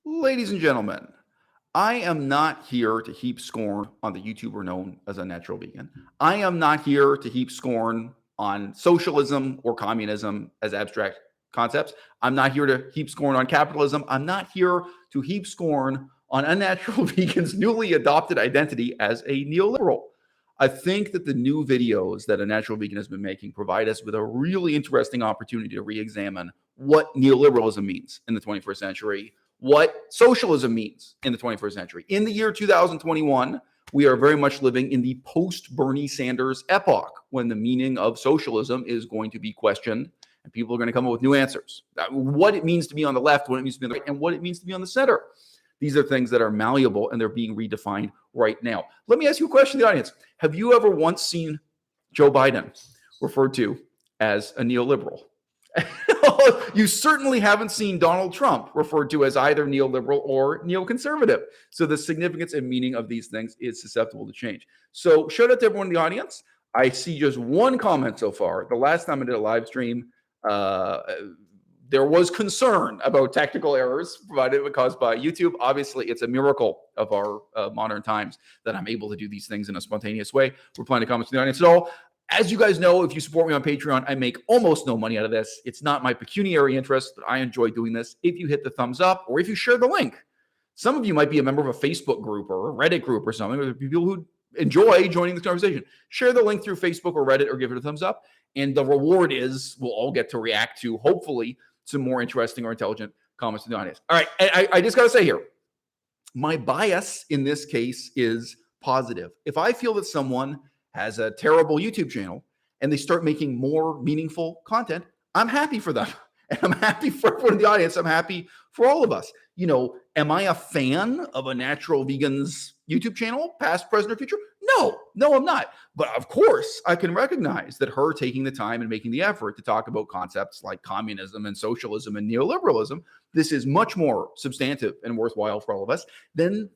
Ladies and gentlemen, I am not here to heap scorn on the YouTuber known as Unnatural Vegan. I am not here to heap scorn on socialism or communism as abstract concepts. I'm not here to heap scorn on capitalism. I'm not here to heap scorn on Unnatural Vegan's newly adopted identity as a neoliberal. I think that the new videos that Unnatural Vegan has been making provide us with a really interesting opportunity to re-examine what neoliberalism means in the 21st century, what socialism means in the 21st century. In the year 2021, we are very much living in the post-Bernie Sanders epoch when the meaning of socialism is going to be questioned and people are going to come up with new answers. What it means to be on the left, what it means to be on the right, and what it means to be on the center. These are things that are malleable and they're being redefined right now. Let me ask you a question, the audience. Have you ever once seen Joe Biden referred to as a neoliberal? You certainly haven't seen Donald Trump referred to as either neoliberal or neoconservative. So the significance and meaning of these things is susceptible to change. So shout out to everyone in the audience. I see just one comment so far. The last time I did a live stream, there was concern about technical errors caused by YouTube. Obviously, it's a miracle of our modern times that I'm able to do these things in a spontaneous way. We're playing the comments in the audience at all. As you guys know, if you support me on Patreon, I make almost no money out of this. It's not my pecuniary interest, but I enjoy doing this. If you hit the thumbs up or if you share the link, some of you might be a member of a Facebook group or a Reddit group or something. People who enjoy joining this conversation. Share the link through Facebook or Reddit or give it a thumbs up. And the reward is we'll all get to react to, hopefully, some more interesting or intelligent comments in the audience. All right, I just got to say here, my bias in this case is positive. If I feel that someone has a terrible YouTube channel and they start making more meaningful content, I'm happy for them. And I'm happy for everyone in the audience. I'm happy for all of us. You know, am I a fan of Unnatural Vegan's YouTube channel, past, present, or future? No, I'm not. But of course, I can recognize that her taking the time and making the effort to talk about concepts like communism and socialism and neoliberalism, this is much more substantive and worthwhile for all of us than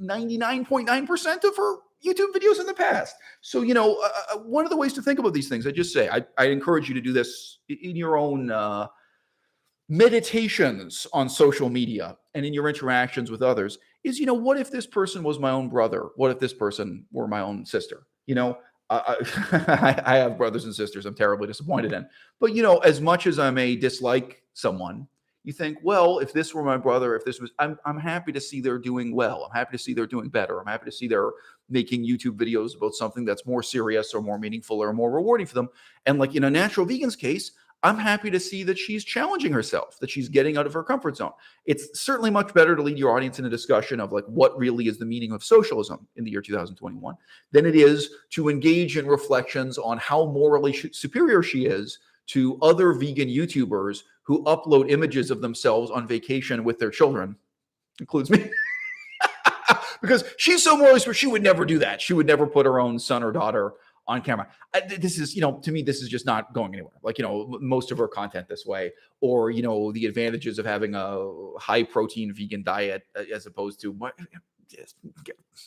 99.9% of her YouTube videos in the past. So, you know, one of the ways to think about these things, I just say, I encourage you to do this in your own meditations on social media and in your interactions with others is, you know, what if this person was my own brother? What if this person were my own sister? You know, I have brothers and sisters I'm terribly disappointed in. But, you know, as much as I may dislike someone, you think, well, if this were my brother, if this was, I'm happy to see they're doing well. I'm happy to see they're doing better. I'm happy to see they're making YouTube videos about something that's more serious or more meaningful or more rewarding for them. And like in Unnatural Vegan's case, I'm happy to see that she's challenging herself, that she's getting out of her comfort zone. It's certainly much better to lead your audience in a discussion of like what really is the meaning of socialism in the year 2021 than it is to engage in reflections on how morally superior she is to other vegan YouTubers who upload images of themselves on vacation with their children, includes me. Because she's so morally superior, she would never do that. She would never put her own son or daughter on camera. This is, you know, to me, this is just not going anywhere. Like, you know, most of her content this way, or, you know, the advantages of having a high protein vegan diet as opposed to,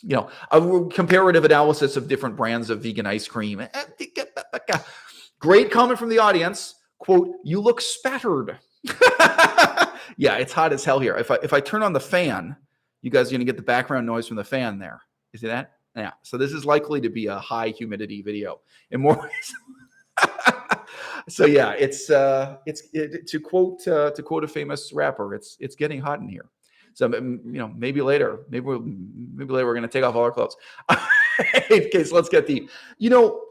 you know, a comparative analysis of different brands of vegan ice cream. Great comment from the audience. Quote, "You look spattered." Yeah, it's hot as hell here. If I turn on the fan, you guys are going to get the background noise from the fan there. You see that? Yeah. So this is likely to be a high humidity video in more ways. So yeah, it's to quote a famous rapper, it's getting hot in here. So, you know, maybe later we're going to take off all our clothes. Okay, so let's get deep. You know,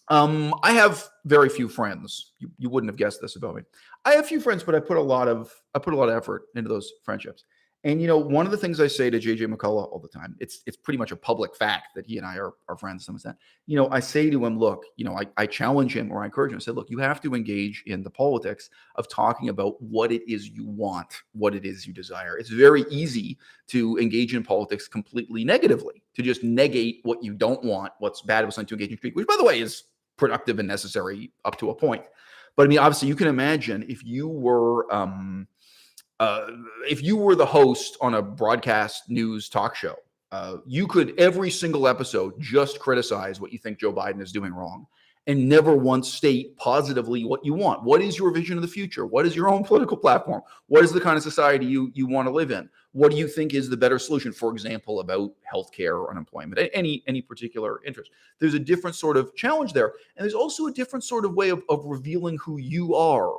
I have very few friends. You wouldn't have guessed this about me. I have few friends, but I put a lot of effort into those friendships. And, you know, one of the things I say to JJ McCullough all the time, it's pretty much a public fact that he and I are friends to some extent. You know, I say to him, look, you know, I challenge him or I encourage him. I say, look, you have to engage in the politics of talking about what it is you want, what it is you desire. It's very easy to engage in politics completely negatively, to just negate what you don't want, what's bad about something to engage in speak, which, by the way, is productive and necessary up to a point. But I mean, obviously, you can imagine if you were the host on a broadcast news talk show, you could every single episode just criticize what you think Joe Biden is doing wrong. and never once state positively what you want. What is your vision of the future? What is your own political platform? What is the kind of society you want to live in? What do you think is the better solution, for example, about healthcare or unemployment, any particular interest? There's a different sort of challenge there. And there's also a different sort of way of revealing who you are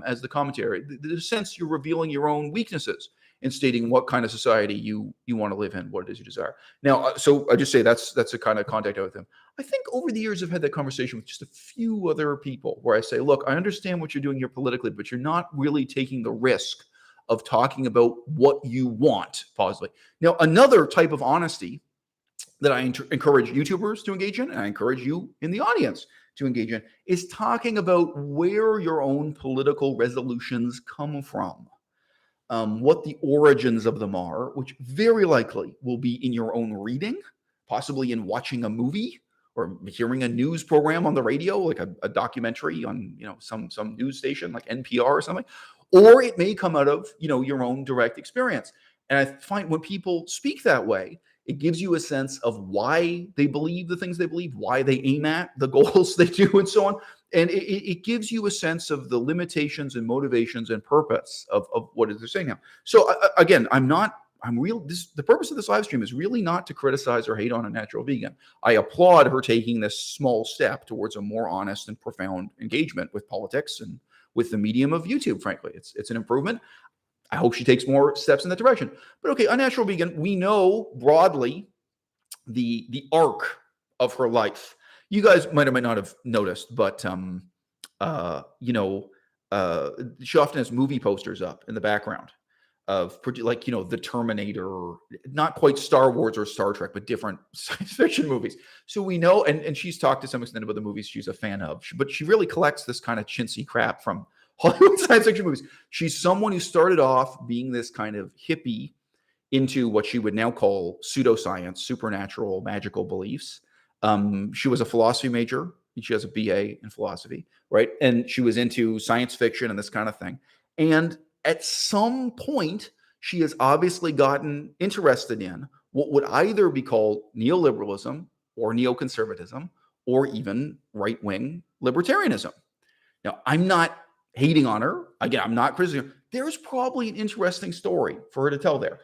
as the commentary. The sense you're revealing your own weaknesses and stating what kind of society you want to live in, what it is you desire. Now, so I just say that's the kind of contact I have with him. I think over the years I've had that conversation with just a few other people where I say, look, I understand what you're doing here politically, but you're not really taking the risk of talking about what you want positively. Now, another type of honesty that I encourage YouTubers to engage in, and I encourage you in the audience to engage in, is talking about where your own political resolutions come from. What the origins of them are, which very likely will be in your own reading, possibly in watching a movie or hearing a news program on the radio, like a documentary on some news station like NPR or something, or it may come out of your own direct experience. And I find when people speak that way, it gives you a sense of why they believe the things they believe, why they aim at the goals they do, and so on. And it gives you a sense of the limitations and motivations and purpose of what they're saying now. So again, the purpose of this live stream is really not to criticize or hate on Unnatural Vegan. I applaud her taking this small step towards a more honest and profound engagement with politics and with the medium of YouTube, frankly. It's an improvement. I hope she takes more steps in that direction. But okay, Unnatural Vegan, we know broadly the arc of her life. You guys might or might not have noticed, but she often has movie posters up in the background of the Terminator, not quite Star Wars or Star Trek, but different science fiction movies. So we know, and she's talked to some extent about the movies she's a fan of, but she really collects this kind of chintzy crap from Hollywood science fiction movies. She's someone who started off being this kind of hippie into what she would now call pseudoscience, supernatural, magical beliefs. She was a philosophy major. She has a BA in philosophy, right? And she was into science fiction and this kind of thing. And at some point, she has obviously gotten interested in what would either be called neoliberalism or neoconservatism or even right-wing libertarianism. Now, I'm not hating on her. Again, I'm not criticizing her. There's probably an interesting story for her to tell there.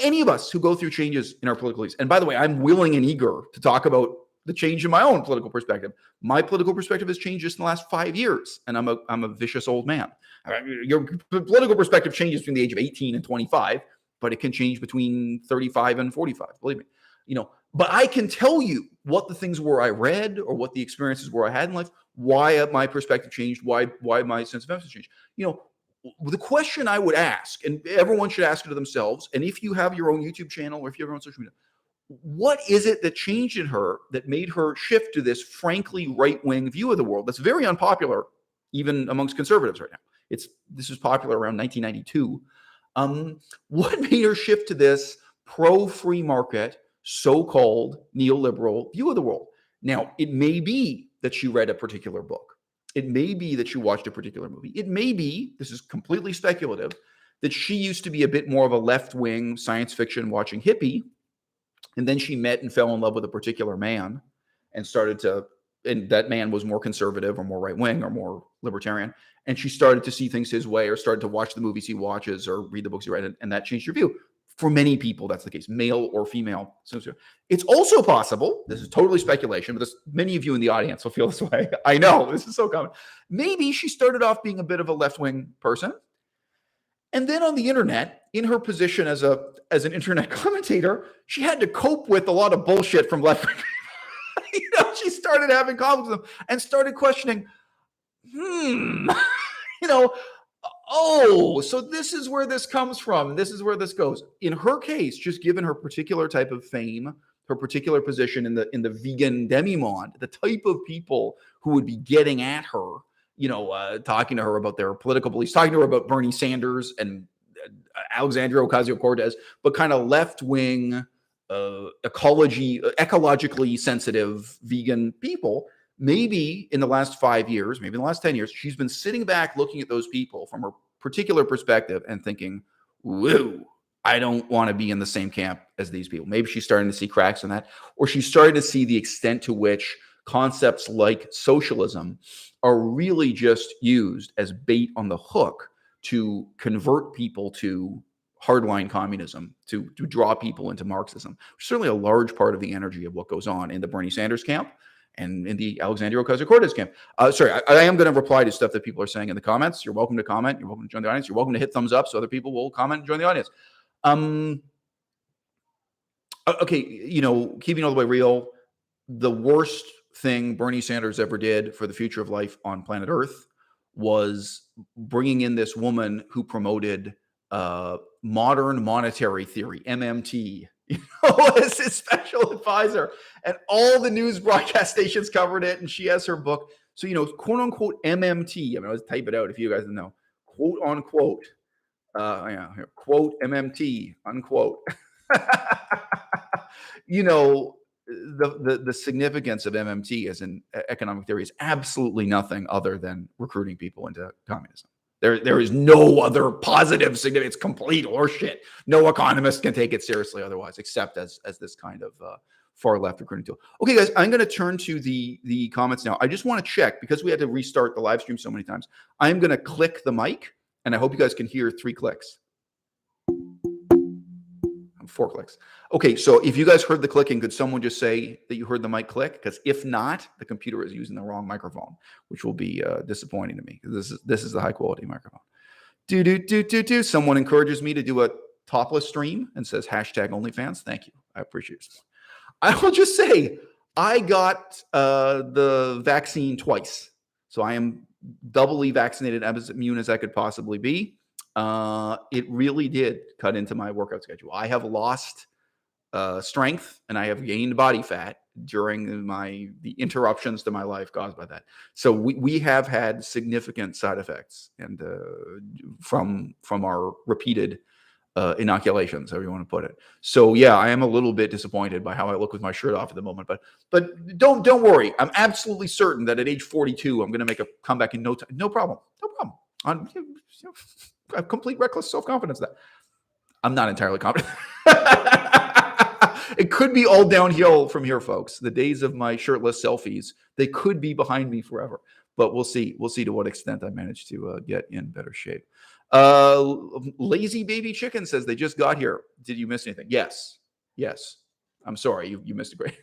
Any of us who go through changes in our political beliefs, and by the way, I'm willing and eager to talk about the change in my own political perspective. My political perspective has changed just in the last 5 years, and I'm a vicious old man. Your political perspective changes between the age of 18 and 25, but it can change between 35 and 45. Believe me, But I can tell you what the things were I read, or what the experiences were I had in life, why my perspective changed, why my sense of emphasis changed. The question I would ask, and everyone should ask it to themselves, and if you have your own YouTube channel or if you have your own social media, what is it that changed in her that made her shift to this frankly right-wing view of the world that's very unpopular even amongst conservatives right now? This was popular around 1992. What made her shift to this pro-free market, so-called neoliberal view of the world? Now, it may be that she read a particular book. It may be that she watched a particular movie. It may be, this is completely speculative, that she used to be a bit more of a left-wing science fiction watching hippie, and then she met and fell in love with a particular man and and that man was more conservative or more right-wing or more libertarian, and she started to see things his way or started to watch the movies he watches or read the books he read, and that changed her view. For many people, that's the case, male or female. It's also possible, this is totally speculation, but many of you in the audience will feel this way. I know, this is so common. Maybe she started off being a bit of a left-wing person, and then on the internet, in her position as an internet commentator, she had to cope with a lot of bullshit from left-wing people. She started having conflicts with them and started questioning, so this is where this comes from. This is where this goes. In her case, just given her particular type of fame, her particular position in the vegan demimonde, the type of people who would be getting at her, talking to her about their political beliefs, talking to her about Bernie Sanders and Alexandria Ocasio-Cortez, but kind of left-wing, ecologically sensitive vegan people. Maybe in the last 5 years, maybe in the last 10 years, she's been sitting back looking at those people from her particular perspective and thinking, whoa, I don't want to be in the same camp as these people. Maybe she's starting to see cracks in that, or she's starting to see the extent to which concepts like socialism are really just used as bait on the hook to convert people to hardline communism, to draw people into Marxism. Certainly a large part of the energy of what goes on in the Bernie Sanders camp and in the Alexandria Ocasio-Cortez camp. Sorry, I am going to reply to stuff that people are saying in the comments. You're welcome to comment. You're welcome to join the audience. You're welcome to hit thumbs up so other people will comment and join the audience. Okay, keeping all the way real, the worst thing Bernie Sanders ever did for the future of life on planet Earth was bringing in this woman who promoted modern monetary theory, MMT, as his special advisor. And all the news broadcast stations covered it, and she has her book. So, quote unquote MMT. I mean, let's type it out if you guys know. Quote unquote. Quote MMT, unquote. The significance of MMT as an economic theory is absolutely nothing other than recruiting people into communism. There is no other positive significance. It's complete horseshit. No economist can take it seriously otherwise, except as this kind of far left recruiting tool. Okay, guys, I'm going to turn to the comments now. I just want to check, because we had to restart the live stream so many times. I'm going to click the mic, and I hope you guys can hear 3 clicks. 4 clicks. Okay, so if you guys heard the clicking, could someone just say that you heard the mic click? Because if not, the computer is using the wrong microphone, which will be disappointing to me, because this is the high quality microphone. Someone encourages me to do a topless stream and says #OnlyFans. Thank you. I appreciate it. I will just say I got the vaccine twice, so I am doubly vaccinated, as immune as I could possibly be. It really did cut into my workout schedule. I have lost strength and I have gained body fat during the interruptions to my life caused by that. So we have had significant side effects and from our repeated inoculations, however you want to put it. So yeah, I am a little bit disappointed by how I look with my shirt off at the moment, but don't worry. I'm absolutely certain that at age 42, I'm going to make a comeback in no time. No problem. I have complete reckless self-confidence that I'm not entirely confident. It could be all downhill from here, folks. The days of my shirtless selfies, they could be behind me forever. But we'll see. We'll see to what extent I manage to get in better shape. Lazy Baby Chicken says they just got here. Did you miss anything? Yes. I'm sorry. You missed a great.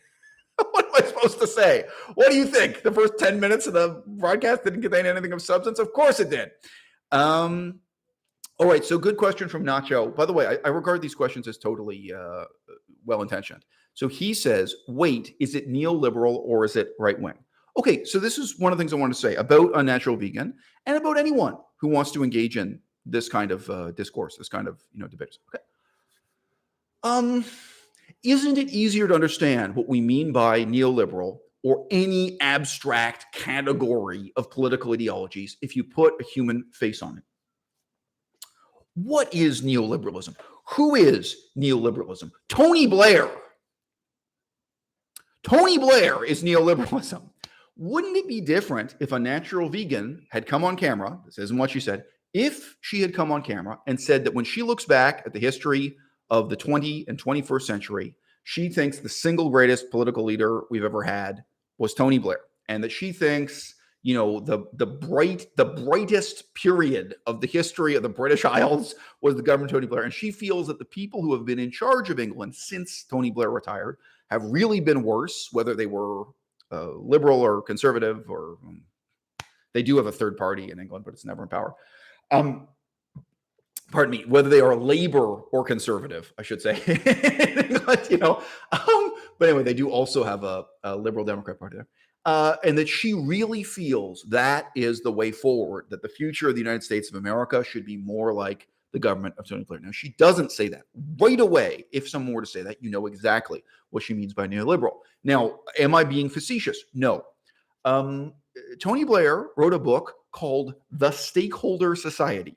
What am I supposed to say? What do you think? The first 10 minutes of the broadcast didn't contain anything of substance? Of course it did. All right, so good question from Nacho. By the way, I regard these questions as totally well-intentioned. So he says, wait, is it neoliberal or is it right-wing? Okay, so this is one of the things I want to say about Unnatural Vegan and about anyone who wants to engage in this kind of discourse, this kind of debate. Okay. Isn't it easier to understand what we mean by neoliberal or any abstract category of political ideologies if you put a human face on it? What is neoliberalism? Who is neoliberalism? Tony Blair. Tony Blair is neoliberalism. Wouldn't it be different if Unnatural Vegan had come on camera? This isn't what she said. If she had come on camera and said that when she looks back at the history of the 20th and 21st century, she thinks the single greatest political leader we've ever had was Tony Blair, and that she thinks the brightest period of the history of the British Isles was the government of Tony Blair. And she feels that the people who have been in charge of England since Tony Blair retired have really been worse, whether they were liberal or conservative, or they do have a third party in England, but it's never in power. Pardon me, whether they are Labor or conservative, I should say. But anyway, they do also have a liberal Democrat party there. And that she really feels that is the way forward, that the future of the United States of America should be more like the government of Tony Blair. Now, she doesn't say that. Right away, if someone were to say that, you know exactly what she means by neoliberal. Now, am I being facetious? No. Tony Blair wrote a book called The Stakeholder Society.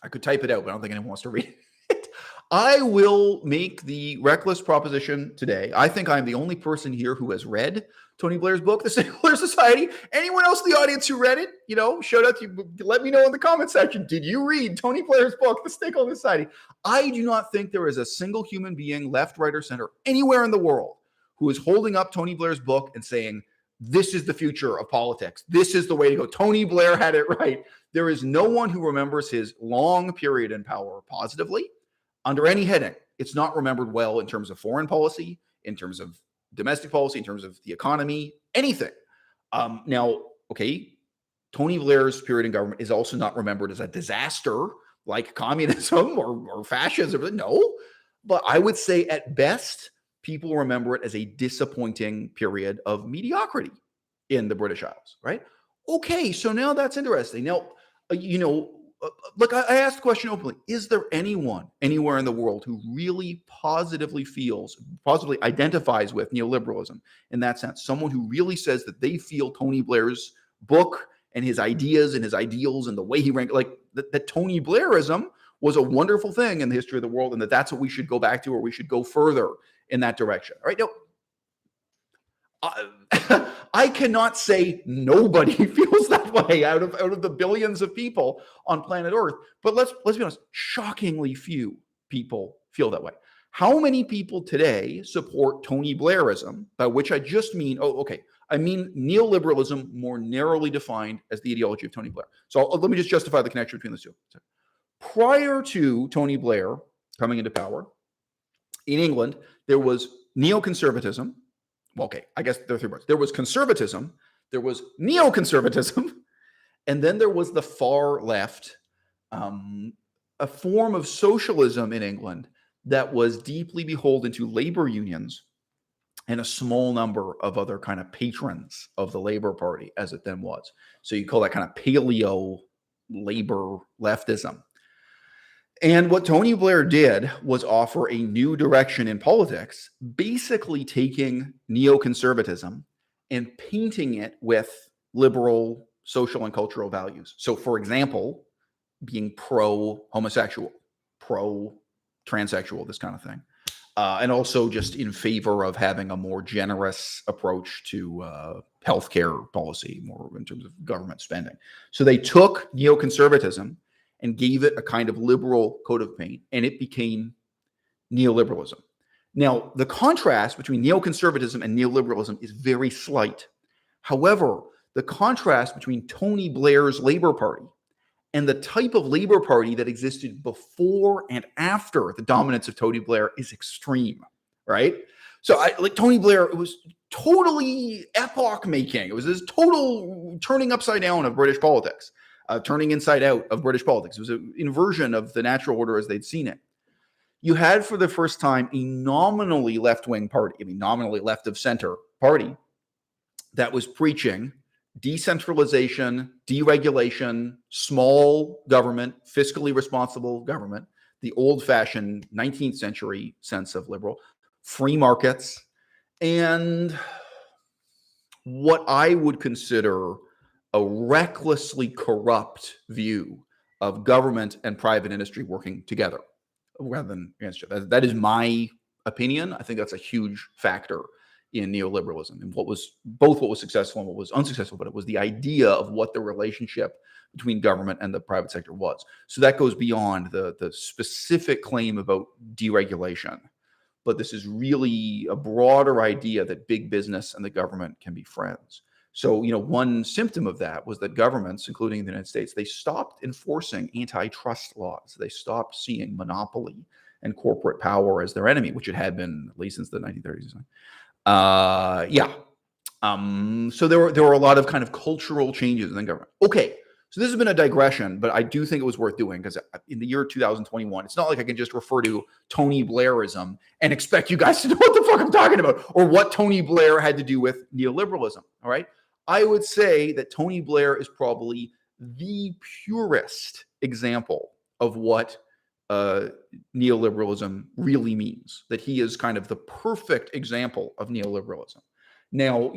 I could type it out, but I don't think anyone wants to read it. I will make the reckless proposition today. I think I'm the only person here who has read Tony Blair's book, The Stakeholder Society. Anyone else in the audience who read it, shout out to you. Let me know in the comment section. Did you read Tony Blair's book, The Stakeholder Society? I do not think there is a single human being, left, right, or center, anywhere in the world who is holding up Tony Blair's book and saying, this is the future of politics. This is the way to go. Tony Blair had it right. There is no one who remembers his long period in power positively under any heading. It's not remembered well in terms of foreign policy, in terms of domestic policy, in terms of the economy, anything. Now, okay, Tony Blair's period in government is also not remembered as a disaster like communism or fascism. No, but I would say at best, people remember it as a disappointing period of mediocrity in the British Isles, right? Okay, so now that's interesting. Now, look, I asked the question openly. Is there anyone anywhere in the world who really positively identifies with neoliberalism in that sense? Someone who really says that they feel Tony Blair's book and his ideas and his ideals and the way he ranked, like that Tony Blairism was a wonderful thing in the history of the world, and that's what we should go back to, or we should go further in that direction. All right. Now, I cannot say nobody feels that way out of the billions of people on planet Earth, but let's be honest, shockingly few people feel that way. How many people today support Tony Blairism, by which I just mean, I mean neoliberalism more narrowly defined as the ideology of Tony Blair. So let me just justify the connection between the two. Prior to Tony Blair coming into power, in England, there was neoconservatism. Well, okay, I guess there are three parts. There was conservatism, there was neoconservatism, and then there was the far left, a form of socialism in England that was deeply beholden to labor unions and a small number of other kind of patrons of the Labour Party, as it then was. So you call that kind of paleo labor leftism. And what Tony Blair did was offer a new direction in politics, basically taking neoconservatism and painting it with liberal social and cultural values. So, for example, being pro-homosexual, pro-transsexual, this kind of thing. And also just in favor of having a more generous approach to healthcare policy, more in terms of government spending. So they took neoconservatism and gave it a kind of liberal coat of paint, and it became neoliberalism. Now, the contrast between neoconservatism and neoliberalism is very slight. However, the contrast between Tony Blair's Labour Party and the type of Labour Party that existed before and after the dominance of Tony Blair is extreme, right? So, like Tony Blair, it was totally epoch-making. It was this total turning upside down of British politics. Turning inside out of British politics. It was an inversion of the natural order as they'd seen it. You had for the first time a nominally left-wing party, nominally left of center party that was preaching decentralization, deregulation, small government, fiscally responsible government, the old-fashioned 19th century sense of liberal, free markets, and what I would consider a recklessly corrupt view of government and private industry working together rather than against each other. That is my opinion. I think that's a huge factor in neoliberalism and what was successful and what was unsuccessful, but it was the idea of what the relationship between government and the private sector was. So that goes beyond the specific claim about deregulation. But this is really a broader idea that big business and the government can be friends. So, one symptom of that was that governments, including the United States, they stopped enforcing antitrust laws. They stopped seeing monopoly and corporate power as their enemy, which it had been at least since the 1930s. So there were a lot of kind of cultural changes in the government. Okay, so this has been a digression, but I do think it was worth doing because in the year 2021, it's not like I can just refer to Tony Blairism and expect you guys to know what the fuck I'm talking about or what Tony Blair had to do with neoliberalism, all right? I would say that Tony Blair is probably the purest example of what neoliberalism really means, that he is kind of the perfect example of neoliberalism. Now,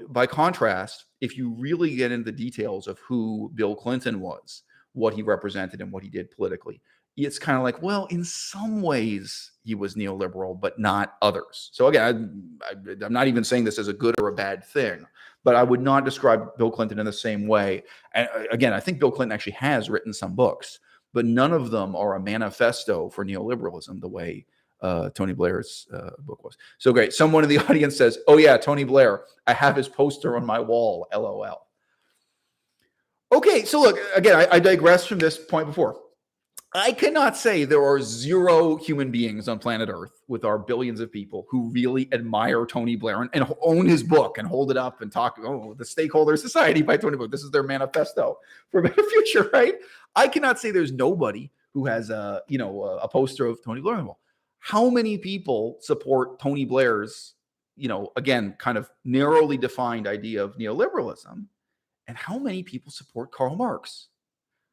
by contrast, if you really get into the details of who Bill Clinton was, what he represented and what he did politically, it's kind of like, well, in some ways he was neoliberal, but not others. So again, I'm not even saying this as a good or a bad thing, but I would not describe Bill Clinton in the same way. And again, I think Bill Clinton actually has written some books, but none of them are a manifesto for neoliberalism the way Tony Blair's book was. So great. Someone in the audience says, oh yeah, Tony Blair. I have his poster on my wall, LOL. Okay, so look, again, I digress from this point before. I cannot say there are 0 human beings on planet Earth with our billions of people who really admire Tony Blair and own his book and hold it up and talk, the Stakeholder Society by Tony Blair. This is their manifesto for a better future, right? I cannot say there's nobody who has a poster of Tony Blair on the wall. How many people support Tony Blair's, again, kind of narrowly defined idea of neoliberalism? And how many people support Karl Marx?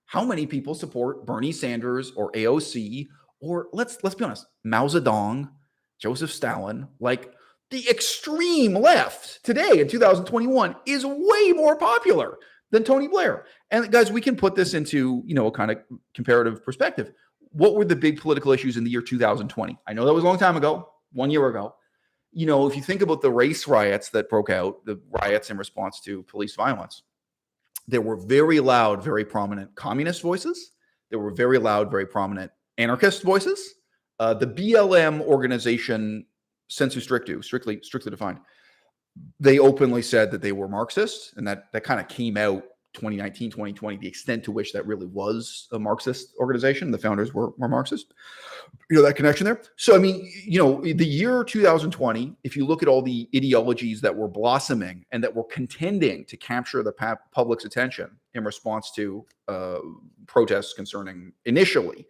How many people support Bernie Sanders or AOC or let's be honest, Mao Zedong, Joseph Stalin? Like the extreme left today in 2021 is way more popular than Tony Blair. And guys, we can put this into, a kind of comparative perspective. What were the big political issues in the year 2020? I know that was a long time ago, 1 year ago. If you think about the race riots that broke out, the riots in response to police violence, there were very loud, very prominent communist voices. There were very loud, very prominent anarchist voices. The BLM organization, sensu stricto, strictly defined, they openly said that they were Marxists, and that kind of came out 2019, 2020, the extent to which that really was a Marxist organization. The founders were Marxist. That connection there. So, the year 2020, if you look at all the ideologies that were blossoming and that were contending to capture the public's attention in response to protests concerning initially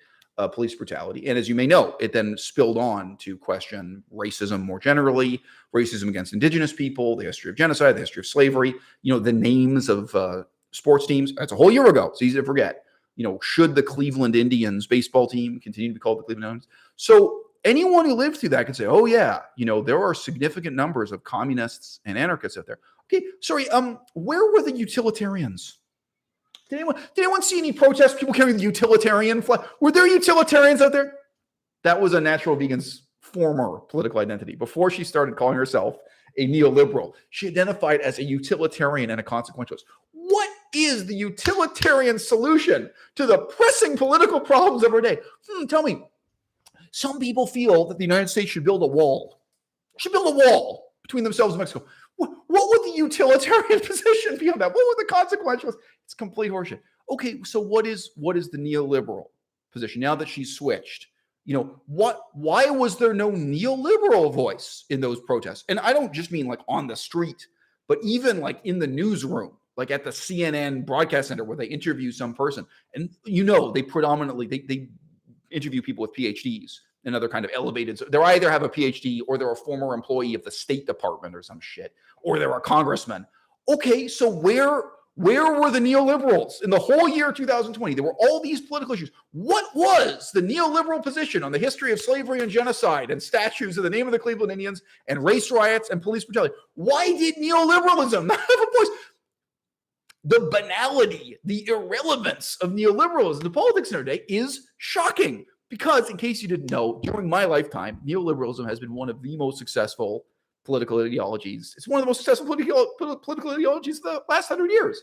police brutality. And as you may know, it then spilled on to question racism more generally, racism against indigenous people, the history of genocide, the history of slavery, the names of sports teams. That's a whole year ago. It's easy to forget. Should the Cleveland Indians baseball team continue to be called the Cleveland Indians? So anyone who lived through that can say, oh yeah, there are significant numbers of communists and anarchists out there. Okay, sorry, where were the utilitarians? Did anyone see any protests, people carrying the utilitarian flag? Were there utilitarians out there? That was Unnatural Vegan's former political identity. Before she started calling herself a neoliberal, she identified as a utilitarian and a consequentialist. What is the utilitarian solution to the pressing political problems of our day? Tell me. Some people feel that the United States should build a wall. Between themselves and Mexico. What would the utilitarian position be on that? What would the consequentialist? It's complete horseshit. Okay, so what is the neoliberal position now that she's switched? Why was there no neoliberal voice in those protests? And I don't just mean like on the street, but even like in the newsroom, like at the CNN broadcast center where they interview some person. And they predominantly, they interview people with PhDs and other kind of elevated. So they either have a PhD or they're a former employee of the State Department or some shit, or they're a congressman. Okay, so where were the neoliberals in the whole year 2020? There were all these political issues. What was the neoliberal position on the history of slavery and genocide and statues in the name of the Cleveland Indians and race riots and police brutality? Why did neoliberalism not have a voice? The banality, the irrelevance of neoliberalism, the politics in our day is shocking. Because, in case you didn't know, during my lifetime, neoliberalism has been one of the most successful political ideologies. It's one of the most successful political ideologies of the last 100 years.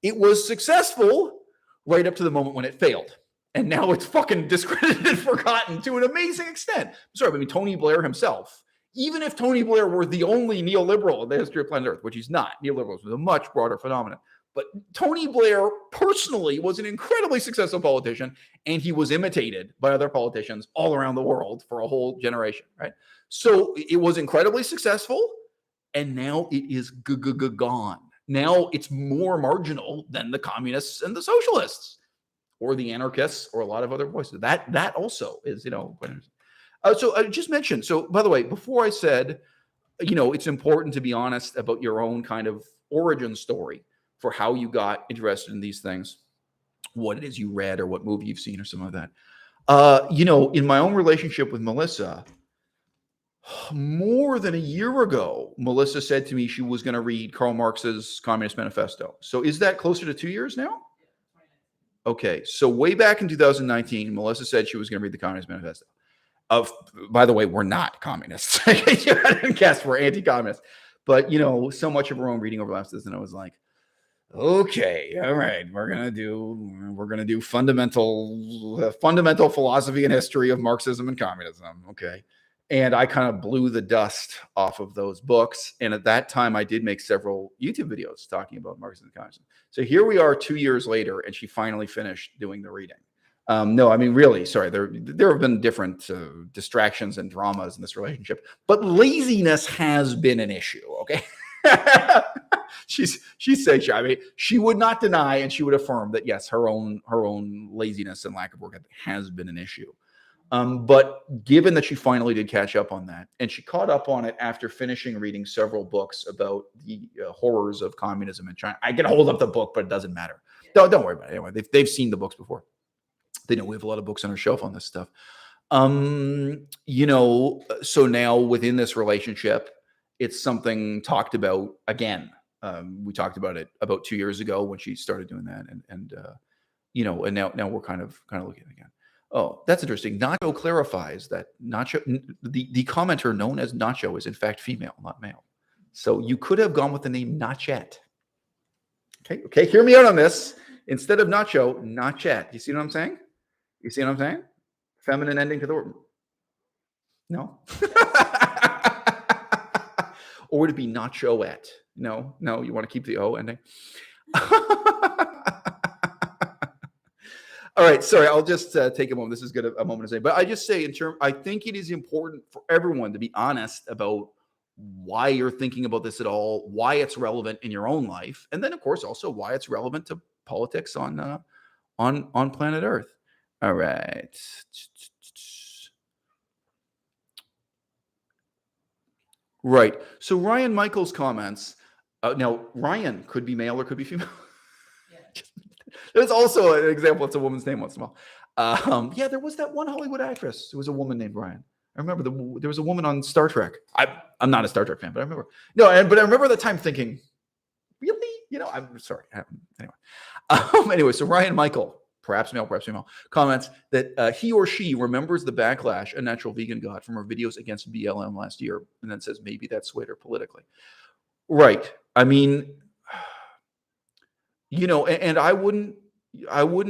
It was successful right up to the moment when it failed. And now it's fucking discredited and forgotten to an amazing extent. I'm sorry, Tony Blair himself, even if Tony Blair were the only neoliberal in the history of planet Earth, which he's not, neoliberalism is a much broader phenomenon. But Tony Blair personally was an incredibly successful politician, and he was imitated by other politicians all around the world for a whole generation, right? So it was incredibly successful, and now it is gone. Now it's more marginal than the communists and the socialists, or the anarchists, or a lot of other voices. That also is, So I just mentioned. So by the way, before I said, it's important to be honest about your own kind of origin story for how you got interested in these things, what it is you read or what movie you've seen or something like that. In my own relationship with Melissa, more than a year ago, Melissa said to me she was going to read Karl Marx's Communist Manifesto. So is that closer to 2 years now? Okay, so way back in 2019, Melissa said she was going to read the Communist Manifesto. By the way, we're not communists. I didn't guess we're anti-communist. But, so much of her own reading overlaps this, and I was like, Okay, all right, we're gonna do fundamental philosophy and history of Marxism and communism. Okay, and I kind of blew the dust off of those books, and at that time, I did make several YouTube videos talking about Marxism and communism. So here we are 2 years later, and she finally finished doing the reading. No, I mean, really, sorry. There have been different distractions and dramas in this relationship, but laziness has been an issue. Okay. she said, I mean, she would not deny and she would affirm that yes, her own laziness and lack of work has been an issue. But given that she finally did catch up on that, and she caught up on it after finishing reading several books about the horrors of communism in China. I can hold up the book, but it doesn't matter. Don't worry about it. Anyway, they've seen the books before. They know we have a lot of books on our shelf on this stuff. So now within this relationship, it's something talked about again. We talked about it about 2 years ago when she started doing that, and now we're kind of looking at it again. Oh, that's interesting. Nacho clarifies that the commenter known as Nacho is in fact female, not male. So you could have gone with the name Nachette. Okay, hear me out on this. Instead of Nacho, Nachette. You see what I'm saying? You see what I'm saying? Feminine ending to the word. No. Or would it be Nachoette? No, you want to keep the O ending. All right, sorry, I'll just take a moment. This is good a moment to say, but I just say I think it is important for everyone to be honest about why you're thinking about this at all, why it's relevant in your own life, and then of course also why it's relevant to politics on planet Earth. All right. Right. So Ryan Michaels comments. Now, Ryan could be male or could be female. Yeah. There's also an example. It's a woman's name once in a while. Yeah, there was that one Hollywood actress. There was a woman named Ryan. I remember there was a woman on Star Trek. I'm not a Star Trek fan, but I remember. But I remember the time thinking, really? I'm sorry. Anyway, so Ryan Michael, perhaps male, perhaps female, comments that he or she remembers the backlash Unnatural Vegan got from her videos against BLM last year, and then says maybe that swayed her politically. Right. I mean, and I wouldn't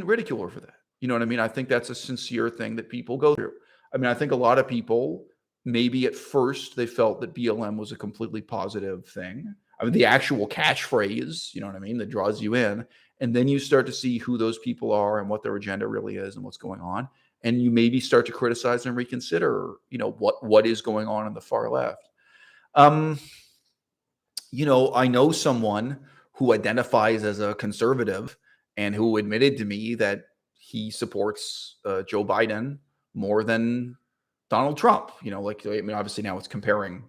ridicule her for that. You know what I mean? I think that's a sincere thing that people go through. I mean, I think a lot of people, maybe at first they felt that BLM was a completely positive thing. I mean, the actual catchphrase, you know what I mean, that draws you in. And then you start to see who those people are and what their agenda really is and what's going on. And you maybe start to criticize and reconsider, what is going on in the far left. I know someone who identifies as a conservative and who admitted to me that he supports Joe Biden more than Donald Trump. Obviously now it's comparing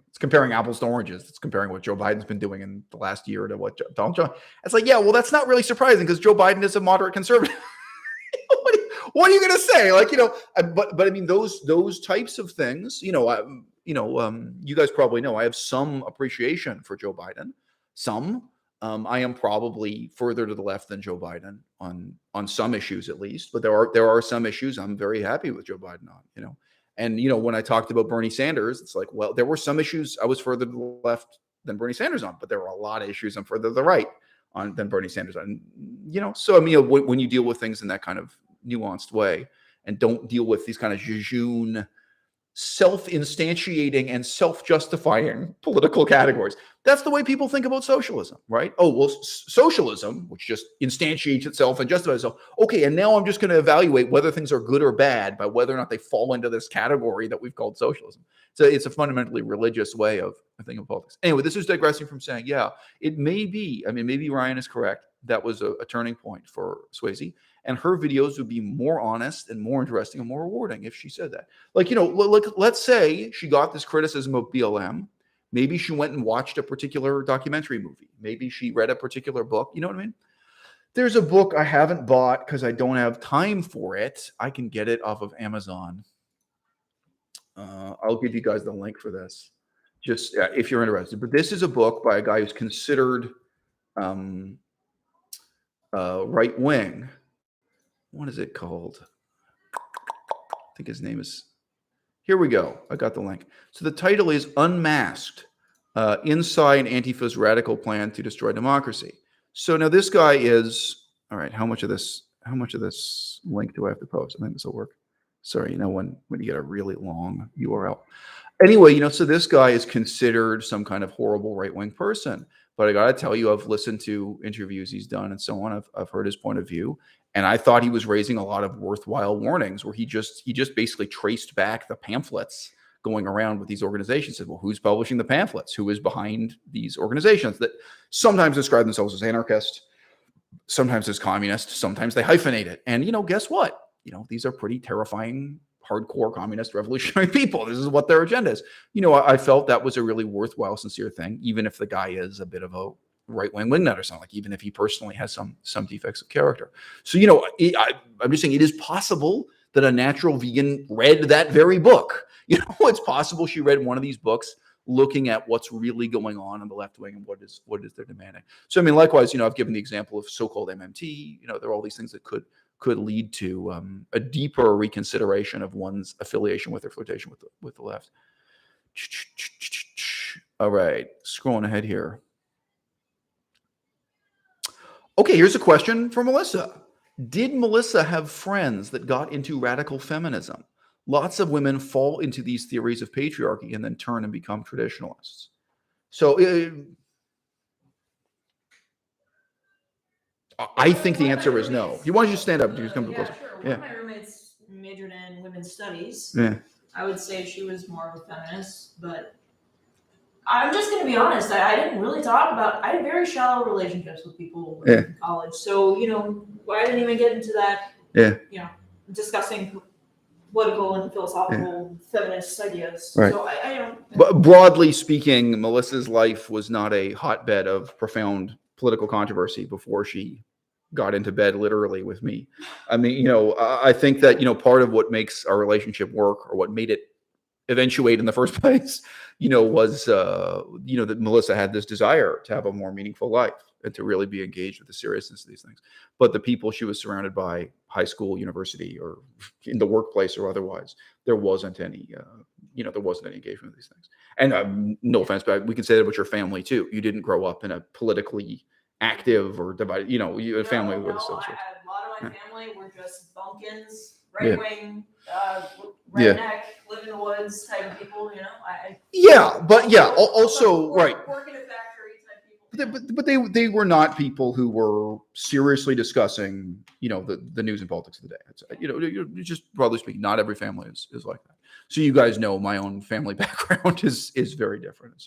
apples to oranges. It's comparing what Joe Biden's been doing in the last year to what Donald Trump. It's like, yeah, well, that's not really surprising because Joe Biden is a moderate conservative. What are you going to say? But I mean, those types of things, you guys probably know I have some appreciation for Joe Biden. Some, I am probably further to the left than Joe Biden on some issues at least, but there are some issues I'm very happy with Joe Biden on, And, when I talked about Bernie Sanders, it's like, well, there were some issues I was further to the left than Bernie Sanders on, but there were a lot of issues I'm further to the right on than Bernie Sanders on. So I mean, when you deal with things in that kind of nuanced way and don't deal with these kind of jejune, self-instantiating and self-justifying political categories, that's the way people think about socialism, right? Oh, well, socialism, which just instantiates itself and justifies itself. Okay, and now I'm just going to evaluate whether things are good or bad by whether or not they fall into this category that we've called socialism. So it's a fundamentally religious way of thinking of politics. Anyway, this is digressing from saying, yeah, it may be, maybe Ryan is correct. That was a turning point for Swayze. And her videos would be more honest and more interesting and more rewarding if she said that. Let's say she got this criticism of BLM. Maybe she went and watched a particular documentary movie. Maybe she read a particular book. You know what I mean? There's a book I haven't bought because I don't have time for it. I can get it off of Amazon. I'll give you guys the link for this, just if you're interested. But this is a book by a guy who's considered right-wing. What is it called? I think his name is... Here we go. I got the link. So the title is Unmasked, Inside Antifa's Radical Plan to Destroy Democracy. So now this guy is, all right, how much of this link do I have to post? I think this will work. Sorry, when you get a really long URL. Anyway, so this guy is considered some kind of horrible right-wing person. But I got to tell you, I've listened to interviews he's done and so on. I've heard his point of view. And I thought he was raising a lot of worthwhile warnings where he just basically traced back the pamphlets going around with these organizations. Said, well, who's publishing the pamphlets? Who is behind these organizations that sometimes describe themselves as anarchist, sometimes as communist, sometimes they hyphenate it. And, guess what? These are pretty terrifying, hardcore communist revolutionary people. This is what their agenda is. I felt that was a really worthwhile, sincere thing, even if the guy is a bit of a right-wing wingnut or something, like even if he personally has some defects of character. So, I'm just saying it is possible that a natural vegan read that very book. It's possible she read one of these books looking at what's really going on in the left wing and what is they're demanding. So, I mean, likewise, I've given the example of so-called MMT. There are all these things that could lead to a deeper reconsideration of one's affiliation with or flirtation with the left. All right, scrolling ahead here. Okay, here's a question for Melissa. Did Melissa have friends that got into radical feminism? Lots of women fall into these theories of patriarchy and then turn and become traditionalists. So I think the answer is no. You want to just stand up? Just come closer. Sure. One of my roommates majored in women's studies. Yeah. I would say she was more of a feminist, but I'm just going to be honest. I didn't really talk about. I had very shallow relationships with people in college, so I didn't even get into that. Yeah. Discussing political and philosophical feminist ideas. Right. So I don't. But broadly speaking, Melissa's life was not a hotbed of profound political controversy before she got into bed literally with me. I mean, I think that, part of what makes our relationship work, or what made it eventuate in the first place, was, that Melissa had this desire to have a more meaningful life and to really be engaged with the seriousness of these things. But the people she was surrounded by, high school, university, or in the workplace or otherwise, there wasn't any, there wasn't any engagement with these things. And no offense, but we can say that about your family too. You didn't grow up in a politically active or divided, you had a family with a lot of my family were just bumpkins, right-wing, redneck, live in the woods type of people, also, right. Work in a factory type people. But they were not people who were seriously discussing, the news and politics of the day. It's, just broadly speaking, not every family is like that. So you guys know my own family background is very different.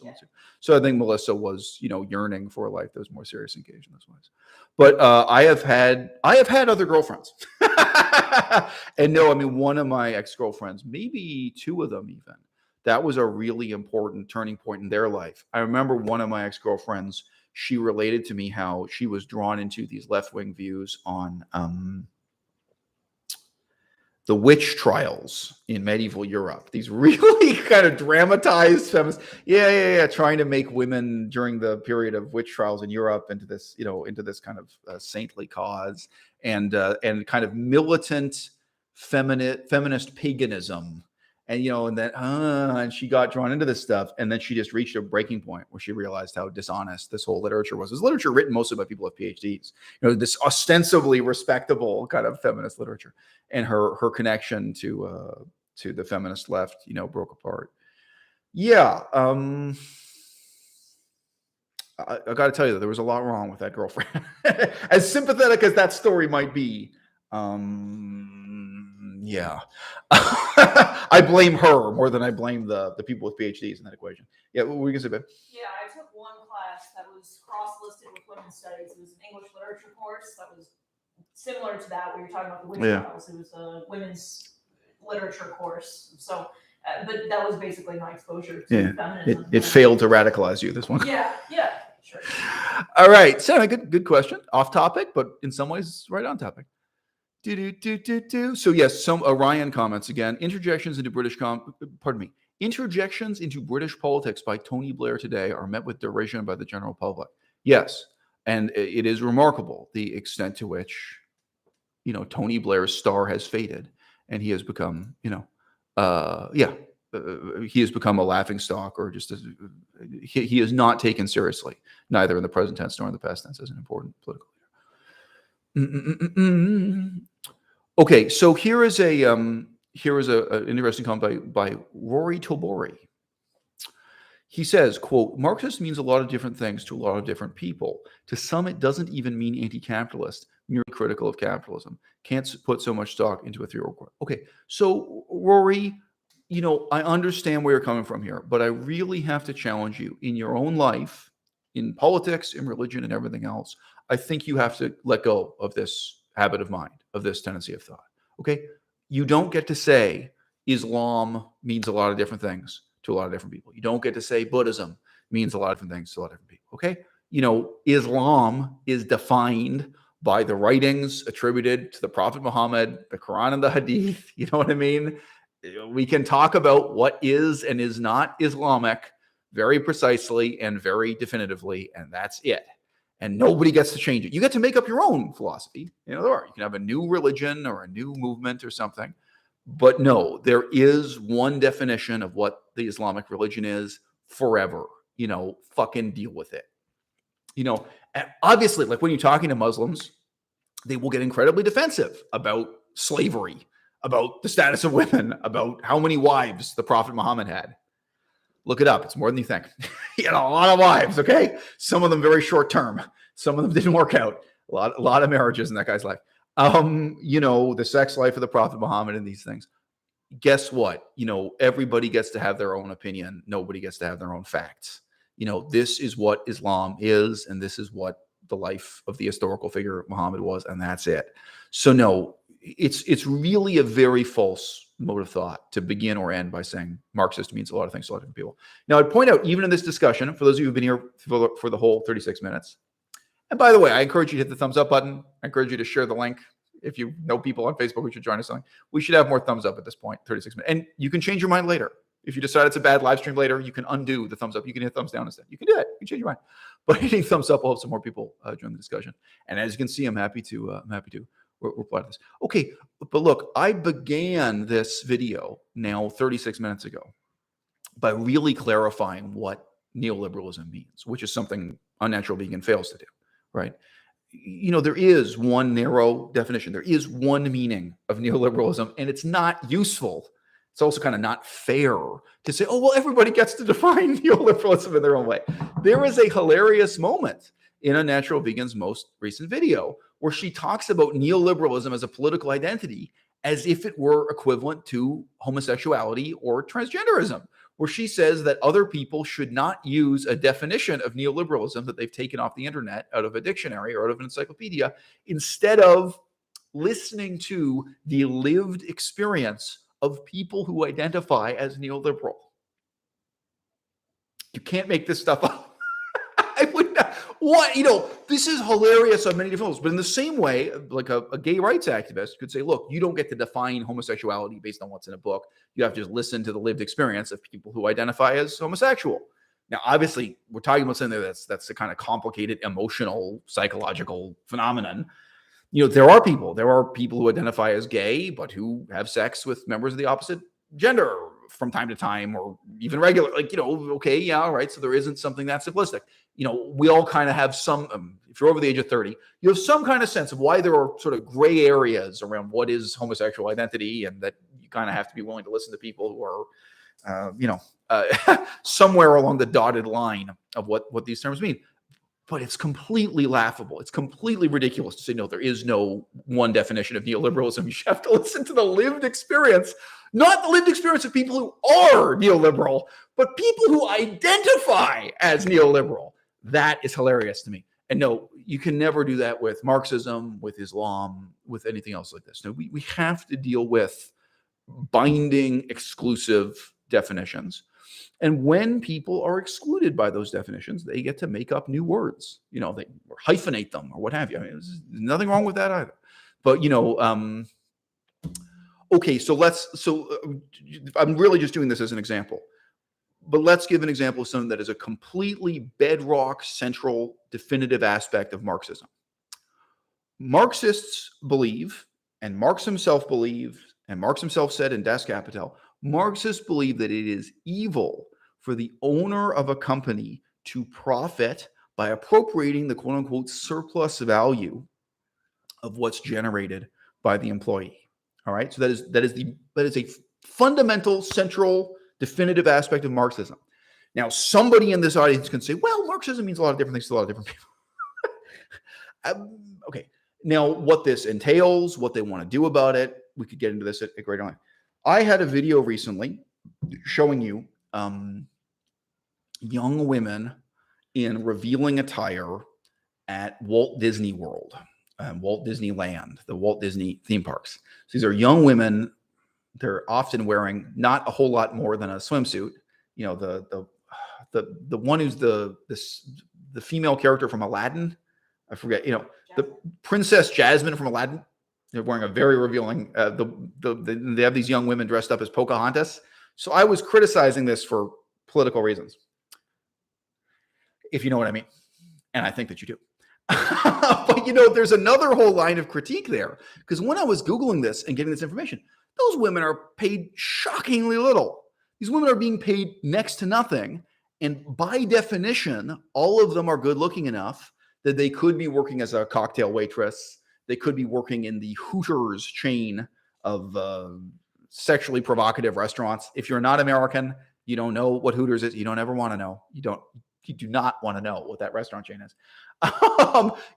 So I think Melissa was, yearning for a life that was more serious, engaged in those ways. But I have had other girlfriends. And no, I mean, one of my ex-girlfriends, maybe two of them even, that was a really important turning point in their life. I remember one of my ex-girlfriends, she related to me how she was drawn into these left-wing views on the witch trials in medieval Europe. These really kind of dramatized feminists, trying to make women during the period of witch trials in Europe into this kind of saintly cause, and kind of militant feminist paganism. And, and she got drawn into this stuff. And then she just reached a breaking point where she realized how dishonest this whole literature was. This literature written mostly by people with PhDs, this ostensibly respectable kind of feminist literature. And her connection to the feminist left, broke apart. Yeah. I got to tell you that there was a lot wrong with that girlfriend. As sympathetic as that story might be, yeah. I blame her more than I blame the people with PhDs in that equation. Yeah, what were you going to say, babe? Yeah, I took one class that was cross-listed with women's studies. It was an English literature course that was similar to that, where you're talking about the witch trials. It was a women's literature course. So, but that was basically my exposure to feminism. It failed to radicalize you, this one. Yeah, sure. All right, so good question. Off topic, but in some ways right on topic. So yes, some Orion comments again. Interjections into British politics by Tony Blair today are met with derision by the general public. Yes, and it is remarkable the extent to which, Tony Blair's star has faded, and he has become, he has become a laughingstock, or just he is not taken seriously, neither in the present tense nor in the past tense, as an important political leader. Okay, so here is an interesting comment by Rory Tobori. He says, quote, Marxist means a lot of different things to a lot of different people. To some, it doesn't even mean anti-capitalist, merely critical of capitalism. Can't put so much stock into a theory. Okay, so Rory, I understand where you're coming from here, but I really have to challenge you in your own life, in politics, in religion, and everything else. I think you have to let go of this habit of mind, of this tendency of thought. Okay, you don't get to say Islam means a lot of different things to a lot of different people. You don't get to say Buddhism means a lot of different things to a lot of different people. Okay, Islam is defined by the writings attributed to the Prophet Muhammad, the Quran and the Hadith. You know what I mean? We can talk about what is and is not Islamic very precisely and very definitively, and that's it. And nobody gets to change it. You get to make up your own philosophy. You can have a new religion or a new movement or something. But no, there is one definition of what the Islamic religion is forever. Fucking deal with it. And obviously, like when you're talking to Muslims, they will get incredibly defensive about slavery, about the status of women, about how many wives the Prophet Muhammad had. Look it up. It's more than you think. He had a lot of wives, okay? Some of them very short term. Some of them didn't work out. A lot of marriages in that guy's life. The sex life of the Prophet Muhammad and these things. Guess what? Everybody gets to have their own opinion. Nobody gets to have their own facts. This is what Islam is, and this is what the life of the historical figure Muhammad was, and that's it. So no, it's really a very false mode of thought to begin or end by saying Marxist means a lot of things to a lot of different people. Now, I'd point out, even in this discussion, for those of you who've been here for the whole 36 minutes, and by the way, I encourage you to hit the thumbs up button. I encourage you to share the link. If you know people on Facebook who should join us on, we should have more thumbs up at this point, 36 minutes. And you can change your mind later. If you decide it's a bad live stream later, you can undo the thumbs up. You can hit thumbs down instead. You can do it. You can change your mind. But hitting thumbs up will help some more people join the discussion. And as you can see, I'm happy to reply to this. Okay, but look, I began this video now 36 minutes ago by really clarifying what neoliberalism means, which is something Unnatural Vegan fails to do, right? There is one narrow definition. There is one meaning of neoliberalism, and it's not useful. It's also kind of not fair to say, oh, well, everybody gets to define neoliberalism in their own way. There is a hilarious moment in Unnatural Vegan's most recent video where she talks about neoliberalism as a political identity as if it were equivalent to homosexuality or transgenderism, where she says that other people should not use a definition of neoliberalism that they've taken off the internet out of a dictionary or out of an encyclopedia, instead of listening to the lived experience of people who identify as neoliberal. You can't make this stuff up. I would not. What? This is hilarious on many different levels. But in the same way, like a gay rights activist could say, look, you don't get to define homosexuality based on what's in a book. You have to just listen to the lived experience of people who identify as homosexual. Now, obviously, we're talking about something that's a kind of complicated, emotional, psychological phenomenon. There are people who identify as gay, but who have sex with members of the opposite gender from time to time, or even regular, okay, yeah, all right. So there isn't something that simplistic. We all kind of have some, if you're over the age of 30, you have some kind of sense of why there are sort of gray areas around what is homosexual identity, and that you kind of have to be willing to listen to people who are, somewhere along the dotted line of what these terms mean. But it's completely laughable. It's completely ridiculous to say, no, there is no one definition of neoliberalism. You have to listen to the lived experience, not the lived experience of people who are neoliberal, but people who identify as neoliberal. That is hilarious to me. And no, you can never do that with Marxism, with Islam, with anything else like this. No, we have to deal with binding, exclusive definitions. And when people are excluded by those definitions, they get to make up new words, they hyphenate them or what have you. I mean, there's nothing wrong with that either. But, okay, so I'm really just doing this as an example, but let's give an example of something that is a completely bedrock, central, definitive aspect of Marxism. Marxists believe, and Marx himself believed, and Marx himself said in Das Kapital, Marxists believe that it is evil for the owner of a company to profit by appropriating the quote unquote surplus value of what's generated by the employee. All right. So that is a fundamental, central, definitive aspect of Marxism. Now, somebody in this audience can say, well, Marxism means a lot of different things to a lot of different people. Okay. Now, what this entails, what they want to do about it, we could get into this at greater length. I had a video recently showing you young women in revealing attire at Walt Disney World, Walt Disneyland, the Walt Disney theme parks. So these are young women. They're often wearing not a whole lot more than a swimsuit. You know, the one who's the female character from Aladdin. I forget. You know, the Princess Jasmine from Aladdin. They're wearing a very revealing. They have these young women dressed up as Pocahontas. So I was criticizing this for political reasons, if you know what I mean, and I think that you do. But you know, there's another whole line of critique there, because when I was Googling this and getting this information, those women are paid shockingly little. These women are being paid next to nothing, and by definition, all of them are good looking enough that they could be working as a cocktail waitress. They could be working in the Hooters chain of sexually provocative restaurants. If you're not American, you don't know what Hooters is. You don't ever want to know. You do not want to know what that restaurant chain is.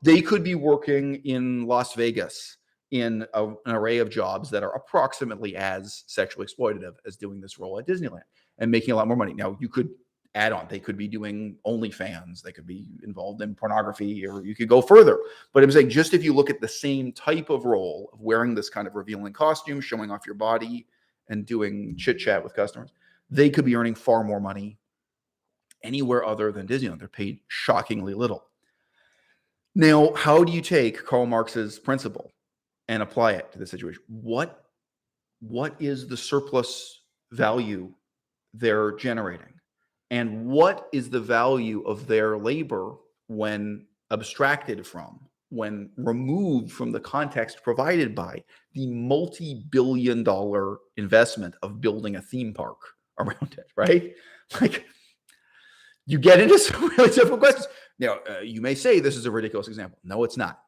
They could be working in Las Vegas in an array of jobs that are approximately as sexually exploitative as doing this role at Disneyland and making a lot more money. Now, you could add on, they could be doing OnlyFans, they could be involved in pornography, or you could go further. But it was like, just if you look at the same type of role of wearing this kind of revealing costume, showing off your body and doing chit chat with customers, they could be earning far more money anywhere other than Disneyland. They're paid shockingly little. Now, how do you take Karl Marx's principle and apply it to the situation? What is the surplus value they're generating? And what is the value of their labor when abstracted from, when removed from the context provided by the multi-billion-dollar investment of building a theme park around it, right? Like, you get into some really difficult questions. Now, you may say this is a ridiculous example. No, it's not.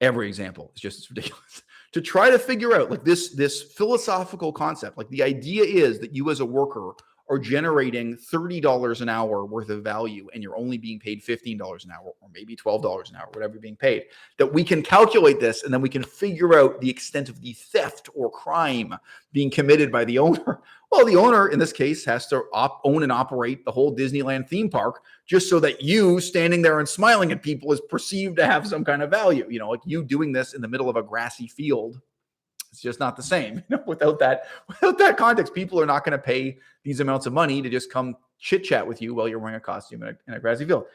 Every example is just as ridiculous. To try to figure out like this philosophical concept, like the idea is that you as a worker are generating $30 an hour worth of value and you're only being paid $15 an hour or maybe $12 an hour, whatever you're being paid, that we can calculate this and then we can figure out the extent of the theft or crime being committed by the owner. Well, the owner in this case has to own and operate the whole Disneyland theme park just so that you standing there and smiling at people is perceived to have some kind of value. You know, like you doing this in the middle of a grassy field, it's just not the same. You know, without that context, people are not going to pay these amounts of money to just come chit chat with you while you're wearing a costume in a grassy field.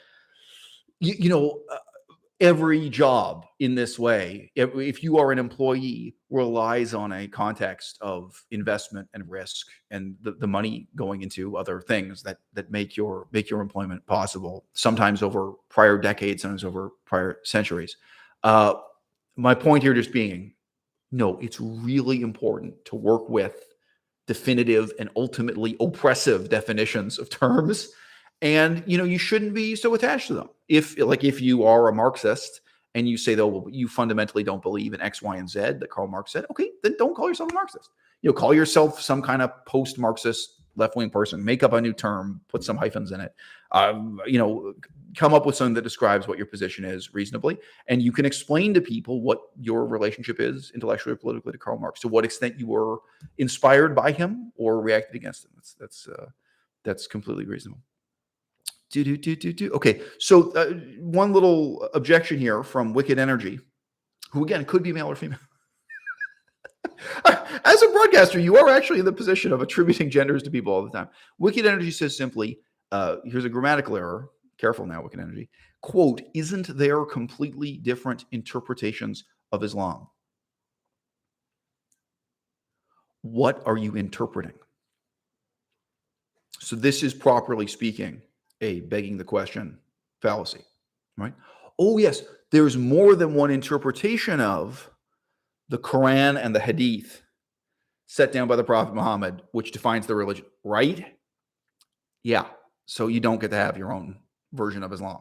Every job in this way, if you are an employee, relies on a context of investment and risk and the money going into other things that make your employment possible, sometimes over prior decades, sometimes over prior centuries. My point here just being, no, it's really important to work with definitive and ultimately oppressive definitions of terms. And, you shouldn't be so attached to them. If you are a Marxist and you say, though, well, you fundamentally don't believe in X, Y, and Z that Karl Marx said, okay, then don't call yourself a Marxist. Call yourself some kind of post-Marxist left-wing person, make up a new term, put some hyphens in it, come up with something that describes what your position is reasonably. And you can explain to people what your relationship is intellectually or politically to Karl Marx, to what extent you were inspired by him or reacted against him. That's completely reasonable. Okay, so one little objection here from Wicked Energy, who again could be male or female. As a broadcaster, you are actually in the position of attributing genders to people all the time. Wicked Energy says simply, here's a grammatical error. Careful now, Wicked Energy. Quote, isn't there completely different interpretations of Islam? What are you interpreting? So this is, properly speaking, a begging the question fallacy, right? Oh, yes, there's more than one interpretation of the Quran and the Hadith. set down by the Prophet Muhammad, which defines the religion, right? Yeah. So you don't get to have your own version of Islam.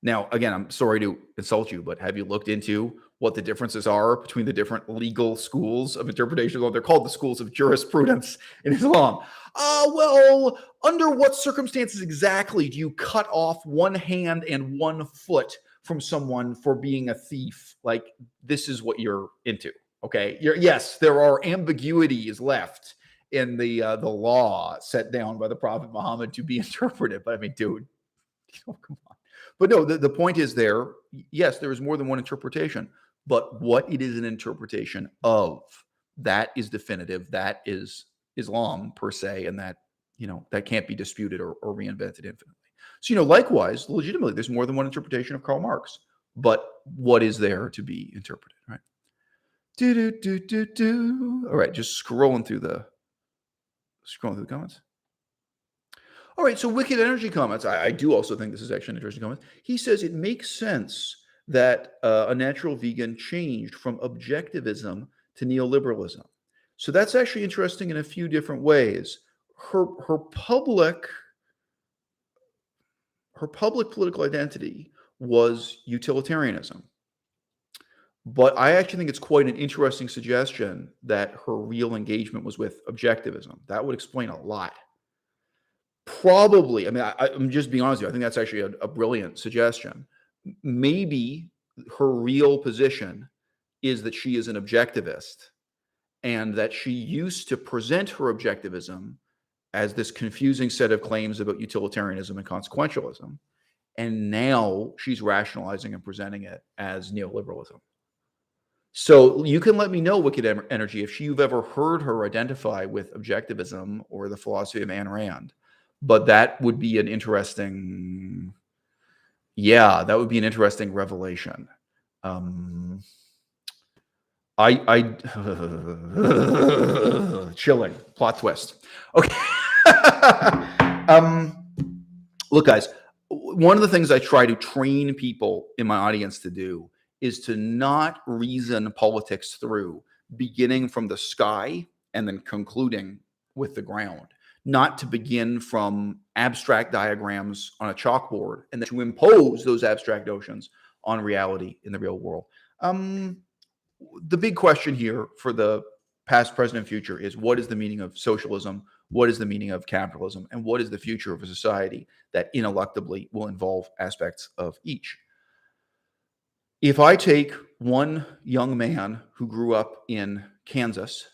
Now, again, I'm sorry to insult you, but have you looked into what the differences are between the different legal schools of interpretation? They're called the schools of jurisprudence in Islam. Well, under what circumstances exactly do you cut off one hand and one foot from someone for being a thief? Like, this is what you're into, okay? Yes, there are ambiguities left in the law set down by the Prophet Muhammad to be interpreted. But I mean, dude, come on. But no, the point is there, yes, there is more than one interpretation, but what it is an interpretation of, that is definitive. That is Islam per se, and that, that can't be disputed or reinvented infinitely. So, likewise, legitimately, there's more than one interpretation of Karl Marx, but what is there to be interpreted, right? All right, just scrolling through the comments. All right, so Wicked Energy comments. I do also think this is actually an interesting comment. He says it makes sense that a natural vegan changed from objectivism to neoliberalism. So that's actually interesting in a few different ways. Her public political identity was utilitarianism. But I actually think it's quite an interesting suggestion that her real engagement was with objectivism. That would explain a lot. Probably, I mean, I'm just being honest with you. I think that's actually a brilliant suggestion. Maybe her real position is that she is an objectivist and that she used to present her objectivism as this confusing set of claims about utilitarianism and consequentialism. And now she's rationalizing and presenting it as neoliberalism. So you can let me know, Wicked Energy, if you've ever heard her identify with objectivism or the philosophy of Ayn Rand. But that would be an interesting, revelation. Chilling plot twist. Okay. Look, guys, one of the things I try to train people in my audience to do is to not reason politics through, beginning from the sky and then concluding with the ground. Not to begin from abstract diagrams on a chalkboard and then to impose those abstract notions on reality in the real world. The big question here for the past, present, and future is, what is the meaning of socialism? What is the meaning of capitalism? And what is the future of a society that ineluctably will involve aspects of each? If I take one young man who grew up in Kansas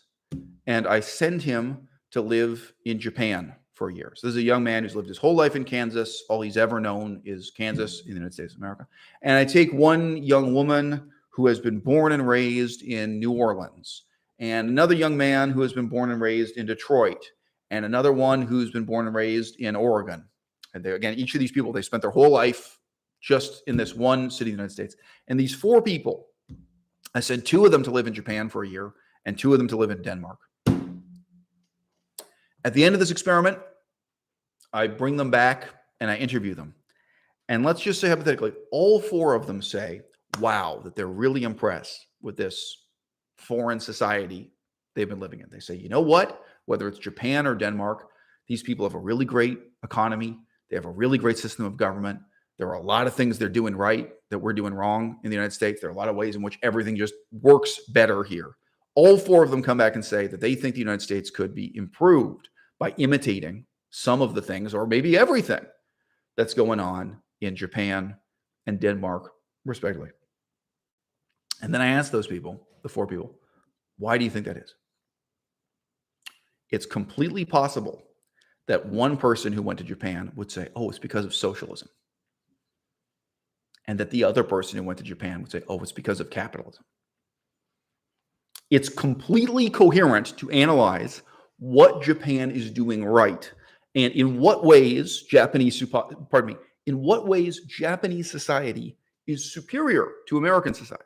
and I send him to live in Japan for a year. So this is a young man who's lived his whole life in Kansas. All he's ever known is Kansas in the United States of America. And I take one young woman who has been born and raised in New Orleans, and another young man who has been born and raised in Detroit, and another one who's been born and raised in Oregon. And again, each of these people, they spent their whole life just in this one city in the United States. And these four people, I sent two of them to live in Japan for a year and two of them to live in Denmark. At the end of this experiment, I bring them back and I interview them. And let's just say hypothetically, all four of them say, wow, that they're really impressed with this foreign society they've been living in. They say, you know what? Whether it's Japan or Denmark, these people have a really great economy. They have a really great system of government. There are a lot of things they're doing right that we're doing wrong in the United States. There are a lot of ways in which everything just works better here. All four of them come back and say that they think the United States could be improved by imitating some of the things, or maybe everything, that's going on in Japan and Denmark, respectively. And then I asked those people, the four people, why do you think that is? It's completely possible that one person who went to Japan would say, oh, it's because of socialism. And that the other person who went to Japan would say, oh, it's because of capitalism. It's completely coherent to analyze what Japan is doing right and in what ways Japanese society is superior to American society.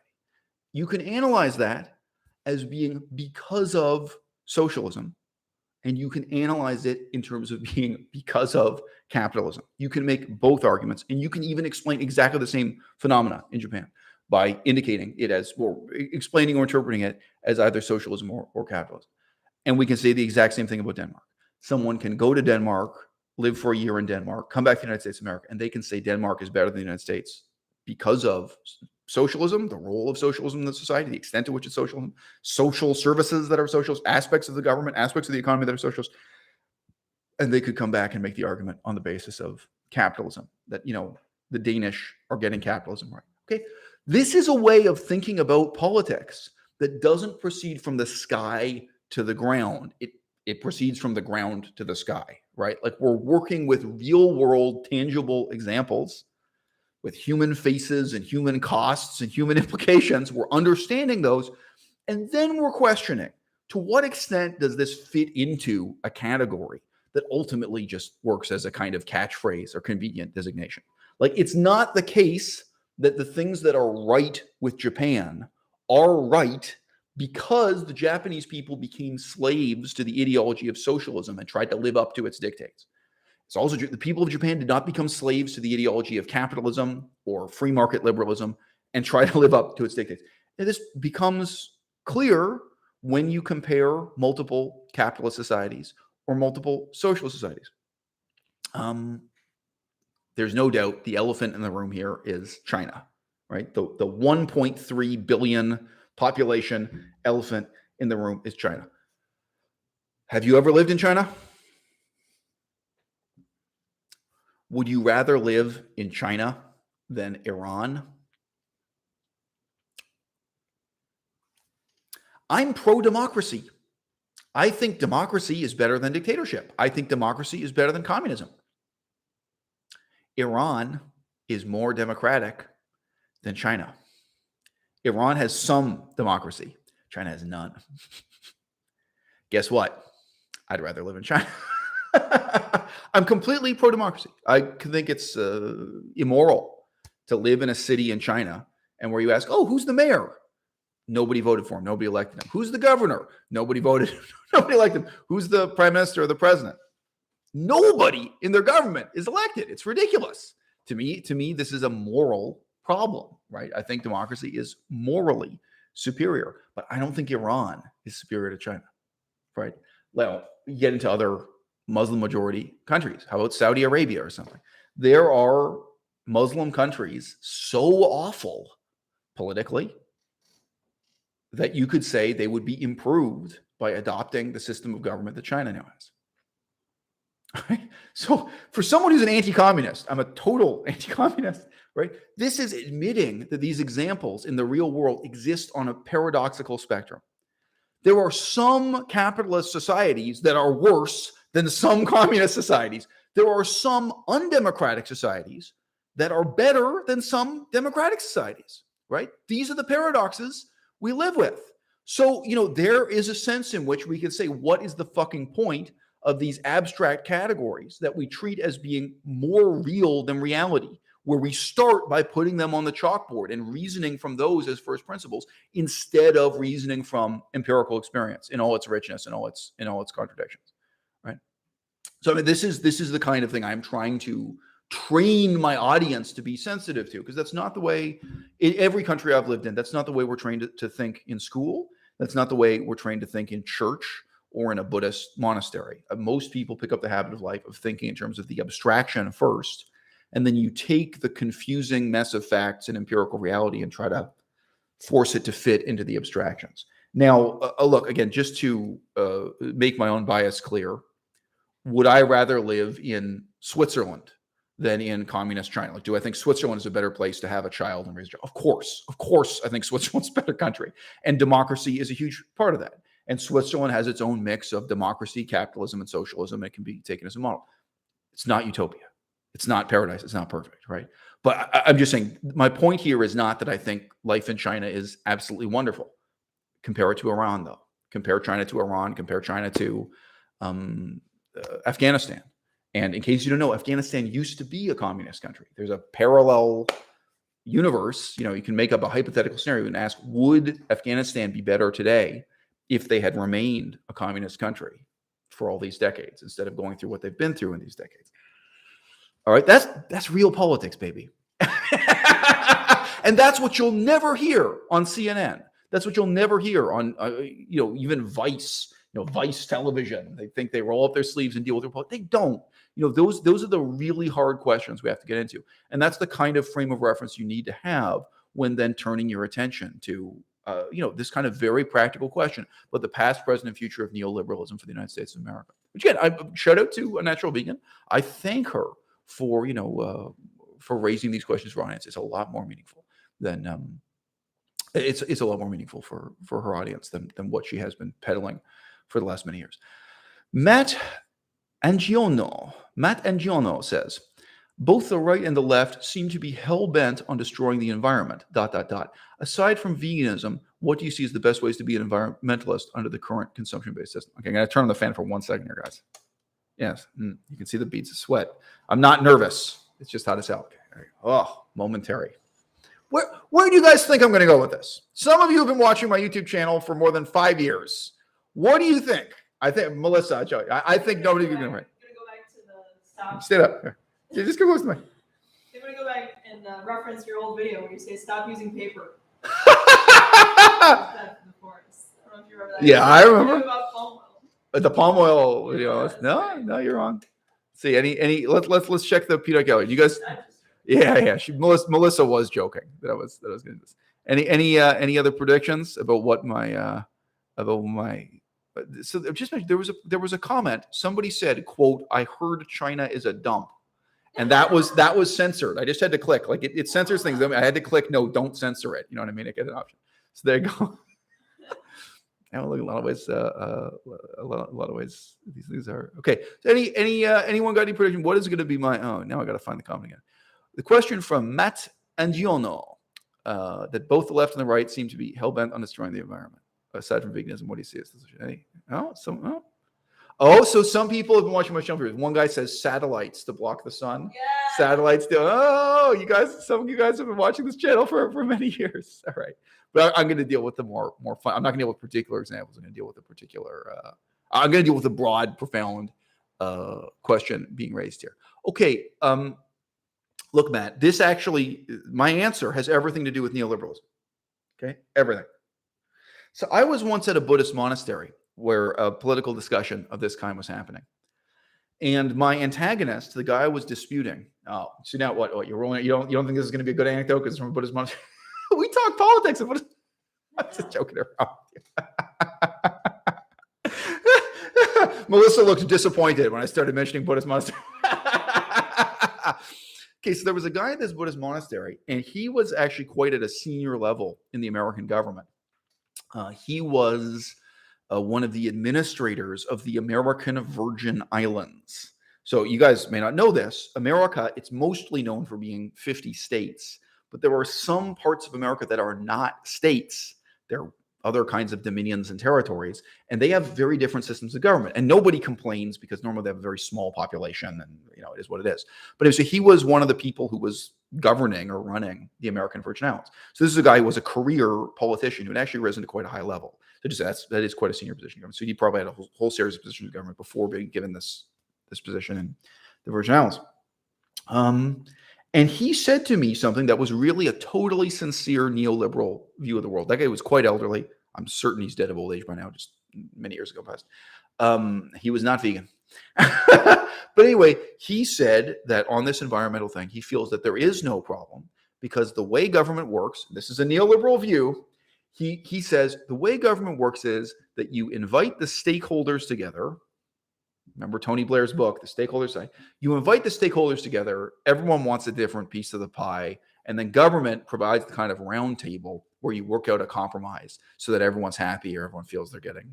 You can analyze that as being because of socialism, and you can analyze it in terms of being because of capitalism. You can make both arguments, and you can even explain exactly the same phenomena in Japan by indicating it as, or explaining or interpreting it as either socialism or capitalism. And we can say the exact same thing about Denmark. Someone can go to Denmark, live for a year in Denmark, come back to the United States of America, and they can say Denmark is better than the United States because of socialism, the role of socialism in the society, the extent to which it's socialism, social services that are socialist, aspects of the government, aspects of the economy that are socialist. And they could come back and make the argument on the basis of capitalism, that, the Danish are getting capitalism right. Okay. This is a way of thinking about politics that doesn't proceed from the sky to the ground. It proceeds from the ground to the sky, right? Like, we're working with real world, tangible examples with human faces and human costs and human implications. We're understanding those. And then we're questioning, to what extent does this fit into a category that ultimately just works as a kind of catchphrase or convenient designation? Like, it's not the case that the things that are right with Japan are right because the Japanese people became slaves to the ideology of socialism and tried to live up to its dictates. It's also true the people of Japan did not become slaves to the ideology of capitalism or free market liberalism and try to live up to its dictates. And this becomes clear when you compare multiple capitalist societies or multiple socialist societies. There's no doubt the elephant in the room here is China, right? The 1.3 billion population elephant in the room is China. Have you ever lived in China? Would you rather live in China than Iran? I'm pro-democracy. I think democracy is better than dictatorship. I think democracy is better than communism. Iran is more democratic than China. Iran has some democracy. China has none. Guess what? I'd rather live in China. I'm completely pro-democracy. I think it's immoral to live in a city in China and where you ask, oh, who's the mayor? Nobody voted for him. Nobody elected him. Who's the governor? Nobody voted. Nobody elected him. Who's the prime minister or the president? Nobody in their government is elected. It's ridiculous. To me, this is a moral problem, right? I think democracy is morally superior, but I don't think Iran is superior to China, right? Well, you get into other Muslim majority countries. How about Saudi Arabia or something? There are Muslim countries so awful politically that you could say they would be improved by adopting the system of government that China now has. Right? So for someone who's an anti-communist, I'm a total anti-communist, right? This is admitting that these examples in the real world exist on a paradoxical spectrum. There are some capitalist societies that are worse than some communist societies. There are some undemocratic societies that are better than some democratic societies, right? These are the paradoxes we live with. So, there is a sense in which we can say, what is the fucking point of these abstract categories that we treat as being more real than reality, where we start by putting them on the chalkboard and reasoning from those as first principles instead of reasoning from empirical experience in all its richness and all its contradictions, right? So this is the kind of thing I'm trying to train my audience to be sensitive to, because that's not the way in every country I've lived in. That's not the way we're trained to think in school. That's not the way we're trained to think in church or in a Buddhist monastery. Most people pick up the habit of life of thinking in terms of the abstraction first, and then you take the confusing mess of facts and empirical reality and try to force it to fit into the abstractions. Now, look, again, just to make my own bias clear, would I rather live in Switzerland than in communist China? Like, do I think Switzerland is a better place to have a child and raise a child? Of course, I think Switzerland's a better country. And democracy is a huge part of that. And Switzerland has its own mix of democracy, capitalism, and socialism. It can be taken as a model. It's not utopia. It's not paradise. It's not perfect, right? But I'm just saying, my point here is not that I think life in China is absolutely wonderful. Compare it to Iran, though. Compare China to Iran. Compare China to Afghanistan. And in case you don't know, Afghanistan used to be a communist country. There's a parallel universe. You can make up a hypothetical scenario and ask, would Afghanistan be better today if they had remained a communist country for all these decades instead of going through what they've been through in these decades? All right, that's real politics, baby. And that's what you'll never hear on CNN. That's what you'll never hear on, even Vice Vice television. They think they roll up their sleeves and deal with their politics. They don't. Those are the really hard questions we have to get into. And that's the kind of frame of reference you need to have when then turning your attention to, this kind of very practical question, but the past, present, and future of neoliberalism for the United States of America. Which again, I shout out to Unnatural Vegan. I thank her for raising these questions for audience. It's a lot more meaningful than it's a lot more meaningful for her audience than what she has been peddling for the last many years. Matt Angiono says, both the right and the left seem to be hell-bent on destroying the environment, ... Aside from veganism, what do you see as the best ways to be an environmentalist under the current consumption-based system? Okay, I'm going to turn on the fan for 1 second here, guys. Yes, you can see the beads of sweat. I'm not nervous. It's just hot as hell. Okay, oh, momentary. Where do you guys think I'm going to go with this? Some of you have been watching my YouTube channel for more than 5 years. What do you think? I think, Melissa, I think nobody can go right. I'm going to go back to the stop. Stay up. Here. Just go close to me. I'm going to go back and reference your old video where you say, stop using paper. Yeah, I remember. The palm oil video. No, you're wrong. See, let's check the Peter Gallery. You guys, yeah. Melissa was joking that I was going to do this. Any other predictions about what my so just mentioned there was a comment. Somebody said, quote, I heard China is a dump. And that was censored. I just had to click. Like it censors things. I had to click, no, don't censor it. You know what I mean? I get an option. So there you go. And look, a lot of ways these things are okay. So anyone got any prediction? What is going to be my now I got to find the comment again. The question from Matt Angiono, that both the left and the right seem to be hell-bent on destroying the environment. Aside from veganism, what do you see as so some people have been watching my channel. One guy says satellites to block the sun. Yeah. Satellites do. Some of you guys have been watching this channel for many years. All right. But I'm going to deal with the more fun. I'm not going to deal with particular examples. I'm going to deal with the particular. I'm going to deal with the broad, profound question being raised here. Okay. Look, Matt, this actually, my answer has everything to do with neoliberalism. Okay. Everything. So I was once at a Buddhist monastery where a political discussion of this kind was happening. And my antagonist, the guy I was disputing. Oh, so now what you're rolling? You don't think this is going to be a good anecdote because it's from a Buddhist monastery? We talk politics. I'm just joking around. Melissa looked disappointed when I started mentioning Buddhist monastery. Okay, so there was a guy at this Buddhist monastery, and he was actually quite at a senior level in the American government. He was one of the administrators of the American Virgin Islands. So you guys may not know this. America, it's mostly known for being 50 states. But there are some parts of America that are not states. They're other kinds of dominions and territories, and they have very different systems of government. And nobody complains because normally they have a very small population, and it is what it is. But anyway, so he was one of the people who was governing or running the American Virgin Islands. So this is a guy who was a career politician who had actually risen to quite a high level. So just that is quite a senior position in government. So he probably had a whole series of positions in government before being given this position in the Virgin Islands. And he said to me something that was really a totally sincere neoliberal view of the world. That guy was quite elderly. I'm certain he's dead of old age by now, just many years ago past. He was not vegan. But anyway, he said that on this environmental thing, he feels that there is no problem because the way government works, this is a neoliberal view, he says the way government works is that you invite the stakeholders together. Remember Tony Blair's book, The Stakeholder Side. You invite the stakeholders together. Everyone wants a different piece of the pie. And then government provides the kind of round table where you work out a compromise so that everyone's happy or everyone feels they're getting,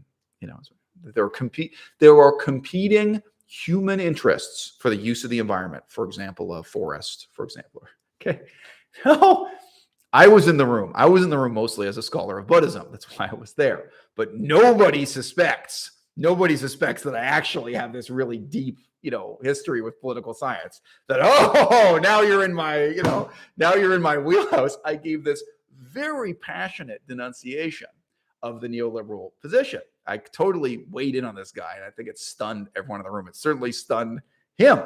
there are competing human interests for the use of the environment. For example, a forest, for example. Okay. No, I was in the room. I was in the room mostly as a scholar of Buddhism. That's why I was there. But nobody suspects that I actually have this really deep, history with political science. That now you're in my wheelhouse. I gave this very passionate denunciation of the neoliberal position. I totally weighed in on this guy, and I think it stunned everyone in the room. It certainly stunned him.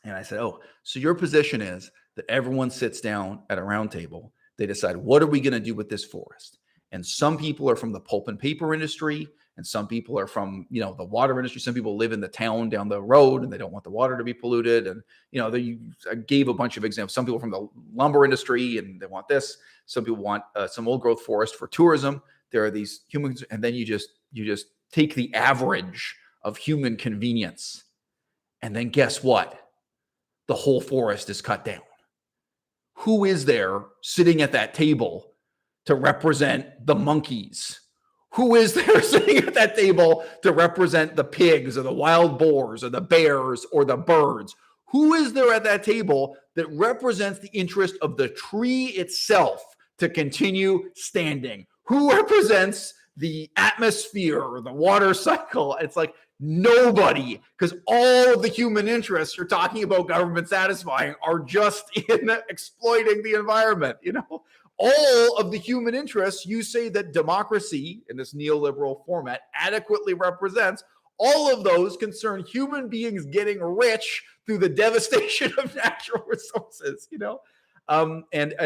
And I said, so your position is that everyone sits down at a round table. They decide, what are we going to do with this forest? And some people are from the pulp and paper industry, And some people are from, the water industry. Some people live in the town down the road and they don't want the water to be polluted. And, I gave a bunch of examples. Some people from the lumber industry and they want this. Some people want some old growth forest for tourism. There are these humans. And then you just take the average of human convenience. And then guess what? The whole forest is cut down. Who is there sitting at that table to represent the monkeys? Who is there sitting at that table to represent the pigs or the wild boars or the bears or the birds? Who is there at that table that represents the interest of the tree itself to continue standing? Who represents the atmosphere or the water cycle? It's like nobody, because all of the human interests you're talking about government satisfying are just in exploiting the environment, All of the human interests, you say that democracy in this neoliberal format adequately represents, all of those concern human beings getting rich through the devastation of natural resources, And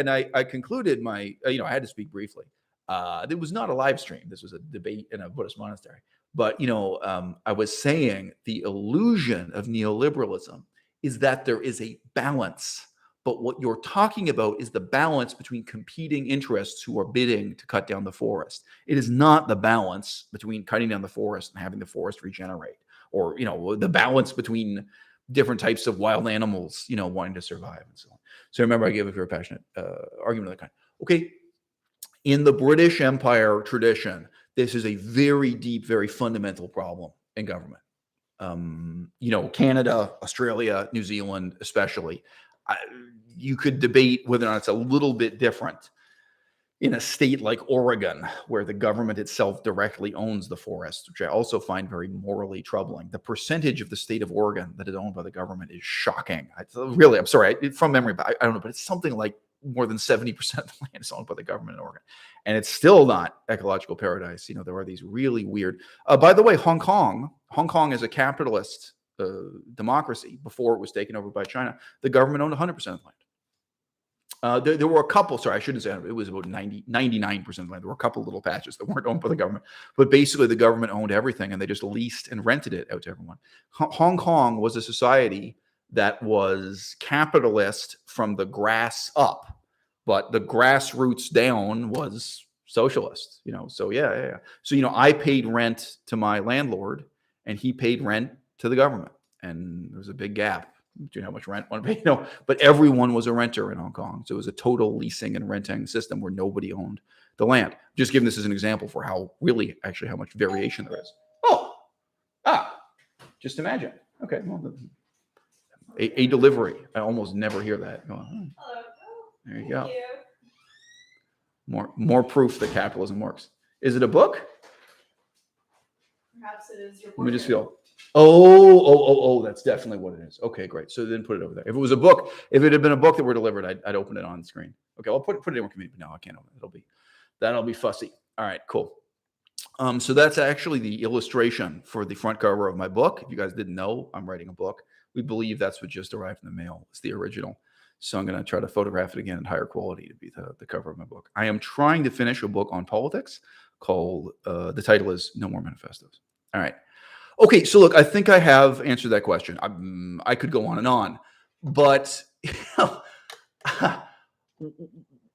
I concluded my, I had to speak briefly. It was not a live stream. This was a debate in a Buddhist monastery. But, I was saying the illusion of neoliberalism is that there is a balance. But what you're talking about is the balance between competing interests who are bidding to cut down the forest. It is not the balance between cutting down the forest and having the forest regenerate, or, the balance between different types of wild animals, wanting to survive and so on. So remember, I gave a very passionate argument of that kind. Okay. In the British Empire tradition, this is a very deep, very fundamental problem in government. Canada, Australia, New Zealand, especially. You could debate whether or not it's a little bit different in a state like Oregon, where the government itself directly owns the forest, which I also find very morally troubling. The percentage of the state of Oregon that is owned by the government is shocking. I'm sorry, from memory, but I don't know, but it's something like more than 70% of the land is owned by the government in Oregon. And it's still not ecological paradise. There are these really weird, by the way, Hong Kong is a capitalist democracy before it was taken over by China. The government owned 100% of the land. There were a couple, sorry, I shouldn't say it was about 99% of the land. There were a couple little patches that weren't owned by the government, but basically the government owned everything and they just leased and rented it out to everyone. Hong Kong was a society that was capitalist from the grass up, but the grassroots down was socialist, so yeah. So, I paid rent to my landlord and he paid rent to the government. And there was a big gap between how much rent one paid, but everyone was a renter in Hong Kong. So it was a total leasing and renting system where nobody owned the land. Just giving this as an example for how much variation there is. Just imagine. Okay. Well, a delivery. I almost never hear that. Hello. There you go. More proof that capitalism works. Is it a book? Perhaps it is your Let me just feel. Oh, that's definitely what it is. Okay, great. So then put it over there. If it was a book, if it had been a book that were delivered, I'd open it on the screen. Okay, I'll put it in community, but no, I can't open it. That'll be fussy. All right, cool. So that's actually the illustration for the front cover of my book. If you guys didn't know, I'm writing a book. We believe that's what just arrived in the mail. It's the original. So I'm going to try to photograph it again in higher quality to be the cover of my book. I am trying to finish a book on politics called, the title is No More Manifestos. All right. Okay, so look, I think I have answered that question. I could go on and on, but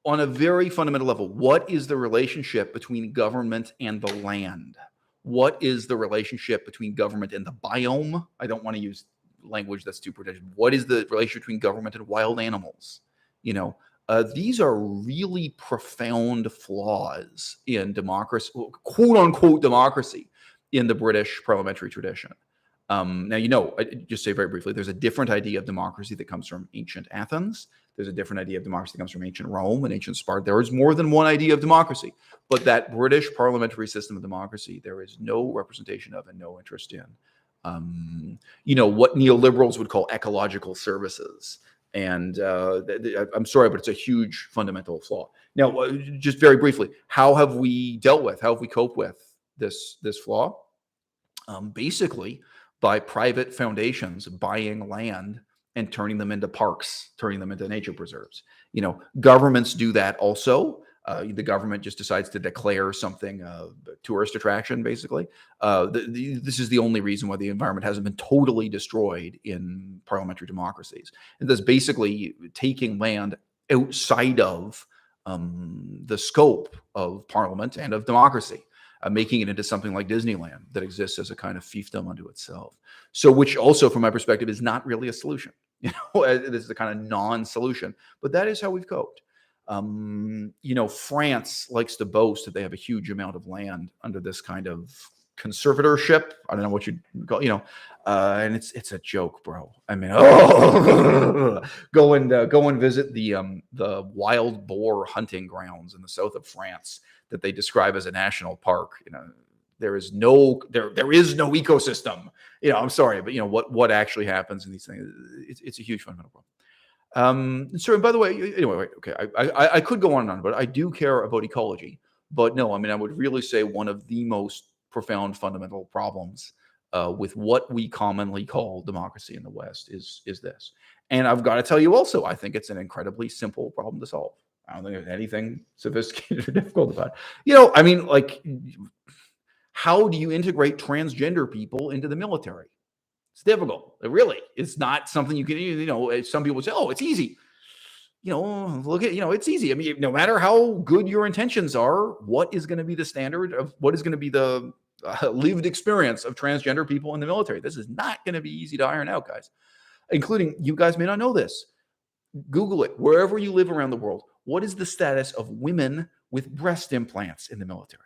on a very fundamental level, what is the relationship between government and the land? What is the relationship between government and the biome? I don't want to use language that's too pretentious. What is the relationship between government and wild animals? These are really profound flaws in democracy, quote unquote democracy, in the British parliamentary tradition. Now, I just say very briefly, there's a different idea of democracy that comes from ancient Athens. There's a different idea of democracy that comes from ancient Rome and ancient Sparta. There is more than one idea of democracy, but that British parliamentary system of democracy, there is no representation of and no interest in. What neoliberals would call ecological services. And I'm sorry, but it's a huge fundamental flaw. Now, just very briefly, how have we coped with this flaw? Basically, by private foundations buying land and turning them into parks, turning them into nature preserves. Governments do that also. The government just decides to declare something a tourist attraction, basically. This is the only reason why the environment hasn't been totally destroyed in parliamentary democracies. And that's basically taking land outside of the scope of parliament and of democracy, making it into something like Disneyland that exists as a kind of fiefdom unto itself. So, which also, from my perspective, is not really a solution. This is a kind of non-solution, but that is how we've coped. France likes to boast that they have a huge amount of land under this kind of conservatorship. I don't know what you'd call, and it's a joke, bro. I mean, go and visit the wild boar hunting grounds in the south of France that they describe as a national park. There is no ecosystem. I'm sorry, but what actually happens in these things? It's a huge fundamental problem. Sorry, by the way, anyway, okay, I could go on and on, but I do care about ecology. But no, I mean, I would really say one of the most profound fundamental problems with what we commonly call democracy in the West is this. And I've got to tell you also, I think it's an incredibly simple problem to solve. I don't think there's anything sophisticated or difficult about it. I mean, like, how do you integrate transgender people into the military? It's difficult. It's not something you can, some people say, oh, it's easy. Look at, it's easy. I mean, no matter how good your intentions are, what is going to be the standard of what is going to be the lived experience of transgender people in the military? This is not going to be easy to iron out, guys, including you guys may not know this. Google it. Wherever you live around the world, what is the status of women with breast implants in the military?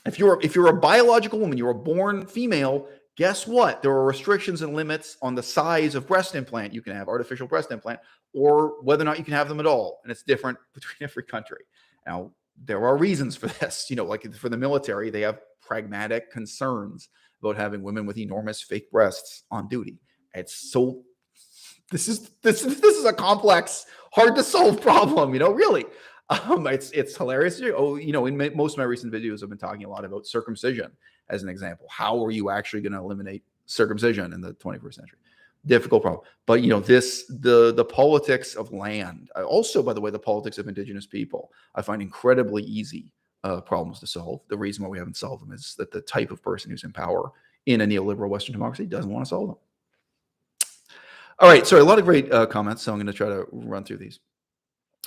If you're a biological woman, you're a born female, guess what? There are restrictions and limits on the size of breast implant you can have, artificial breast implant, or whether or not you can have them at all. And it's different between every country. Now, there are reasons for this. Like for the military, they have pragmatic concerns about having women with enormous fake breasts on duty. This is a complex, hard to solve problem, really. It's hilarious. In most of my recent videos, I've been talking a lot about circumcision as an example. How are you actually going to eliminate circumcision in the 21st century? Difficult problem. But the politics of land, also, by the way, the politics of indigenous people, I find incredibly easy problems to solve. The reason why we haven't solved them is that the type of person who's in power in a neoliberal Western democracy doesn't want to solve them. All right, sorry, a lot of great comments, so I'm going to try to run through these.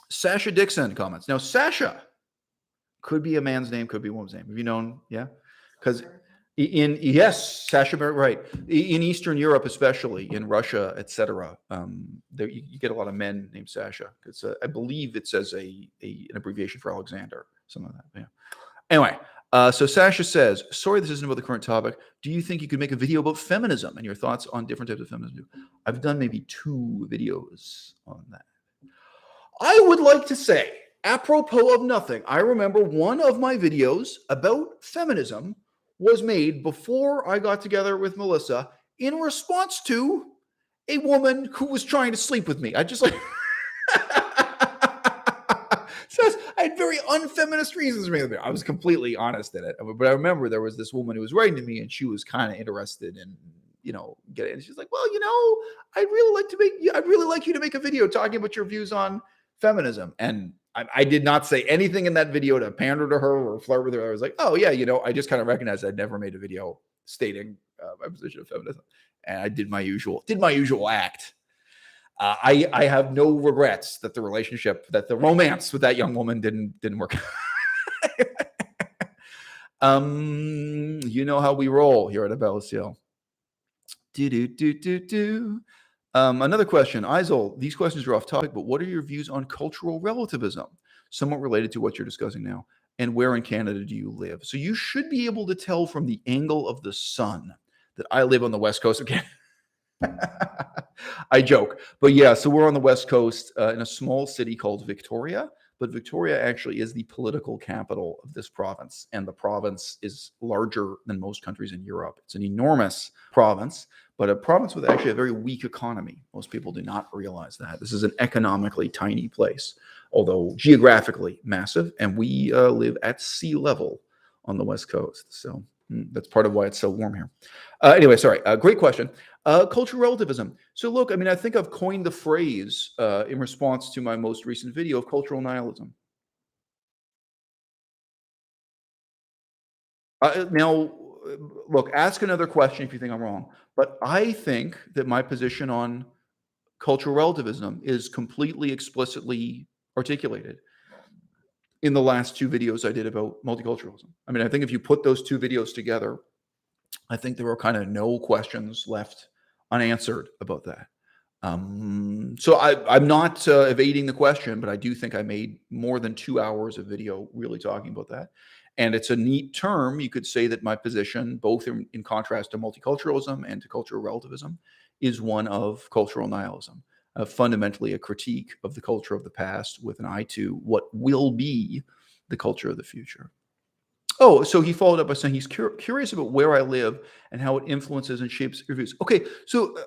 Sasha Dixon comments. Now, Sasha could be a man's name, could be a woman's name. Have you known? Yeah, because yes, Sasha, right. In Eastern Europe, especially in Russia, etc., you get a lot of men named Sasha. It's I believe it says an abbreviation for Alexander, something like that. Yeah. Anyway, so Sasha says, sorry, this isn't about the current topic. Do you think you could make a video about feminism and your thoughts on different types of feminism? I've done maybe 2 videos on that. I would like to say, apropos of nothing, I remember one of my videos about feminism was made before I got together with Melissa in response to a woman who was trying to sleep with me. I just says I had very unfeminist reasons. I was completely honest in it, but I remember there was this woman who was writing to me, and she was kind of interested in, getting. And she's like, "Well, I'd really like you to make a video talking about your views on feminism." And I did not say anything in that video to pander to her or flirt with her. I was like, "Oh yeah, I just kind of recognized I'd never made a video stating my position of feminism," and I did my usual act. I have no regrets that the romance with that young woman didn't work. You know how we roll here at à-bas-le-ciel. Another question, Isol. These questions are off topic, but what are your views on cultural relativism? Somewhat related to what you're discussing now. And where in Canada do you live? So you should be able to tell from the angle of the sun that I live on the west coast of Canada. I joke, but yeah, so we're on the west coast in a small city called Victoria, but Victoria actually is the political capital of this province, and the province is larger than most countries in Europe. It's an enormous province, but a province with actually a very weak economy. Most people do not realize that. This is an economically tiny place, although geographically massive, and we live at sea level on the west coast. So that's part of why it's so warm here. Anyway, sorry, great question. Cultural relativism. So look, I mean, I think I've coined the phrase in response to my most recent video of cultural nihilism. Now, look, ask another question if you think I'm wrong. But I think that my position on cultural relativism is completely explicitly articulated in the last two videos I did about multiculturalism. I mean, I think if you put those two videos together, I think there are kind of no questions left unanswered about that. So I'm not evading the question, but I do think I made more than 2 hours of video really talking about that. And it's a neat term. You could say that my position, both in contrast to multiculturalism and to cultural relativism, is one of cultural nihilism, fundamentally a critique of the culture of the past with an eye to what will be the culture of the future. Oh, so he followed up by saying he's curious about where I live and how it influences and shapes your views. Okay, so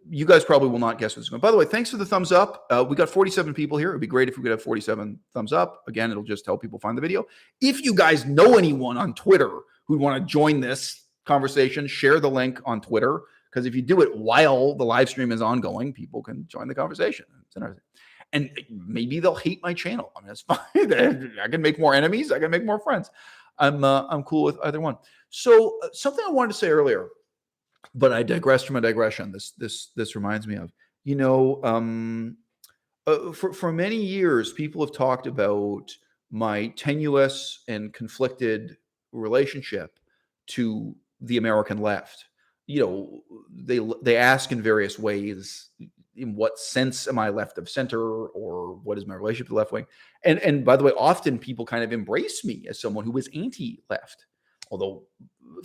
you guys probably will not guess what's going on. By the way, thanks for the thumbs up. We got 47 people here. It would be great if we could have 47 thumbs up. Again, it'll just help people find the video. If you guys know anyone on Twitter who'd want to join this conversation, share the link on Twitter, because if you do it while the live stream is ongoing, people can join the conversation. It's interesting. And maybe they'll hate my channel. I mean, it's fine. I can make more enemies. I can make more friends. I'm cool with either one. So something I wanted to say earlier, but I digressed from a digression. This reminds me of, you know, for many years, people have talked about my tenuous and conflicted relationship to the American left. You know, they ask in various ways, in what sense am I left of center, or what is my relationship to the left wing? And by the way, often people kind of embrace me as someone who is anti-left, although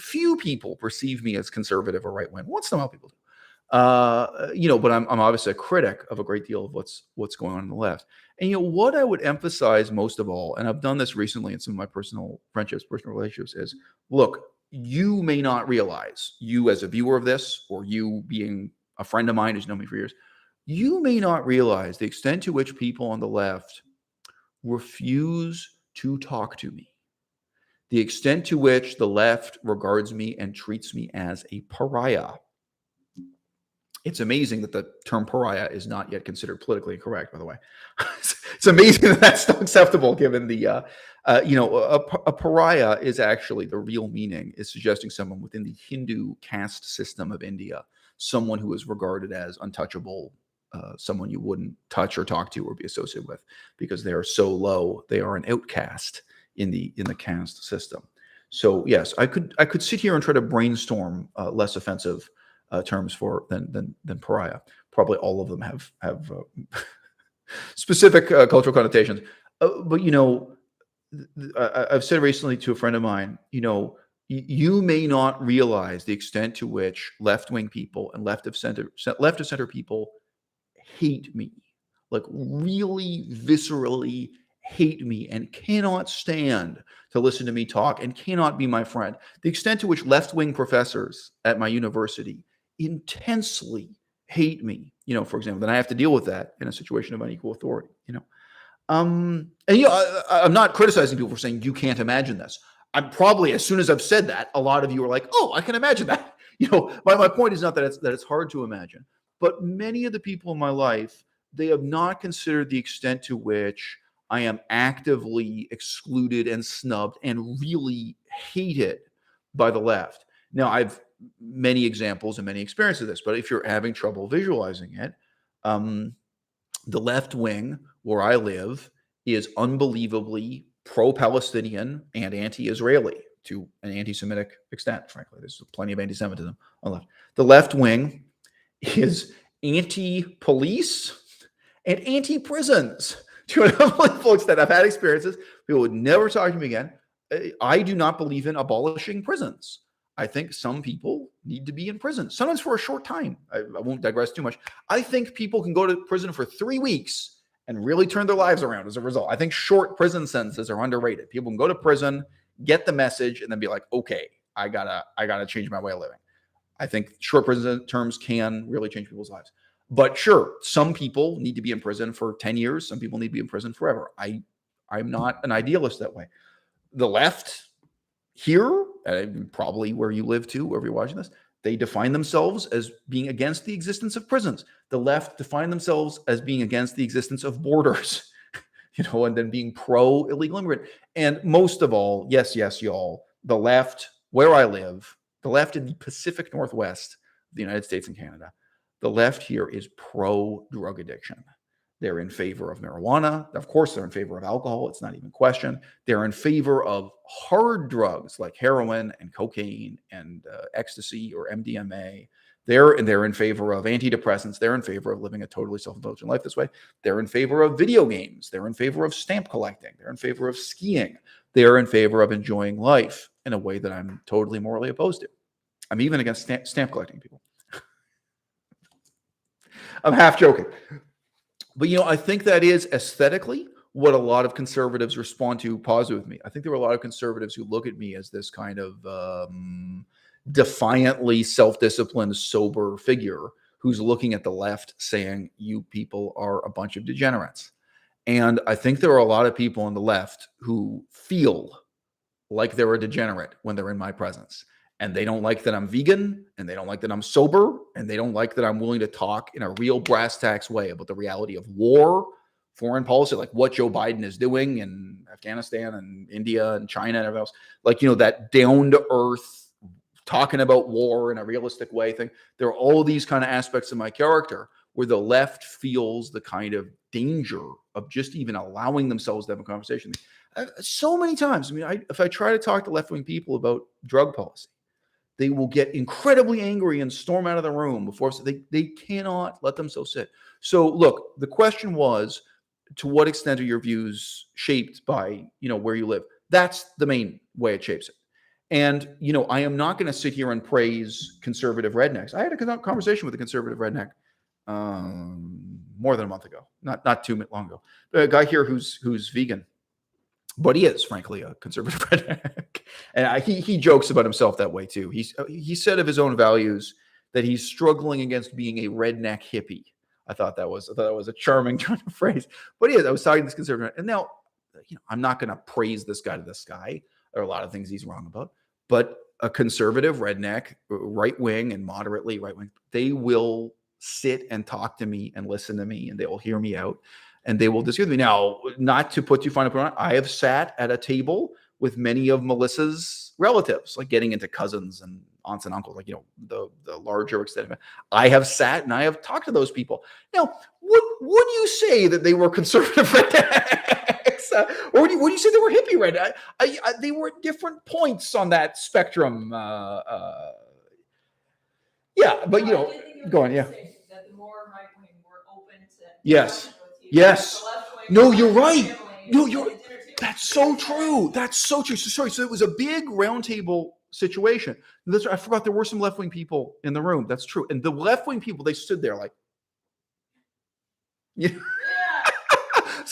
few people perceive me as conservative or right wing. Once in a while, people do. You know, but I'm obviously a critic of a great deal of what's going on the left. And you know what I would emphasize most of all, and I've done this recently in some of my personal friendships, personal relationships, is look, you may not realize, you as a viewer of this, or you being a friend of mine who's known me for years, you may not realize the extent to which people on the left refuse to talk to me, the extent to which the left regards me and treats me as a pariah. It's amazing that the term pariah is not yet considered politically correct, by the way. It's amazing that that's still acceptable given the, you know, a pariah is actually, the real meaning is suggesting someone within the Hindu caste system of India, someone who is regarded as untouchable, someone you wouldn't touch or talk to or be associated with because they are so low. They are an outcast in the caste system. So yes, I could sit here and try to brainstorm less offensive terms for than pariah. Probably all of them have specific cultural connotations. But you know, I've said recently to a friend of mine, you know, you may not realize the extent to which left-wing people and left of center people hate me, like really viscerally hate me, and cannot stand to listen to me talk and cannot be my friend. The extent to which left-wing professors at my university intensely hate me, you know, for example, then I have to deal with that in a situation of unequal authority, you know. And you know, I'm not criticizing people for saying you can't imagine this. I'm probably, as soon as I've said that, a lot of you are like, oh, I can imagine that. You know, my point is not that it's hard to imagine, but many of the people in my life, they have not considered the extent to which I am actively excluded and snubbed and really hated by the left. Now, I've many examples and many experiences of this, but if you're having trouble visualizing it, the left wing where I live is unbelievably pro-Palestinian and anti-Israeli to an anti-Semitic extent, frankly. There's plenty of anti-Semitism on the left. The left wing is anti-police and anti-prisons to an unbelievable extent. I've had experiences. People would never talk to me again. I do not believe in abolishing prisons. I think some people need to be in prison, sometimes for a short time. I won't digress too much. I think people can go to prison for 3 weeks and really turn their lives around as a result. I think short prison sentences are underrated. People can go to prison, get the message, and then be like, okay, I gotta change my way of living. I think short prison terms can really change people's lives. But sure, some people need to be in prison for 10 years. Some people need to be in prison forever. I'm not an idealist that way. The left here, probably where you live too, wherever you're watching this, They define themselves as being against the existence of prisons. The left define themselves as being against the existence of borders, and then being pro-illegal immigrant. And most of all, yes, y'all, the left, where I live, the left in the Pacific Northwest of the United States and Canada, the left here is pro-drug addiction. They're in favor of marijuana. Of course, they're in favor of alcohol. It's not even a question. They're in favor of hard drugs like heroin and cocaine and ecstasy or MDMA. They're in favor of antidepressants. They're in favor of living a totally self-indulgent life this way. They're in favor of video games. They're in favor of stamp collecting. They're in favor of skiing. They're in favor of enjoying life in a way that I'm totally morally opposed to. I'm even against stamp collecting people. I'm half joking. But, I think that is aesthetically what a lot of conservatives respond to positively with me. I think there are a lot of conservatives who look at me as this kind of defiantly self-disciplined, sober figure who's looking at the left saying, you people are a bunch of degenerates. And I think there are a lot of people on the left who feel like they're a degenerate when they're in my presence. And they don't like that I'm vegan, and they don't like that I'm sober, and they don't like that I'm willing to talk in a real brass tacks way about the reality of war, foreign policy, like what Joe Biden is doing in Afghanistan and India and China and everything else. Like, that down to earth, talking about war in a realistic way thing. There are all these kind of aspects of my character where the left feels the kind of danger of just even allowing themselves to have a conversation. So many times, if I try to talk to left-wing people about drug policy, they will get incredibly angry and storm out of the room before they cannot let themselves sit. So look, the question was, to what extent are your views shaped by, where you live? That's the main way it shapes it. And, I am not going to sit here and praise conservative rednecks. I had a conversation with a conservative redneck more than a month ago, not too long ago. A guy here who's vegan. But he is, frankly, a conservative redneck. And he jokes about himself that way, too. He said of his own values that he's struggling against being a redneck hippie. I thought that was a charming turn of phrase. But he is. I was talking to this conservative. And now, I'm not going to praise this guy to the sky. There are a lot of things he's wrong about. But a conservative redneck, right-wing and moderately right-wing, they will sit and talk to me and listen to me, and they will hear me out. And they will disagree with me. Now, not to put too fine a point on it, I have sat at a table with many of Melissa's relatives, like getting into cousins and aunts and uncles, like, the larger extent of it. I have sat and I have talked to those people. Now, would you say that they were conservative rednecks? Or would you say they were hippie rednecks? They were at different points on that spectrum. Yeah, but, go on, yeah. That the more right-wing were open to yes. Yes. No, you're right. No, that's so true. That's so true. So sorry. So it was a big roundtable situation. That's right. I forgot there were some left-wing people in the room. That's true. And the left-wing people, they stood there like, it's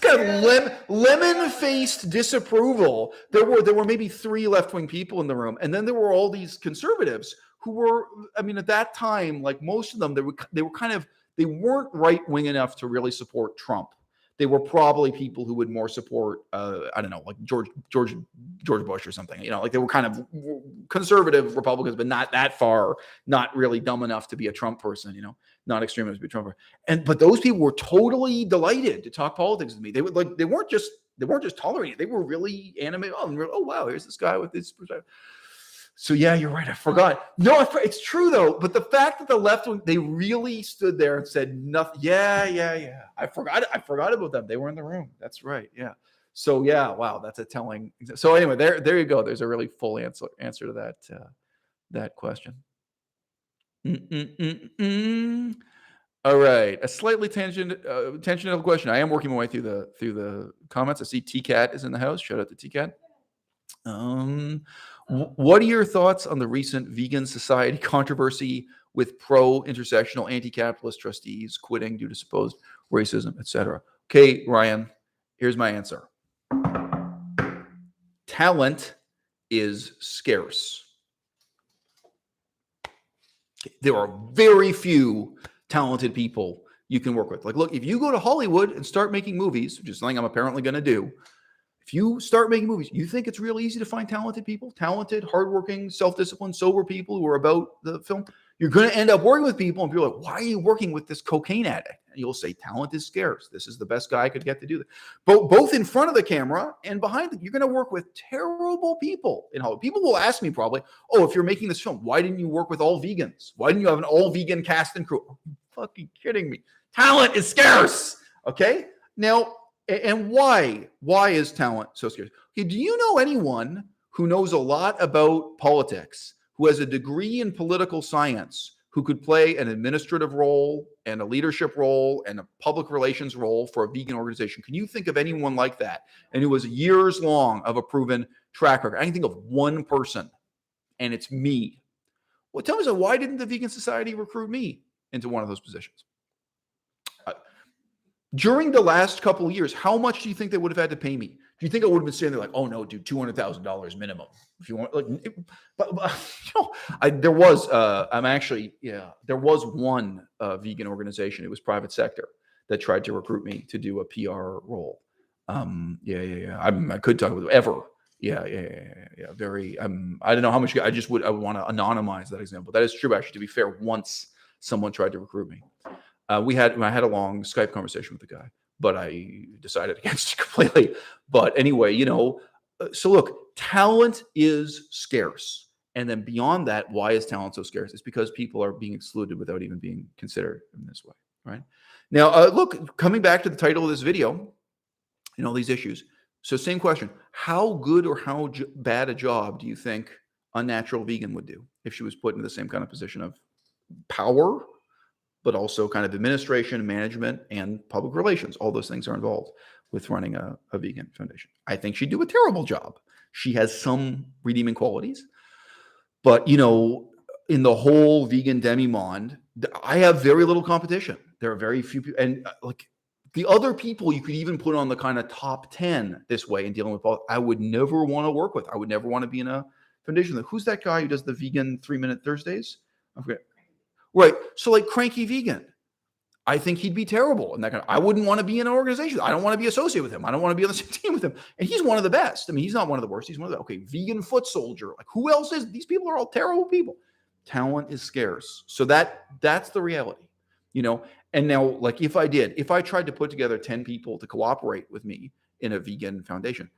kind of lemon-faced disapproval. There were maybe 3 left-wing people in the room, and then there were all these conservatives who were, at that time, like most of them, they weren't right-wing enough to really support Trump. They were probably people who would more support, like George Bush or something. Like they were kind of conservative Republicans, but not that far, not really dumb enough to be a Trump person. Not extreme enough to be a Trump person. But those people were totally delighted to talk politics with me. They weren't just tolerating it. They were really animated. Oh wow, here's this guy with this perspective. So yeah, you're right. I forgot. No, it's true though. But the fact that the left wing, they really stood there and said nothing. Yeah. I forgot about them. They were in the room. That's right. Yeah. So yeah, wow, that's a telling. So anyway, there you go. There's a really full answer to that question. All right, a slightly tangential question. I am working my way through the comments. I see TCAT is in the house. Shout out to TCAT. What are your thoughts on the recent vegan society controversy with pro-intersectional anti-capitalist trustees quitting due to supposed racism, etc.? Okay, Ryan, here's my answer. Talent is scarce. There are very few talented people you can work with. Like, look, if you go to Hollywood and start making movies, which is something I'm apparently going to do, If you start making movies, you think it's real easy to find talented people, talented, hardworking, self-disciplined, sober people who are about the film. You're going to end up working with people, and people are like, why are you working with this cocaine addict? And you'll say, talent is scarce. This is the best guy I could get to do this. Both in front of the camera and behind it, you're going to work with terrible people in Hollywood. People will ask me probably, oh, if you're making this film, why didn't you work with all vegans? Why didn't you have an all-vegan cast and crew? Are you fucking kidding me? Talent is scarce. Okay? Now, and why? Why is talent so scarce? Okay, do you know anyone who knows a lot about politics, who has a degree in political science, who could play an administrative role and a leadership role and a public relations role for a vegan organization? Can you think of anyone like that? And who was years long of a proven track record? I can think of one person, and it's me. Well, tell me, so why didn't the Vegan Society recruit me into one of those positions? During the last couple of years, how much do you think they would have had to pay me? Do you think I would have been saying there like, oh no, dude, $200,000 minimum if you want? Like, but there was, there was one vegan organization. It was private sector that tried to recruit me to do a PR role. I could talk about ever. Very. I don't know how much. I would want to anonymize that example. That is true, actually. To be fair, once someone tried to recruit me. I had a long Skype conversation with the guy, but I decided against it completely. But anyway, so look, talent is scarce. And then beyond that, why is talent so scarce? It's because people are being excluded without even being considered in this way, right? Now, look, coming back to the title of this video, these issues. So same question, how good or how bad a job do you think Unnatural Vegan would do if she was put into the same kind of position of power, but also kind of administration, management, and public relations? All those things are involved with running a vegan foundation. I think she'd do a terrible job. She has some redeeming qualities, but in the whole vegan demimonde, I have very little competition. There are very few people, and like the other people you could even put on the kind of top 10 this way in dealing with politics, I would never want to work with. I would never want to be in a foundation. Who's that guy who does the vegan 3-minute Thursdays? I forget. Right. So like Cranky Vegan, I think he'd be terrible. And I wouldn't want to be in an organization. I don't want to be associated with him. I don't want to be on the same team with him. And he's one of the best. I mean, he's not one of the worst. He's one of the, Vegan Foot Soldier. Like who else is? These people are all terrible people. Talent is scarce. So that's the reality, And now, like if I tried to put together 10 people to cooperate with me in a vegan foundation,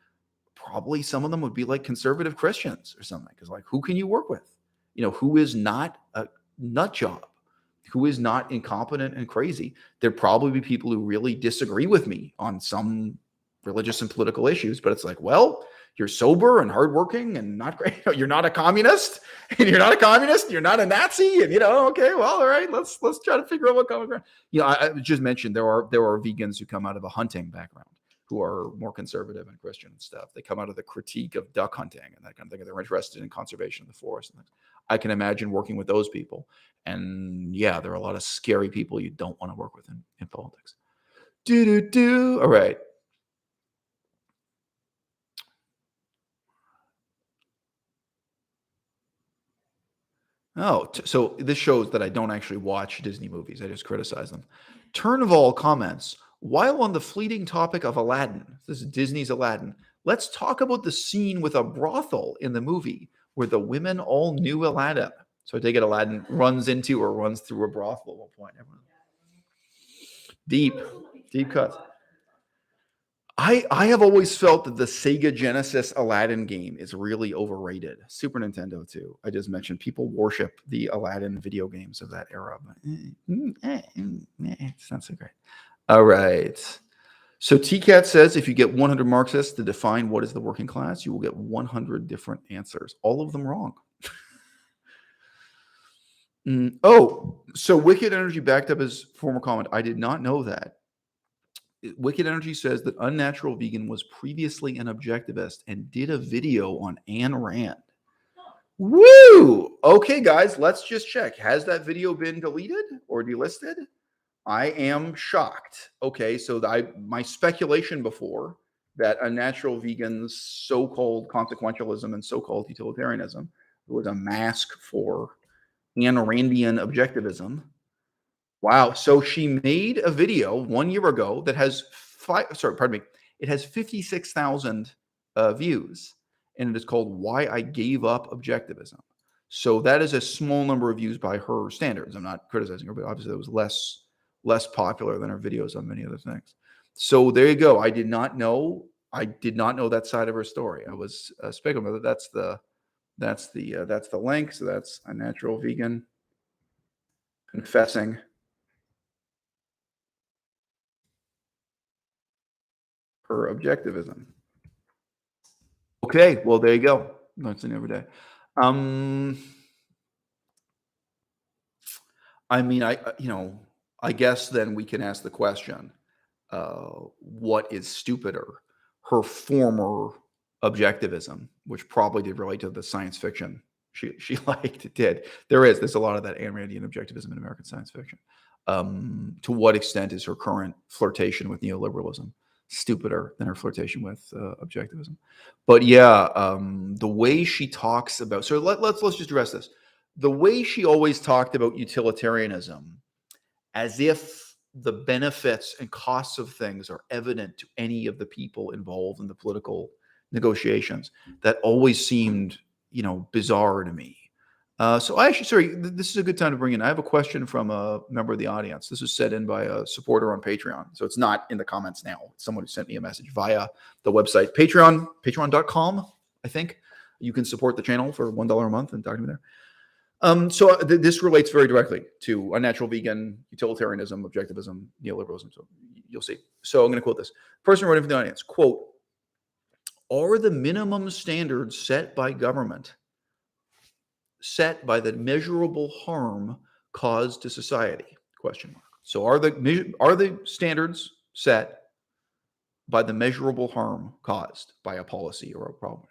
probably some of them would be like conservative Christians or something. Because like, who can you work with? Who is not a nut job, who is not incompetent and crazy? There'd probably be people who really disagree with me on some religious and political issues, but it's like, well, you're sober and hardworking and not great. You're not a communist, and you're not a communist. You're not a Nazi, and okay, well, all right, let's try to figure out what common ground. I just mentioned there are vegans who come out of a hunting background who are more conservative and Christian and stuff. They come out of the critique of duck hunting and that kind of thing. They're interested in conservation of the forest and things. I can imagine working with those people. And yeah, there are a lot of scary people you don't want to work with in politics. All right. Oh, so this shows that I don't actually watch Disney movies. I just criticize them. Turnval comments, while on the fleeting topic of Aladdin, this is Disney's Aladdin, let's talk about the scene with a brothel in the movie where the women all knew Aladdin. So I take it Aladdin runs into or runs through a brothel at one point. Deep cuts. I have always felt that the Sega Genesis Aladdin game is really overrated. Super Nintendo too. I just mentioned people worship the Aladdin video games of that era, but it's not so great. All right. So TCAT says if you get 100 Marxists to define what is the working class, you will get 100 different answers. All of them wrong. So Wicked Energy backed up his former comment. I did not know that. Wicked Energy says that Unnatural Vegan was previously an objectivist and did a video on Ayn Rand. Woo! Okay, guys, let's just check. Has that video been deleted or delisted? I am shocked. Okay, so my speculation before that Unnatural Vegan's so-called consequentialism and so-called utilitarianism was a mask for Ayn Randian objectivism. Wow. So she made a video 1 year ago that has it has 56,000 views, and it is called Why I Gave Up Objectivism. So that is a small number of views by her standards. I'm not criticizing her, but obviously it was less popular than her videos on many other things. So there you go. I did not know that side of her story. I was speculating. That's the link. So that's Unnatural Vegan confessing her objectivism. Okay, well there you go. That's an every day. I mean, I guess then we can ask the question, what is stupider? Her former objectivism, which probably did relate to the science fiction she liked. It did. There's a lot of that Ayn Randian objectivism in American science fiction. To what extent is her current flirtation with neoliberalism stupider than her flirtation with objectivism? But yeah, the way she talks about, so let's just address this. The way she always talked about utilitarianism as if the benefits and costs of things are evident to any of the people involved in the political negotiations, that always seemed, bizarre to me. So this is a good time to bring in. I have a question from a member of the audience. This was sent in by a supporter on Patreon. So it's not in the comments now. It's someone who sent me a message via the website, patreon.com, I think. You can support the channel for $1 a month and talk to me there. So this relates very directly to unnatural vegan, utilitarianism, objectivism, neoliberalism. So you'll see. So I'm going to quote this. Person writing from the audience, quote, "Are the minimum standards set by government set by the measurable harm caused to society?" Question mark. So are the standards set by the measurable harm caused by a policy or a problem?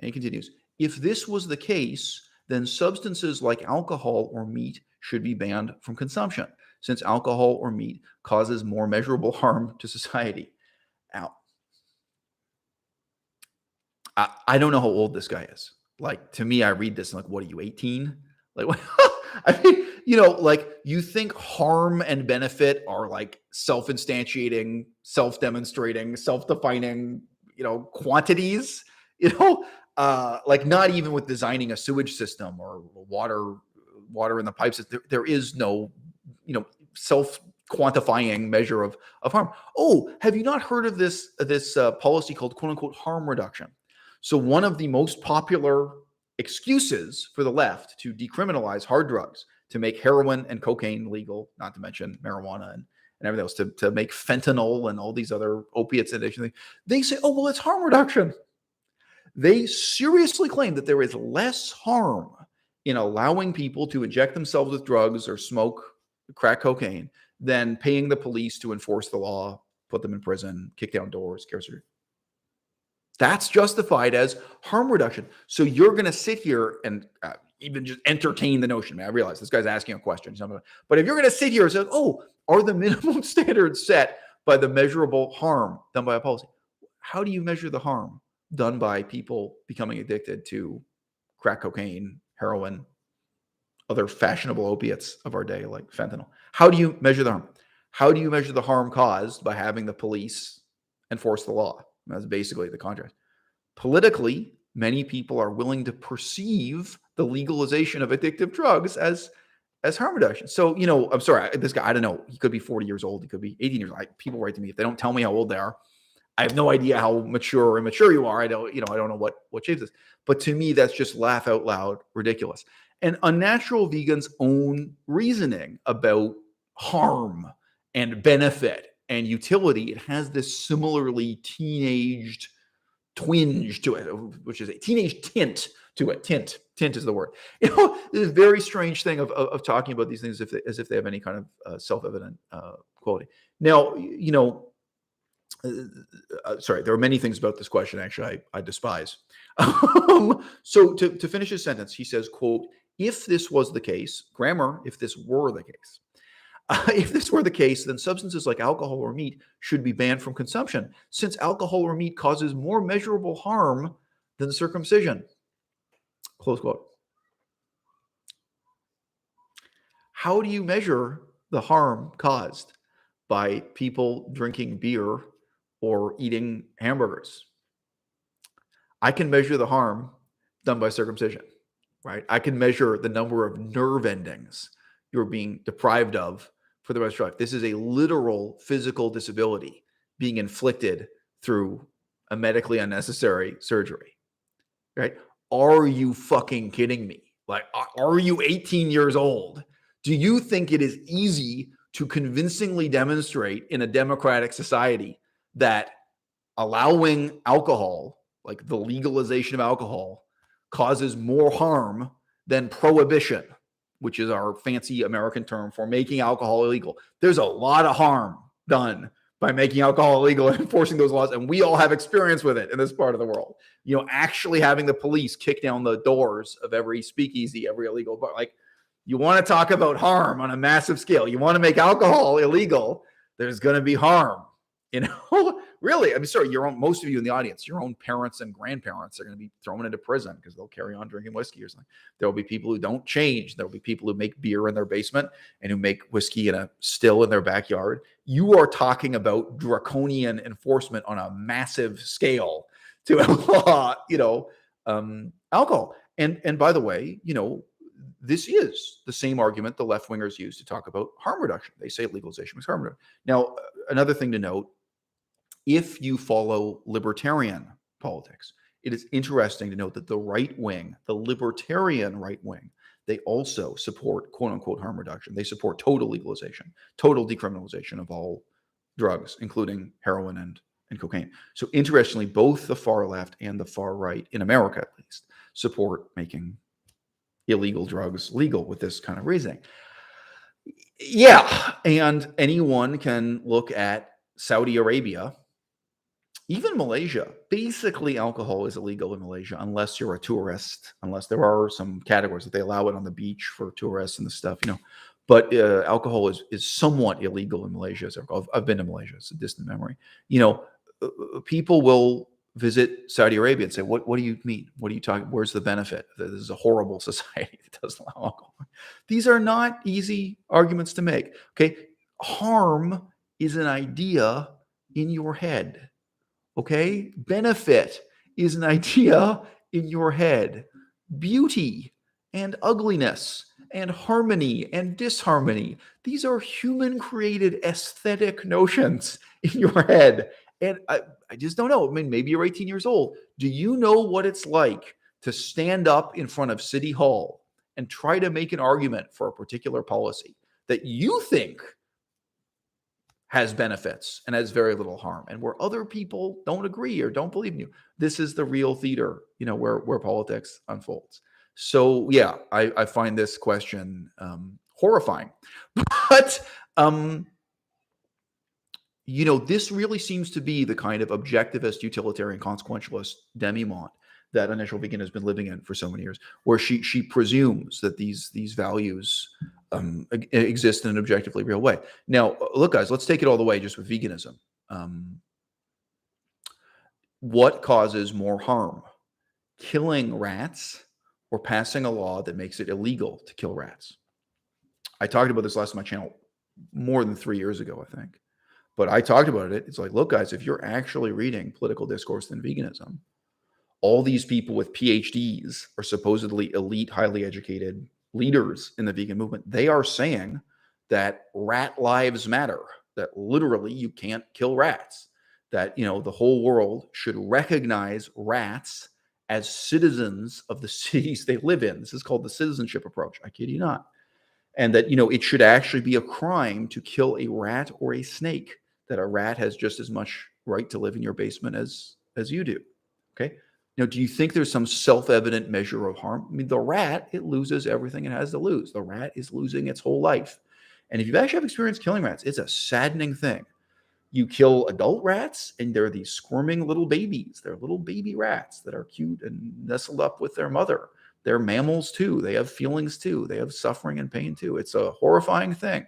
And he continues, "If this was the case, then substances like alcohol or meat should be banned from consumption, since alcohol or meat causes more measurable harm to society." Now, I don't know how old this guy is. Like, to me, I read this and like, what are you, 18? Like, what? I mean, you think harm and benefit are like self-instantiating, self-demonstrating, self-defining, quantities, like not even with designing a sewage system or water in the pipes. There is no, self-quantifying measure of harm. Oh, have you not heard of this policy called quote unquote harm reduction? So one of the most popular excuses for the left to decriminalize hard drugs, to make heroin and cocaine legal, not to mention marijuana and everything else, to make fentanyl and all these other opiates addiction, they say, oh, well, it's harm reduction. They seriously claim that there is less harm in allowing people to inject themselves with drugs or smoke crack cocaine than paying the police to enforce the law, put them in prison, kick down doors, carcerate. That's justified as harm reduction. So you're going to sit here and even just entertain the notion. I realize this guy's asking a question. But if you're going to sit here and say, oh, are the minimum standards set by the measurable harm done by a policy? How do you measure the harm done by people becoming addicted to crack cocaine, heroin, other fashionable opiates of our day like fentanyl? How do you measure the harm? How do you measure the harm caused by having the police enforce the law? That's basically the contrast. Politically, many people are willing to perceive the legalization of addictive drugs as harm reduction. So, I'm sorry, this guy, I don't know. He could be 40 years old. He could be 18 years old. People write to me. If they don't tell me how old they are, I have no idea how mature or immature you are. I don't know what shapes this. But to me, that's just laugh out loud ridiculous. And Unnatural Vegan's own reasoning about harm and benefit and utility, it has this similarly teenaged twinge to it, which is a teenage tint to it. Tint is the word. This very strange thing of talking about these things as if they have any kind of self-evident quality. Now, sorry, there are many things about this question actually I despise. So to finish his sentence, he says, quote, "If this was the case," grammar, if this were the case, if this were the case, then substances like alcohol or meat should be banned from consumption, since alcohol or meat causes more measurable harm than circumcision. Close quote. How do you measure the harm caused by people drinking beer or eating hamburgers? I can measure the harm done by circumcision, right? I can measure the number of nerve endings you're being deprived of for the rest of your life. This is a literal physical disability being inflicted through a medically unnecessary surgery, right? Are you fucking kidding me? Like, are you 18 years old? Do you think it is easy to convincingly demonstrate in a democratic society that allowing alcohol, like the legalization of alcohol, causes more harm than prohibition, which is our fancy American term for making alcohol illegal? There's a lot of harm done by making alcohol illegal and enforcing those laws, and we all have experience with it in this part of the world. You know, actually having the police kick down the doors of every speakeasy, every illegal bar. Like, you want to talk about harm on a massive scale. You want to make alcohol illegal, there's going to be harm. You know, really, I'm sorry, most of you in the audience, your own parents and grandparents are going to be thrown into prison because they'll carry on drinking whiskey or something. There will be people who don't change. There will be people who make beer in their basement and who make whiskey in a still in their backyard. You are talking about draconian enforcement on a massive scale to outlaw, alcohol. And by the way, this is the same argument the left wingers use to talk about harm reduction. They say legalization makes harm reduction. Now, another thing to note, if you follow libertarian politics, it is interesting to note that the right wing, the libertarian right wing, they also support quote unquote harm reduction. They support total legalization, total decriminalization of all drugs, including heroin and cocaine. So interestingly, both the far left and the far right, in America at least, support making illegal drugs legal with this kind of reasoning. Yeah, and anyone can look at Saudi Arabia, even Malaysia. Basically, alcohol is illegal in Malaysia unless you're a tourist, unless there are some categories that they allow it on the beach for tourists and the stuff, But alcohol is somewhat illegal in Malaysia. So I've been to Malaysia. It's a distant memory. People will visit Saudi Arabia and say, what do you mean? What are you talking? Where's the benefit? This is a horrible society that doesn't allow alcohol. These are not easy arguments to make. Okay. Harm is an idea in your head. Okay. Benefit is an idea in your head. Beauty and ugliness and harmony and disharmony. These are human created aesthetic notions in your head. And I just don't know. I mean, maybe you're 18 years old. Do you know what it's like to stand up in front of City Hall and try to make an argument for a particular policy that you think has benefits and has very little harm, and where other people don't agree or don't believe in you? This is the real theater, where politics unfolds. So yeah, I find this question horrifying. But this really seems to be the kind of objectivist, utilitarian, consequentialist demi-monde that Unnatural Vegan has been living in for so many years, where she presumes that these values exist in an objectively real way. Now, look, guys, let's take it all the way just with veganism. What causes more harm? Killing rats or passing a law that makes it illegal to kill rats? I talked about this last on my channel more than 3 years ago, I think. But I talked about it. It's like, look, guys, if you're actually reading Political Discourse and Veganism, all these people with PhDs are supposedly elite, highly educated leaders in the vegan movement. They are saying that rat lives matter, that literally you can't kill rats, that, the whole world should recognize rats as citizens of the cities they live in. This is called the citizenship approach. I kid you not. And that, it should actually be a crime to kill a rat or a snake, that a rat has just as much right to live in your basement as you do. Okay. Now, do you think there's some self-evident measure of harm? I mean, the rat, it loses everything it has to lose. The rat is losing its whole life. And if you've actually have experience killing rats, it's a saddening thing. You kill adult rats, and they're these squirming little babies. They're little baby rats that are cute and nestled up with their mother. They're mammals too. They have feelings too. They have suffering and pain too. It's a horrifying thing.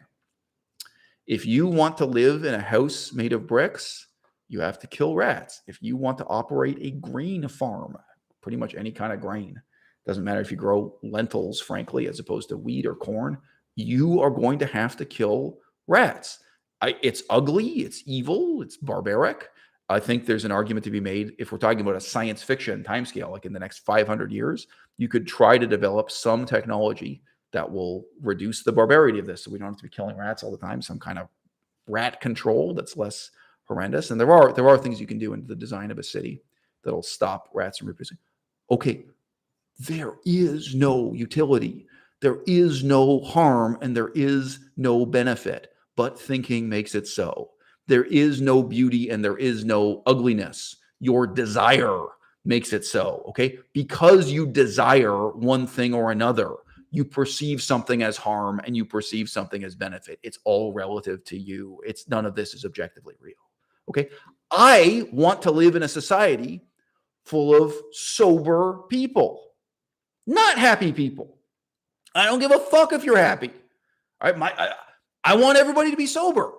If you want to live in a house made of bricks, you have to kill rats. If you want to operate a grain farm, pretty much any kind of grain, doesn't matter if you grow lentils, frankly, as opposed to wheat or corn, you are going to have to kill rats. It's ugly, it's evil, it's barbaric. I think there's an argument to be made if we're talking about a science fiction timescale, like in the next 500 years, you could try to develop some technology that will reduce the barbarity of this, so we don't have to be killing rats all the time. Some kind of rat control that's less horrendous. And there are things you can do in the design of a city that'll stop rats from reproducing. Okay, there is no utility, there is no harm, and there is no benefit, but thinking makes it so. There is no beauty and there is no ugliness. Your desire makes it so, okay? Because you desire one thing or another, you perceive something as harm and you perceive something as benefit. It's all relative to you. None of this is objectively real, okay? I want to live in a society full of sober people, not happy people. I don't give a fuck if you're happy. All right, I want everybody to be sober.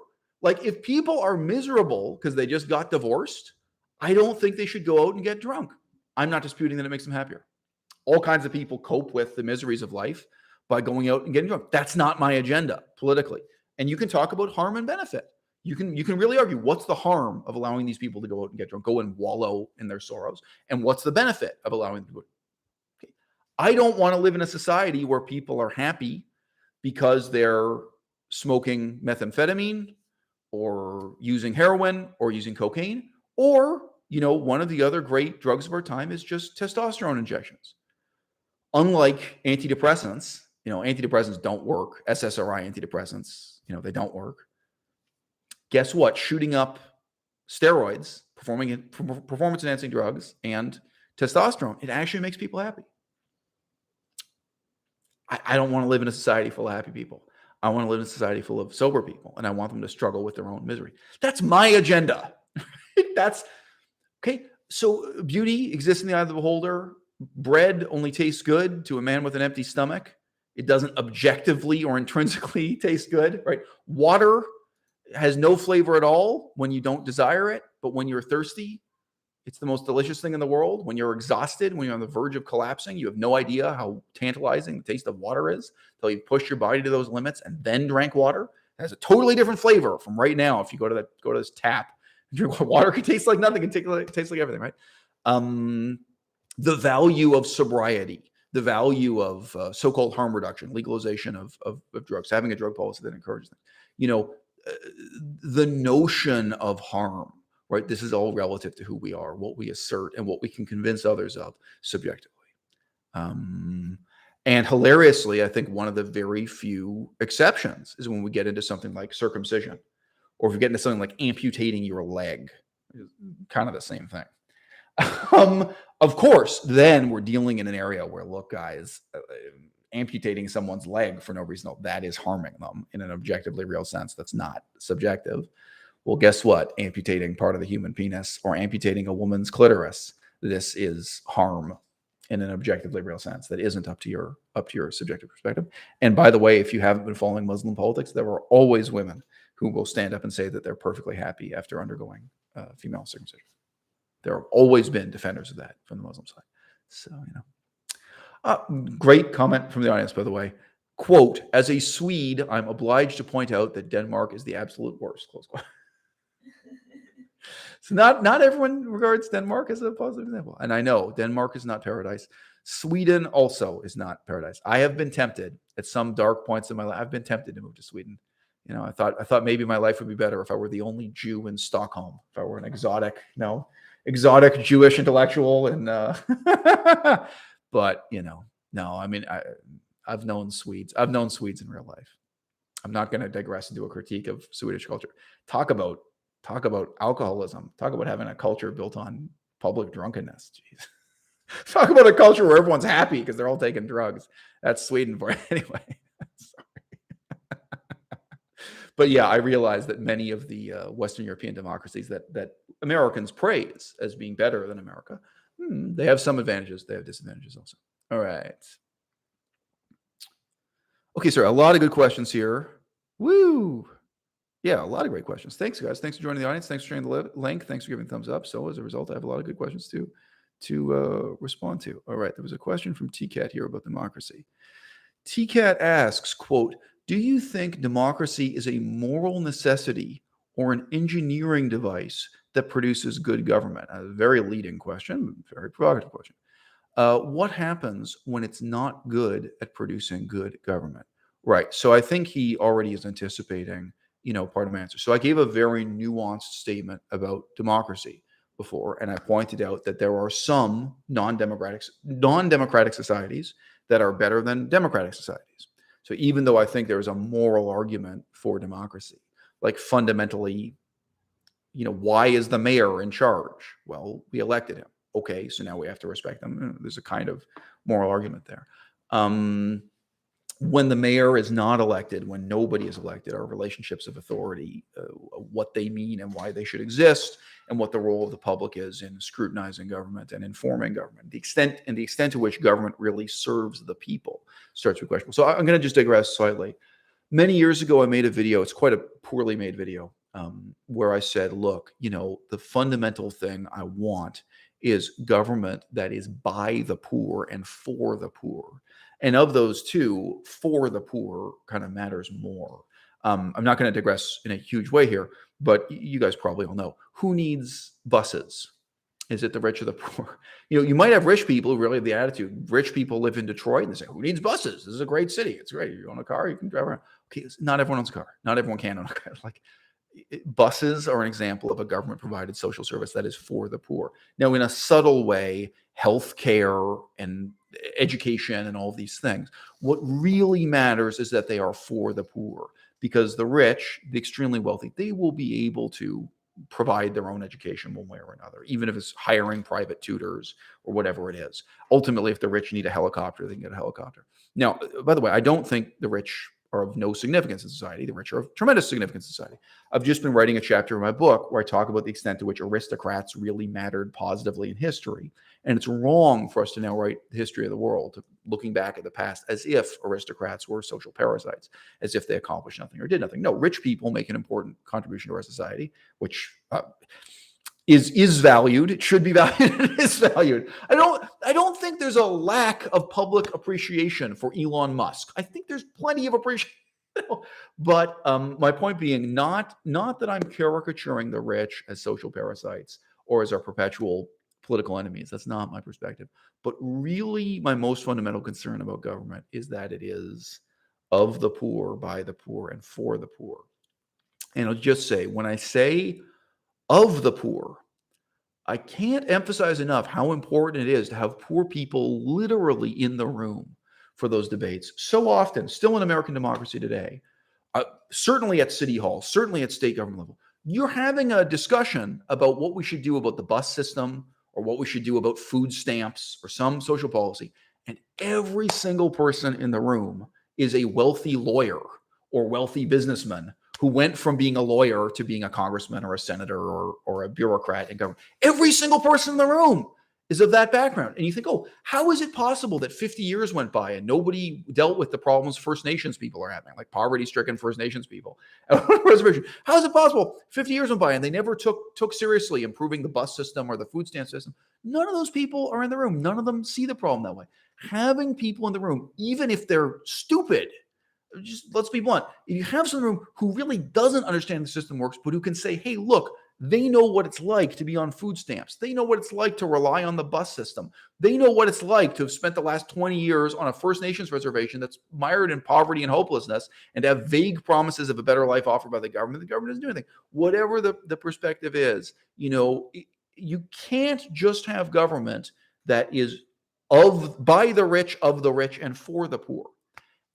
Like, if people are miserable because they just got divorced, I don't think they should go out and get drunk. I'm not disputing that it makes them happier. All kinds of people cope with the miseries of life by going out and getting drunk. That's not my agenda politically. And you can talk about harm and benefit. You can really argue, what's the harm of allowing these people to go out and get drunk, go and wallow in their sorrows? And what's the benefit of allowing them to do it? Okay. I don't want to live in a society where people are happy because they're smoking methamphetamine or using heroin or using cocaine, or, one of the other great drugs of our time is just testosterone injections. Unlike antidepressants, antidepressants don't work. SSRI antidepressants, they don't work. Guess what? Shooting up steroids, performance-enhancing drugs, and testosterone, it actually makes people happy. I don't want to live in a society full of happy people. I want to live in a society full of sober people, and I want them to struggle with their own misery. That's my agenda. That's okay. So beauty exists in the eye of the beholder. Bread only tastes good to a man with an empty stomach. It doesn't objectively or intrinsically taste good, right? Water has no flavor at all when you don't desire it, but when you're thirsty, it's the most delicious thing in the world. When you're exhausted, when you're on the verge of collapsing, you have no idea how tantalizing the taste of water is until you push your body to those limits and then drank water. It has a totally different flavor from right now. If you go to this tap and drink water, it tastes like nothing. It tastes like everything, right? The value of sobriety, the value of so-called harm reduction, legalization of drugs, having a drug policy that encourages them. The notion of harm, right? This is all relative to who we are, what we assert, and what we can convince others of subjectively. And hilariously, I think one of the very few exceptions is when we get into something like circumcision, or if we get into something like amputating your leg, kind of the same thing. Of course, then we're dealing in an area where, look, guys, amputating someone's leg for no reason, that is harming them in an objectively real sense. That's not subjective. Well, guess what? Amputating part of the human penis or amputating a woman's clitoris, this is harm in an objectively real sense that isn't up to your subjective perspective. And by the way, if you haven't been following Muslim politics, there are always women who will stand up and say that they're perfectly happy after undergoing female circumcision. There have always been defenders of that from the Muslim side. So, great comment from the audience, by the way. Quote, as a Swede, I'm obliged to point out that Denmark is the absolute worst. Close quote. So not everyone regards Denmark as a positive example. And I know Denmark is not paradise. Sweden also is not paradise. I have been tempted at some dark points in my life. I've been tempted to move to Sweden. I thought maybe my life would be better if I were the only Jew in Stockholm, if I were an exotic Jewish intellectual. And but no, I mean, I've known Swedes. I've known Swedes in real life. I'm not going to digress into a critique of Swedish culture. Talk about alcoholism. Talk about having a culture built on public drunkenness. Jeez. Talk about a culture where everyone's happy because they're all taking drugs. That's Sweden for it. Anyway. Sorry. But yeah, I realize that many of the Western European democracies that Americans praise as being better than America, they have some advantages. They have disadvantages also. All right. Okay, sir, a lot of good questions here. Woo! Yeah, a lot of great questions. Thanks, guys. Thanks for joining the audience. Thanks for sharing the link. Thanks for giving thumbs up. So as a result, I have a lot of good questions to respond to. All right, there was a question from TCAT here about democracy. TCAT asks, quote, do you think democracy is a moral necessity or an engineering device that produces good government? A very leading question, very provocative question. What happens when it's not good at producing good government? Right. So I think he already is anticipating, part of my answer. So I gave a very nuanced statement about democracy before, and I pointed out that there are some non-democratic societies that are better than democratic societies. So even though I think there's a moral argument for democracy, like fundamentally, why is the mayor in charge? Well, we elected him. Okay, so now we have to respect them. There's a kind of moral argument there. When the mayor is not elected, when nobody is elected, our relationships of authority, what they mean and why they should exist, and what the role of the public is in scrutinizing government and informing government, the extent to which government really serves the people starts to be questionable. So I'm going to just digress slightly. Many years ago, I made a video. It's quite a poorly made video where I said, look, the fundamental thing I want is government that is by the poor and for the poor. And of those two, for the poor kind of matters more. I'm not going to digress in a huge way here, but you guys probably all know, who needs buses? Is it the rich or the poor? You might have rich people who really have the attitude. Rich people live in Detroit and they say, who needs buses? This is a great city. It's great. You own a car, you can drive around. Okay, not everyone owns a car. Not everyone can own a car. Buses are an example of a government-provided social service that is for the poor. Now, in a subtle way, healthcare and education and all these things, what really matters is that they are for the poor, because the rich, the extremely wealthy, they will be able to provide their own education one way or another, even if it's hiring private tutors or whatever it is. Ultimately, if the rich need a helicopter, they can get a helicopter. Now, by the way, I don't think the rich are of no significance in society. The rich are of tremendous significance in society. I've just been writing a chapter in my book where I talk about the extent to which aristocrats really mattered positively in history. And it's wrong for us to now write the history of the world, looking back at the past as if aristocrats were social parasites, as if they accomplished nothing or did nothing. No, rich people make an important contribution to our society, which is valued. It should be valued. It is valued. I don't think there's a lack of public appreciation for Elon Musk. I think there's plenty of appreciation. But my point being, not that I'm caricaturing the rich as social parasites or as our perpetual political enemies. That's not my perspective. But really, my most fundamental concern about government is that it is of the poor, by the poor, and for the poor. And I'll just say, when I say of the poor, I can't emphasize enough how important it is to have poor people literally in the room for those debates. So often, still in American democracy today, certainly at City Hall, certainly at state government level, you're having a discussion about what we should do about the bus system or what we should do about food stamps or some social policy. And every single person in the room is a wealthy lawyer or wealthy businessman who went from being a lawyer to being a congressman or a senator or a bureaucrat in government. Every single person in the room is of that background. And you think, oh, how is it possible that 50 years went by and nobody dealt with the problems First Nations people are having, like poverty-stricken First Nations people? How is it possible 50 years went by and they never took seriously improving the bus system or the food stamp system? None of those people are in the room. None of them see the problem that way. Having people in the room, even if they're stupid, just let's be blunt. If you have someone in the room who really doesn't understand the system works, but who can say, hey, look, they know what it's like to be on food stamps. They know what it's like to rely on the bus system. They know what it's like to have spent the last 20 years on a First Nations reservation that's mired in poverty and hopelessness and to have vague promises of a better life offered by the government. The government doesn't do anything. Whatever the perspective is, you can't just have government that is by the rich, of the rich, and for the poor.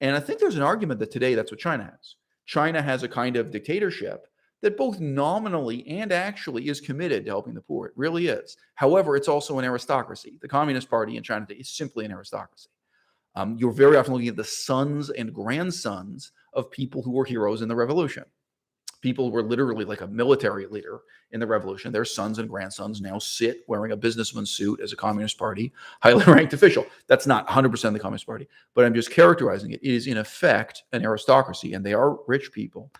And I think there's an argument that today that's what China has. China has a kind of dictatorship that both nominally and actually is committed to helping the poor. It really is. However, it's also an aristocracy. The Communist Party in China is simply an aristocracy. You're very often looking at the sons and grandsons of people who were heroes in the revolution. People who were literally like a military leader in the revolution. Their sons and grandsons now sit wearing a businessman's suit as a Communist Party, highly ranked official. That's not 100% of the Communist Party, but I'm just characterizing it. It is in effect an aristocracy, and they are rich people.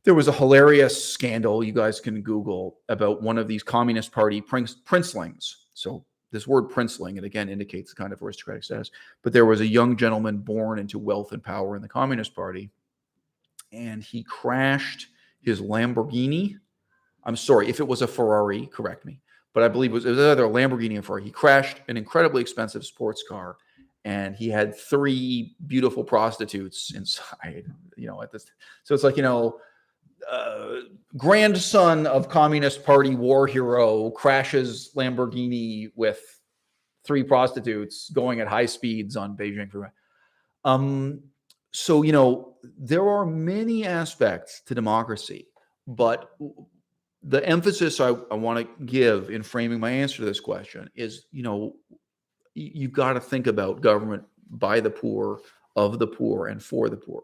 There was a hilarious scandal, you guys can Google, about one of these Communist Party princelings. So this word princeling, it again indicates kind of aristocratic status. But there was a young gentleman born into wealth and power in the Communist Party, and he crashed his Lamborghini. I'm sorry, if it was a Ferrari, correct me. But I believe it was either a Lamborghini or Ferrari. He crashed an incredibly expensive sports car, and he had 3 beautiful prostitutes inside. At this, so it's like grandson of Communist Party war hero crashes Lamborghini with 3 prostitutes going at high speeds on Beijing Freeway. So there are many aspects to democracy, but the emphasis I want to give in framing my answer to this question is, you've got to think about government by the poor, of the poor, and for the poor.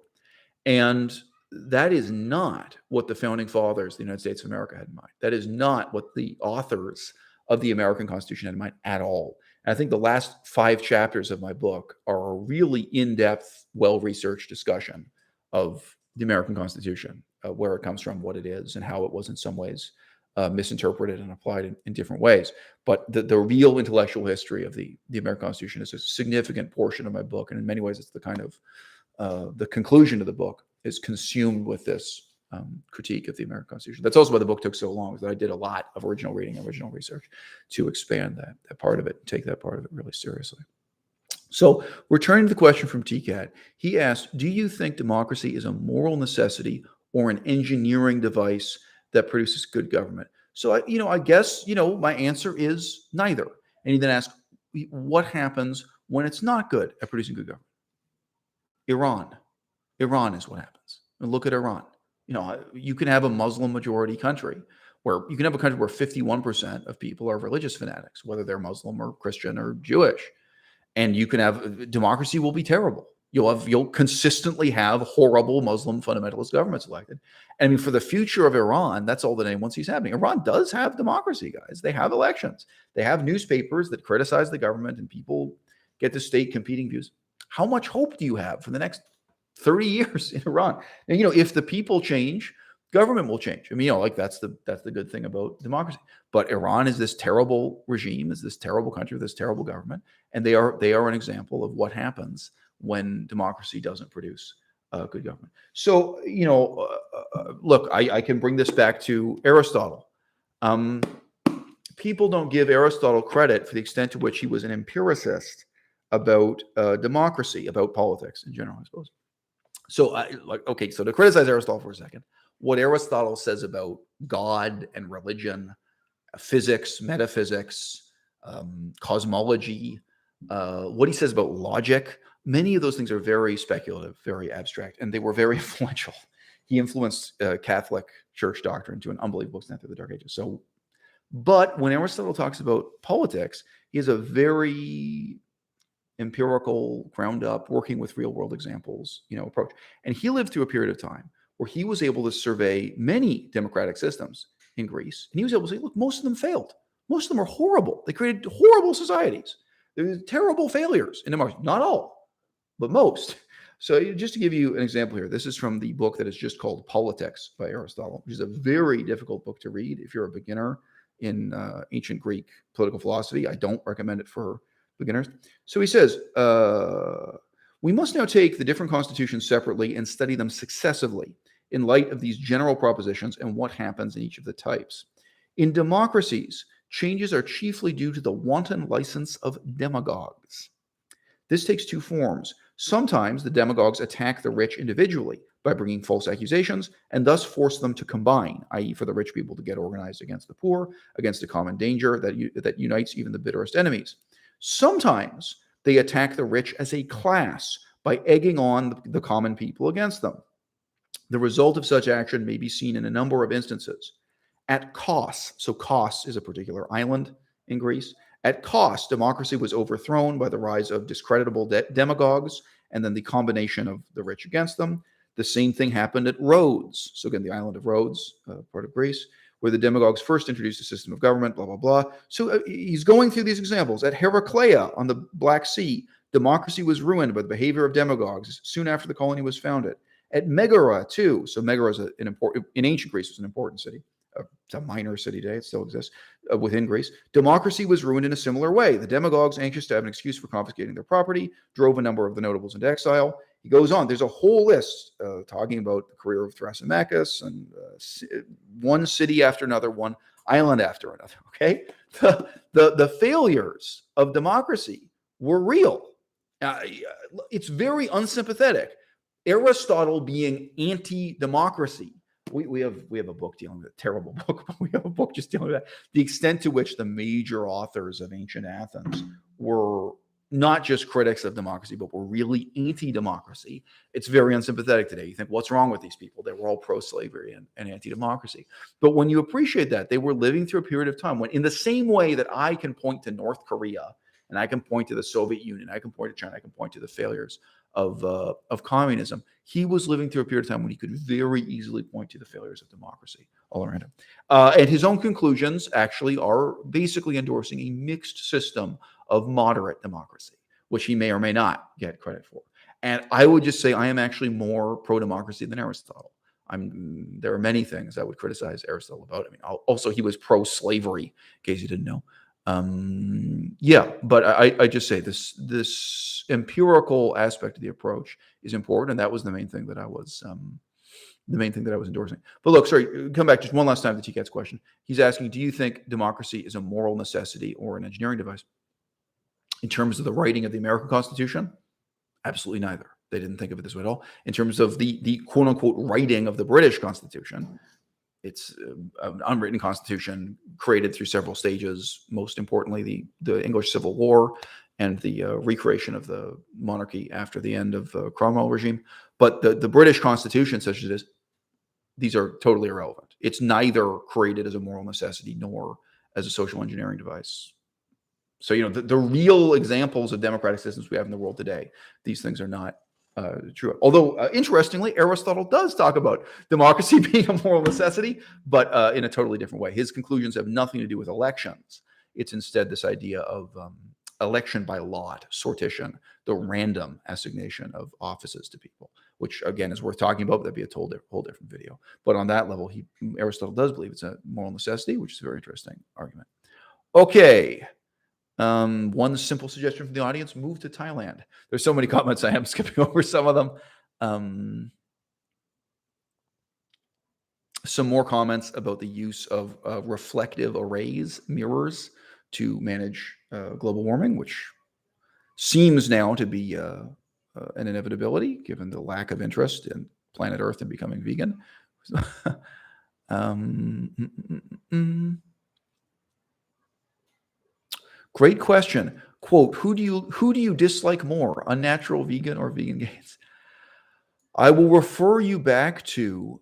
And that is not what the founding fathers of the United States of America had in mind. That is not what the authors of the American Constitution had in mind at all. And I think the last 5 chapters of my book are a really in-depth, well-researched discussion of the American Constitution, where it comes from, what it is, and how it was in some ways misinterpreted and applied in different ways. But the real intellectual history of the American Constitution is a significant portion of my book. And in many ways, it's the kind of the conclusion of the book is consumed with this critique of the American Constitution. That's also why the book took so long, is that I did a lot of original reading, original research to expand that part of it, and take that part of it really seriously. So returning to the question from TCAT, he asked, do you think democracy is a moral necessity or an engineering device that produces good government? So, I guess, my answer is neither. And he then asked, what happens when it's not good at producing good government? Iran is what happens. And look at Iran. You can have a Muslim majority country where you can have a country where 51% of people are religious fanatics, whether they're Muslim or Christian or Jewish. And you can have democracy will be terrible. You'll consistently have horrible Muslim fundamentalist governments elected. I mean, for the future of Iran, that's all that anyone sees happening. Iran does have democracy, guys. They have elections. They have newspapers that criticize the government, and people get to state competing views. How much hope do you have for the next 30 years in Iran? And, if the people change, government will change. I mean, that's the good thing about democracy. But Iran is this terrible regime, is this terrible country, this terrible government, and they are an example of what happens when democracy doesn't produce good government. So, look, I can bring this back to Aristotle. People don't give Aristotle credit for the extent to which he was an empiricist about democracy, about politics in general, I suppose. So, so to criticize Aristotle for a second, what Aristotle says about God and religion, physics, metaphysics, cosmology, what he says about logic, many of those things are very speculative, very abstract, and they were very influential. He influenced Catholic Church doctrine to an unbelievable extent through the Dark Ages. But when Aristotle talks about politics, he has a very empirical, ground up, working with real world examples, approach. And he lived through a period of time where he was able to survey many democratic systems in Greece. And he was able to say, look, most of them failed. Most of them are horrible. They created horrible societies. They're terrible failures in democracy. Not all, but most. So just to give you an example here, this is from the book that is just called Politics by Aristotle, which is a very difficult book to read if you're a beginner in ancient Greek political philosophy. I don't recommend it for beginners. So he says, we must now take the different constitutions separately and study them successively in light of these general propositions and what happens in each of the types. In democracies, changes are chiefly due to the wanton license of demagogues. This takes 2 forms. Sometimes the demagogues attack the rich individually by bringing false accusations and thus force them to combine, i.e. for the rich people to get organized against the poor, against a common danger that unites even the bitterest enemies. Sometimes they attack the rich as a class by egging on the common people against them. The result of such action may be seen in a number of instances. At Kos, so Kos is a particular island in Greece. At Kos, democracy was overthrown by the rise of discreditable demagogues and then the combination of the rich against them. The same thing happened at Rhodes. So again, the island of Rhodes, part of Greece, where the demagogues first introduced a system of government, blah, blah, blah. So he's going through these examples. At Heraclea on the Black Sea, democracy was ruined by the behavior of demagogues soon after the colony was founded. At Megara, too. So Megara is in ancient Greece, was an important city. It's a minor city today. It still exists within Greece. Democracy was ruined in a similar way. The demagogues, anxious to have an excuse for confiscating their property, drove a number of the notables into exile. He goes on. There's a whole list talking about the career of Thrasymachus and one city after another, one island after another. Okay, the failures of democracy were real. It's very unsympathetic. Aristotle being anti-democracy. We have a book dealing with a terrible book, but we have a book just dealing with that. The extent to which the major authors of ancient Athens were not just critics of democracy, but were really anti-democracy. It's very unsympathetic today. You think, what's wrong with these people? They were all pro-slavery and anti-democracy. But when you appreciate that, they were living through a period of time when, in the same way that I can point to North Korea, and I can point to the Soviet Union, I can point to China, I can point to the failures of communism, he was living through a period of time when he could very easily point to the failures of democracy all around him. And his own conclusions actually are basically endorsing a mixed system of moderate democracy, which he may or may not get credit for. And I would just say I am actually more pro-democracy than Aristotle. There are many things I would criticize Aristotle about. I mean, also he was pro-slavery, in case you didn't know. Yeah, but I just say this empirical aspect of the approach is important, and that was the main thing that I was endorsing. But look, sorry, come back just one last time to TCAT's question. He's asking, do you think democracy is a moral necessity or an engineering device? In terms of the writing of the American Constitution, absolutely neither. They didn't think of it this way at all. In terms of the quote unquote writing of the British Constitution, it's an unwritten constitution created through several stages, most importantly, the English Civil War and the recreation of the monarchy after the end of the Cromwell regime. But the British Constitution, such as it is, these are totally irrelevant. It's neither created as a moral necessity nor as a social engineering device. So, the real examples of democratic systems we have in the world today, these things are not true. Although, interestingly, Aristotle does talk about democracy being a moral necessity, but in a totally different way. His conclusions have nothing to do with elections. It's instead this idea of election by lot, sortition, the random assignation of offices to people, which, again, is worth talking about. That'd be a whole different video. But on that level, Aristotle does believe it's a moral necessity, which is a very interesting argument. Okay. One simple suggestion from the audience: move to Thailand. There's so many comments, I am skipping over some of them. Some more comments about the use of reflective arrays, mirrors, to manage global warming, which seems now to be an inevitability given the lack of interest in planet Earth and becoming vegan. Great question. Quote, who do you dislike more, Unnatural, vegan, or vegan gains? I will refer you back to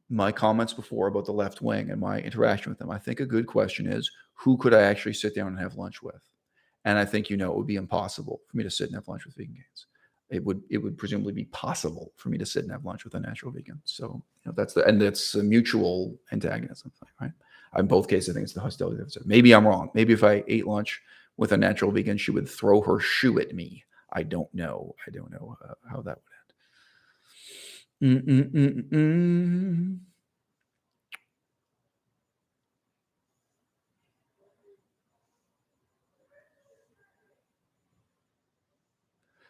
my comments before about the left wing and my interaction with them. I think a good question is, who could I actually sit down and have lunch with? And I think it would be impossible for me to sit and have lunch with vegan gains. It would presumably be possible for me to sit and have lunch with a natural vegan. So that's a mutual antagonism thing, right? In both cases, I think it's the hostility deficit. Maybe I'm wrong. Maybe if I ate lunch with a natural vegan, she would throw her shoe at me. I don't know. I don't know how that would end.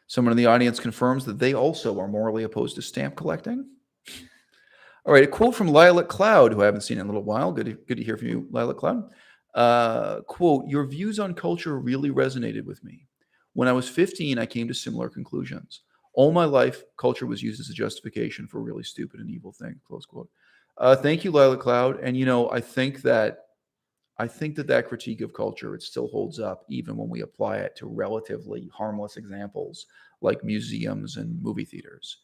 Someone in the audience confirms that they also are morally opposed to stamp collecting. All right, a quote from Lilac Cloud, who I haven't seen in a little while. Good to hear from you, Lilac Cloud. Quote, your views on culture really resonated with me. When I was 15, I came to similar conclusions. All my life, culture was used as a justification for really stupid and evil things, close quote. Thank you, Lilac Cloud. And, I think that critique of culture, it still holds up even when we apply it to relatively harmless examples like museums and movie theaters.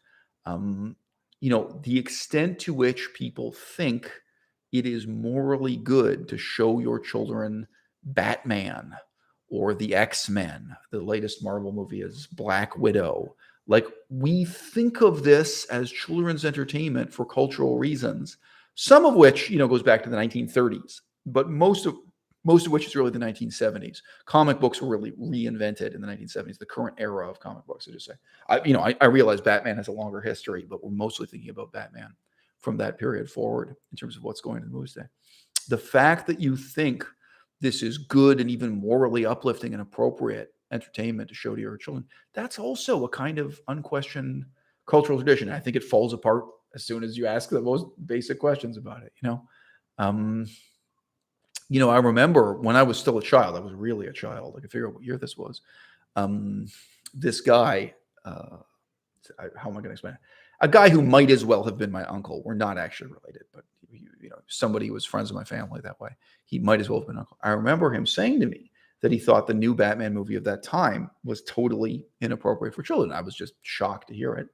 The extent to which people think it is morally good to show your children Batman or the X-Men. The latest Marvel movie is Black Widow. Like, we think of this as children's entertainment for cultural reasons, some of which, goes back to the 1930s, but most of which is really the 1970s. Comic books were really reinvented in the 1970s, the current era of comic books, I just say. I realize Batman has a longer history, but we're mostly thinking about Batman from that period forward in terms of what's going to the movies today. The fact that you think this is good and even morally uplifting and appropriate entertainment to show to your children, that's also a kind of unquestioned cultural tradition. I think it falls apart as soon as you ask the most basic questions about it. I remember when I was still a child, I was really a child. I can figure out what year this was. This guy, how am I going to explain it? A guy who might as well have been my uncle. We're not actually related, but somebody who was friends with my family that way. He might as well have been uncle. I remember him saying to me that he thought the new Batman movie of that time was totally inappropriate for children. I was just shocked to hear it.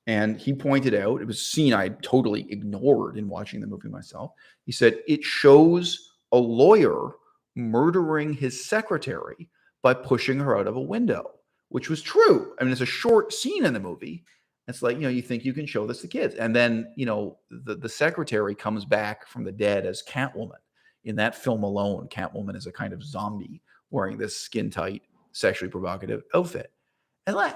And he pointed out, it was a scene I totally ignored in watching the movie myself. He said, it shows a lawyer murdering his secretary by pushing her out of a window, which was true. I mean, it's a short scene in the movie. It's like, you think you can show this to kids. And then, the secretary comes back from the dead as Catwoman. In that film alone, Catwoman is a kind of zombie wearing this skin-tight, sexually provocative outfit. And I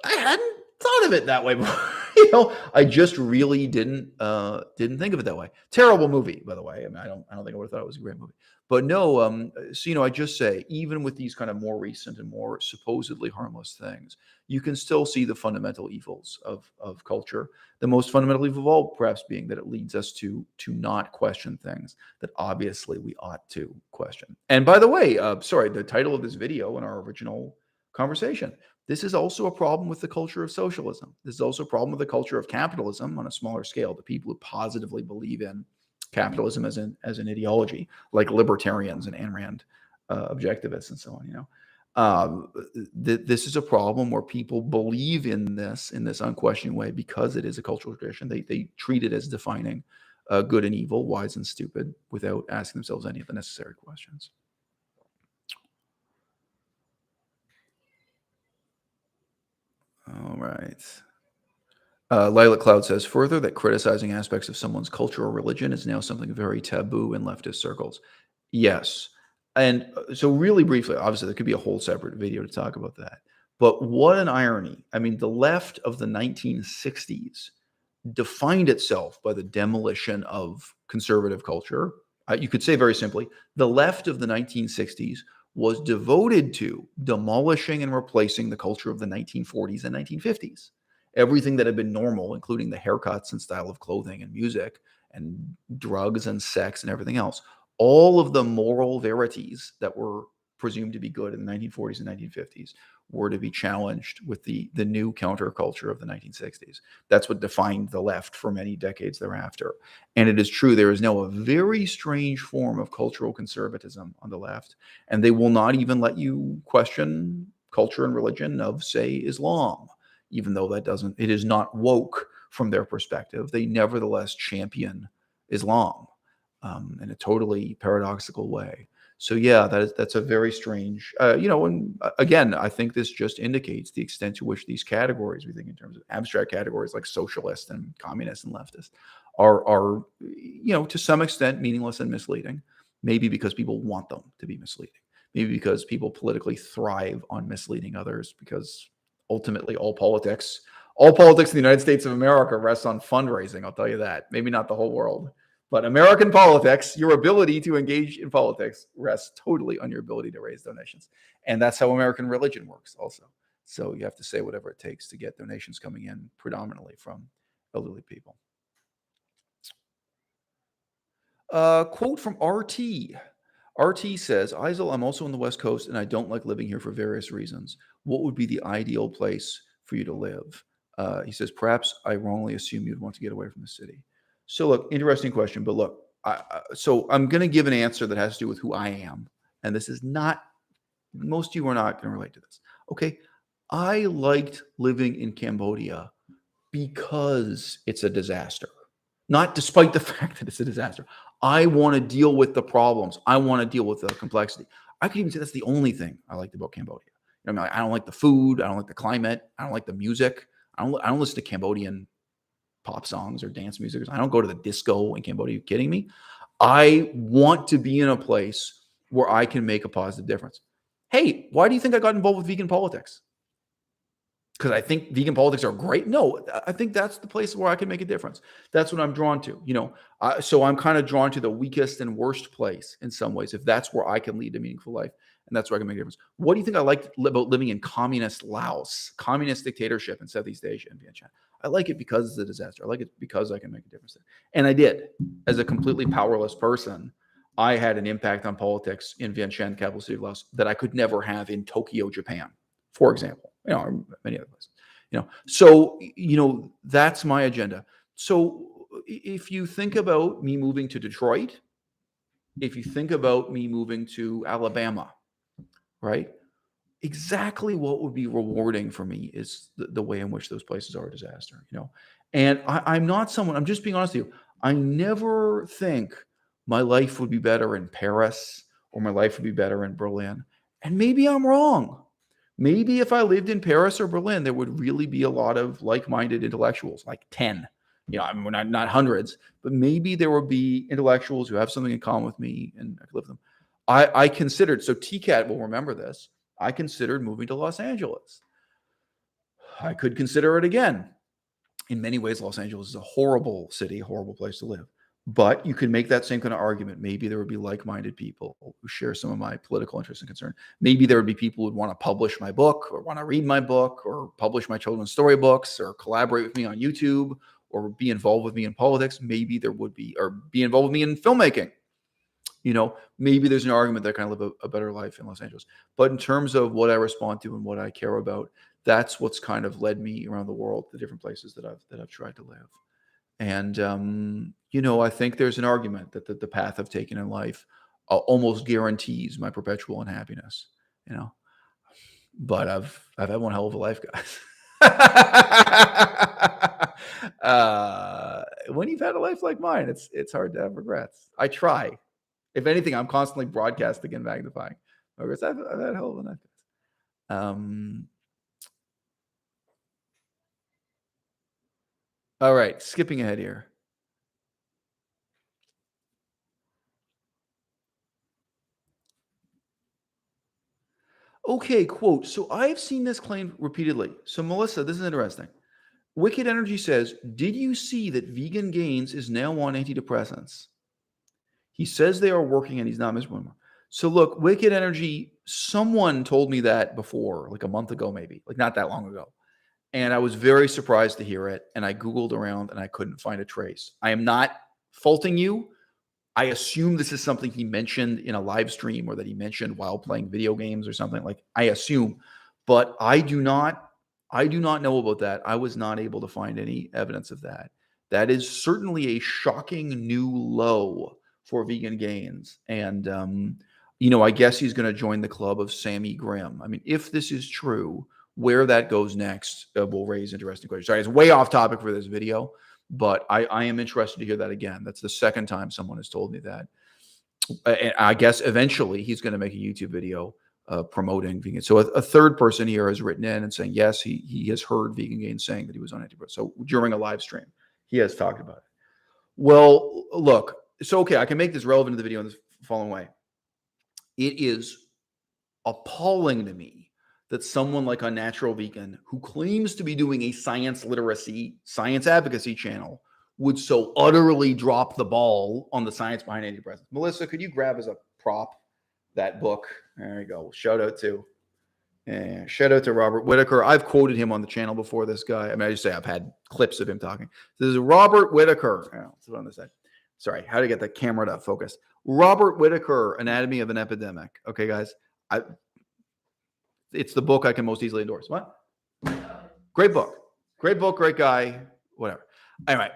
hadn't thought of it that way before. I just really didn't think of it that way. Terrible movie, by the way. I mean, I don't think I would have thought it was a great movie. But no, I just say, even with these kind of more recent and more supposedly harmless things, you can still see the fundamental evils of culture. The most fundamental evil of all, perhaps, being that it leads us to not question things that obviously we ought to question. And by the way, the title of this video in our original conversation, this is also a problem with the culture of socialism. This is also a problem with the culture of capitalism on a smaller scale. The people who positively believe in capitalism as an ideology, like libertarians and Ayn Rand objectivists and so on. This is a problem where people believe in this unquestioning way because it is a cultural tradition. They treat it as defining good and evil, wise and stupid, without asking themselves any of the necessary questions. All right. Lilac Cloud says further that criticizing aspects of someone's culture or religion is now something very taboo in leftist circles. Yes. And so really briefly, obviously there could be a whole separate video to talk about that. But what an irony. I mean, the left of the 1960s defined itself by the demolition of conservative culture. You could say very simply, the left of the 1960s was devoted to demolishing and replacing the culture of the 1940s and 1950s. Everything that had been normal, including the haircuts and style of clothing and music and drugs and sex and everything else, all of the moral verities that were presumed to be good in the 1940s and 1950s were to be challenged with the new counterculture of the 1960s. That's what defined the left for many decades thereafter. And it is true, there is now a very strange form of cultural conservatism on the left, and they will not even let you question culture and religion of, say, Islam. Even though it is not woke from their perspective, they nevertheless champion Islam in a totally paradoxical way. So yeah, that's a very strange, and again, I think this just indicates the extent to which these categories, we think in terms of abstract categories like socialist and communist and leftist, are to some extent meaningless and misleading, maybe because people want them to be misleading, maybe because people politically thrive on misleading others, because ultimately all politics in the United States of America rests on fundraising. I'll tell you that. Maybe not the whole world, but American politics, your ability to engage in politics rests totally on your ability to raise donations. And that's how American religion works also. So you have to say whatever it takes to get donations coming in predominantly from elderly people. Quote from RT. RT says, Isel, I'm also on the West Coast and I don't like living here for various reasons. What would be the ideal place for you to live? He says, perhaps I wrongly assume you'd want to get away from the city. So look, interesting question, but look, so I'm going to give an answer that has to do with who I am. And this is not, most of you are not going to relate to this. Okay. I liked living in Cambodia because it's a disaster, not despite the fact that it's a disaster. I want to deal with the problems. I want to deal with the complexity. I could even say that's the only thing I liked about Cambodia. I mean, I don't like the food. I don't like the climate. I don't like the music. I don't listen to Cambodian pop songs or dance music. I don't go to the disco in Cambodia. Are you kidding me? I want to be in a place where I can make a positive difference. Hey, why do you think I got involved with vegan politics? Because I think vegan politics are great? No, I think that's the place where I can make a difference. That's what I'm drawn to. So I'm kind of drawn to the weakest and worst place in some ways, if that's where I can lead a meaningful life. and that's where I can make a difference. What do you think I liked about living in communist Laos, communist dictatorship in Southeast Asia and Vietnam? I like it because it's a disaster. I like it because I can make a difference there. And I did. As a completely powerless person, I had an impact on politics in Vientiane, capital city of Laos, that I could never have in Tokyo, Japan, for example, or many other places. So, that's my agenda. So if you think about me moving to Detroit, if you think about me moving to Alabama, right? Exactly what would be rewarding for me is the way in which those places are a disaster, And I'm not someone, I'm just being honest with you. I never think my life would be better in Paris or my life would be better in Berlin. And maybe I'm wrong. Maybe if I lived in Paris or Berlin, there would really be a lot of like-minded intellectuals, like 10. We're not hundreds, but maybe there would be intellectuals who have something in common with me and I could live with them. I considered, so TCAT will remember this, I considered moving to Los Angeles. I could consider it again. In many ways, Los Angeles is a horrible city, a horrible place to live. But you could make that same kind of argument. Maybe there would be like-minded people who share some of my political interests and concern. Maybe there would be people who would want to publish my book or want to read my book or publish my children's storybooks or collaborate with me on YouTube or be involved with me in politics. Maybe there would be, or be involved with me in filmmaking. Maybe there's an argument that I kind of live a better life in Los Angeles. But in terms of what I respond to and what I care about, that's what's kind of led me around the world, the different places that I've tried to live. And, I think there's an argument that the path I've taken in life almost guarantees my perpetual unhappiness, But I've had one hell of a life, guys. When you've had a life like mine, it's hard to have regrets. I try. If anything, I'm constantly broadcasting and magnifying. I've had a hell of a life, guys. All right, skipping ahead here. Okay, quote. So I've seen this claim repeatedly. So Melissa, this is interesting. Wicked Energy says, did you see that Vegan Gains is now on antidepressants? He says they are working and he's not miserable anymore. So look, Wicked Energy, someone told me that before, like a month ago, maybe, like not that long ago. And I was very surprised to hear it. And I Googled around and I couldn't find a trace. I am not faulting you. I assume this is something he mentioned in a live stream or that he mentioned while playing video games or something. Like I assume, but I do not know about that. I was not able to find any evidence of that. That is certainly a shocking new low for Vegan Gains. And, I guess he's going to join the club of Sammy Grimm. I mean, if this is true, where that goes next will raise interesting questions. Sorry, it's way off topic for this video, but I am interested to hear that again. That's the second time someone has told me that. And I guess eventually he's going to make a YouTube video promoting vegan. So a third person here has written in and saying, yes, he has heard Vegan Gains saying that he was on antidepressants. So during a live stream, he has talked about it. Well, look, so, okay, I can make this relevant to the video in the following way. It is appalling to me that someone like Unnatural Vegan, who claims to be doing a science literacy, science advocacy channel, would so utterly drop the ball on the science behind antidepressants. Melissa, could you grab as a prop that book? There you go. Shout out to Robert Whitaker. I've quoted him on the channel before, this guy. I mean, I just say I've had clips of him talking. This is Robert Whitaker. Let's put on this side. Sorry, how to get the camera to focus. Robert Whitaker, Anatomy of an Epidemic. Okay, guys. It's the book I can most easily endorse. What? Great book. Great book, great guy, whatever. Anyway,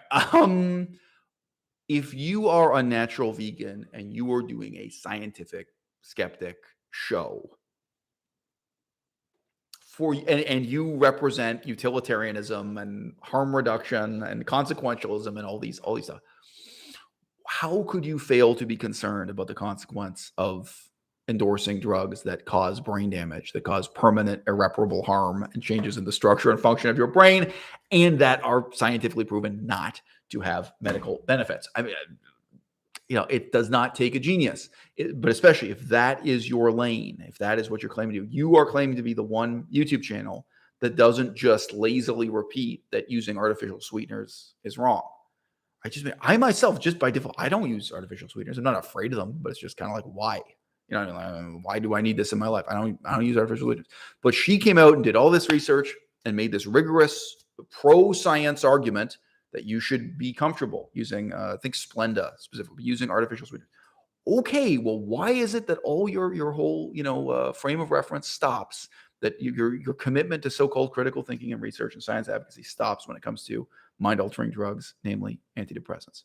if you are a natural vegan and you are doing a scientific skeptic show and you represent utilitarianism and harm reduction and consequentialism and all these stuff, how could you fail to be concerned about the consequence of endorsing drugs that cause brain damage, that cause permanent irreparable harm and changes in the structure and function of your brain, and that are scientifically proven not to have medical benefits? I mean, it does not take a genius, but especially if that is your lane, if that is what you're claiming to do, you are claiming to be the one YouTube channel that doesn't just lazily repeat that using artificial sweeteners is wrong. I myself, just by default, I don't use artificial sweeteners. I'm not afraid of them, but it's just kind of like, why? You know, why do I need this in my life? I don't use artificial intelligence. But she came out and did all this research and made this rigorous pro-science argument that you should be comfortable using, I think Splenda specifically, using artificial sweeteners. Okay, well, why is it that all your whole frame of reference stops? That your commitment to so-called critical thinking and research and science advocacy stops when it comes to mind-altering drugs, namely antidepressants.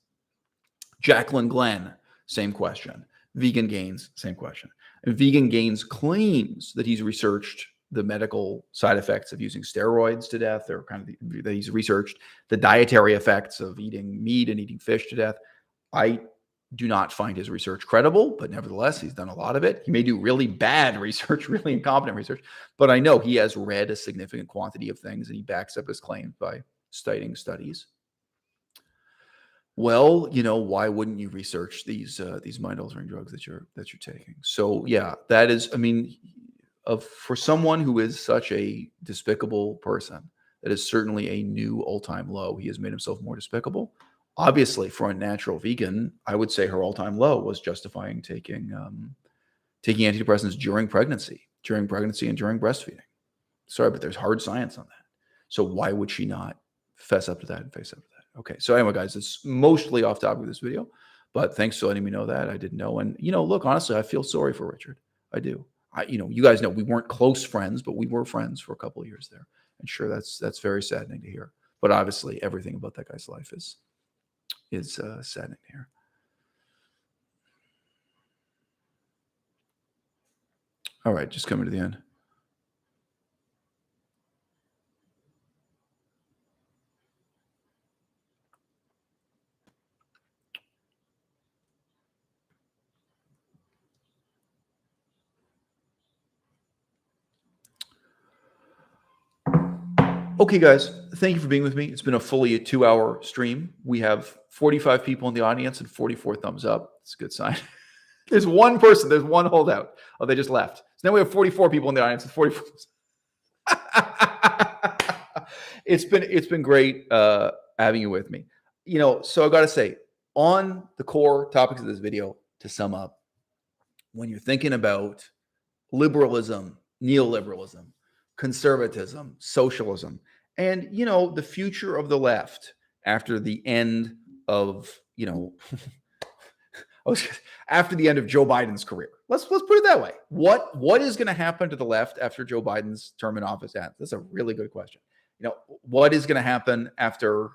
Jacqueline Glenn, same question. Vegan Gains, same question. And Vegan Gains claims that he's researched the medical side effects of using steroids to death, or that he's researched the dietary effects of eating meat and eating fish to death. I do not find his research credible, but nevertheless, he's done a lot of it. He may do really bad research, really incompetent research, but I know he has read a significant quantity of things and he backs up his claims by citing studies. Well, why wouldn't you research these mind-altering drugs that you're taking? So yeah, that is, for someone who is such a despicable person, that is certainly a new all-time low. He has made himself more despicable. Obviously, for a natural vegan, I would say her all-time low was justifying taking antidepressants during pregnancy and during breastfeeding. Sorry, but there's hard science on that. So why would she not fess up to that and face up to that? Okay, so anyway, guys, it's mostly off topic of this video, but thanks for letting me know that. I didn't know. And, look, honestly, I feel sorry for Richard. I do. You guys know we weren't close friends, but we were friends for a couple of years there. And sure, that's very saddening to hear. But obviously, everything about that guy's life is saddening to hear. All right, just coming to the end. Okay, guys, thank you for being with me. It's been a fully 2-hour stream. We have 45 people in the audience and 44 thumbs up. It's a good sign. There's one person. There's one holdout. Oh, they just left. So now we have 44 people in the audience and 44. It's been great having you with me. So I got to say, on the core topics of this video, to sum up, when you're thinking about liberalism, neoliberalism, conservatism, socialism, and the future of the left after the end of after the end of Joe Biden's career. Let's put it that way. What is going to happen to the left after Joe Biden's term in office ends? That's a really good question. What is going to happen after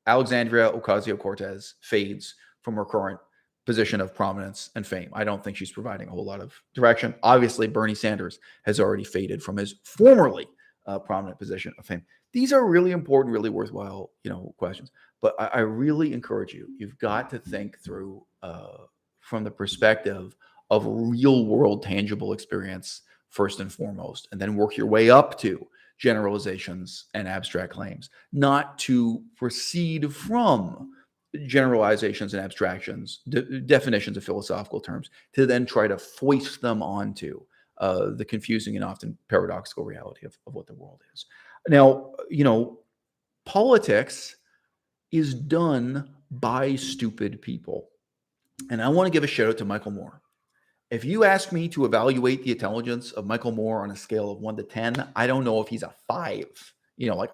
Alexandria Ocasio-Cortez fades from her current position of prominence and fame? I don't think she's providing a whole lot of direction. Obviously, Bernie Sanders has already faded from his formerly prominent position of fame. These are really important, really worthwhile, questions. But I really encourage you. You've got to think through from the perspective of real world, tangible experience first and foremost, and then work your way up to generalizations and abstract claims, not to proceed from generalizations and abstractions, definitions of philosophical terms, to then try to foist them onto the confusing and often paradoxical reality of what the world is. Now, politics is done by stupid people. And I want to give a shout out to Michael Moore. If you ask me to evaluate the intelligence of Michael Moore on a scale of 1 to 10, I don't know if he's a 5.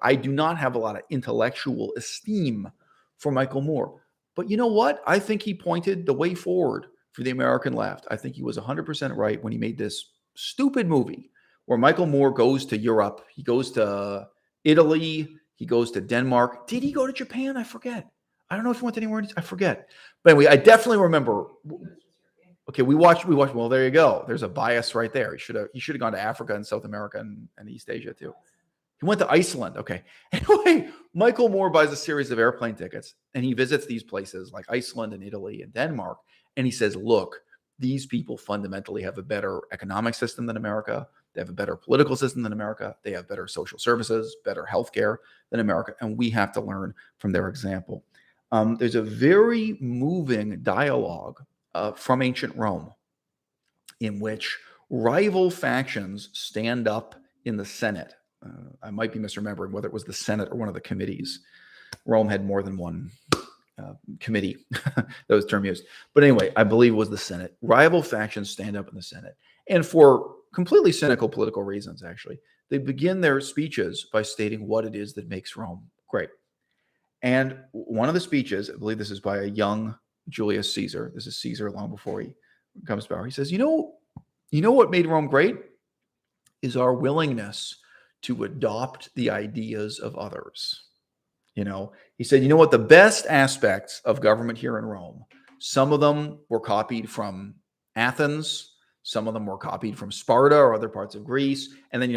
I do not have a lot of intellectual esteem for Michael Moore. But you know what? I think he pointed the way forward for the American left. I think he was 100% right when he made this stupid movie where Michael Moore goes to Europe. He goes to Italy. He goes to Denmark. Did he go to Japan? I forget. I don't know if he went anywhere. I forget. But anyway, I definitely remember. Okay, we watched. Well, there you go. There's a bias right there. He should have gone to Africa and South America and East Asia too. He went to Iceland. Okay. Anyway, Michael Moore buys a series of airplane tickets and he visits these places like Iceland and Italy and Denmark. And he says, look, these people fundamentally have a better economic system than America. They have a better political system than America. They have better social services, better healthcare than America. And we have to learn from their example. There's a very moving dialogue from ancient Rome in which rival factions stand up in the Senate. I might be misremembering whether it was the Senate or one of the committees. Rome had more than one committee, that was the term used. But anyway, I believe it was the Senate. Rival factions stand up in the Senate. And for completely cynical political reasons, actually, they begin their speeches by stating what it is that makes Rome great. And one of the speeches, I believe this is by a young Julius Caesar. This is Caesar long before he comes to power. He says, you know what made Rome great is our willingness to adopt the ideas of others. He said, you know what, the best aspects of government here in Rome, some of them were copied from Athens, some of them were copied from Sparta or other parts of Greece. And then,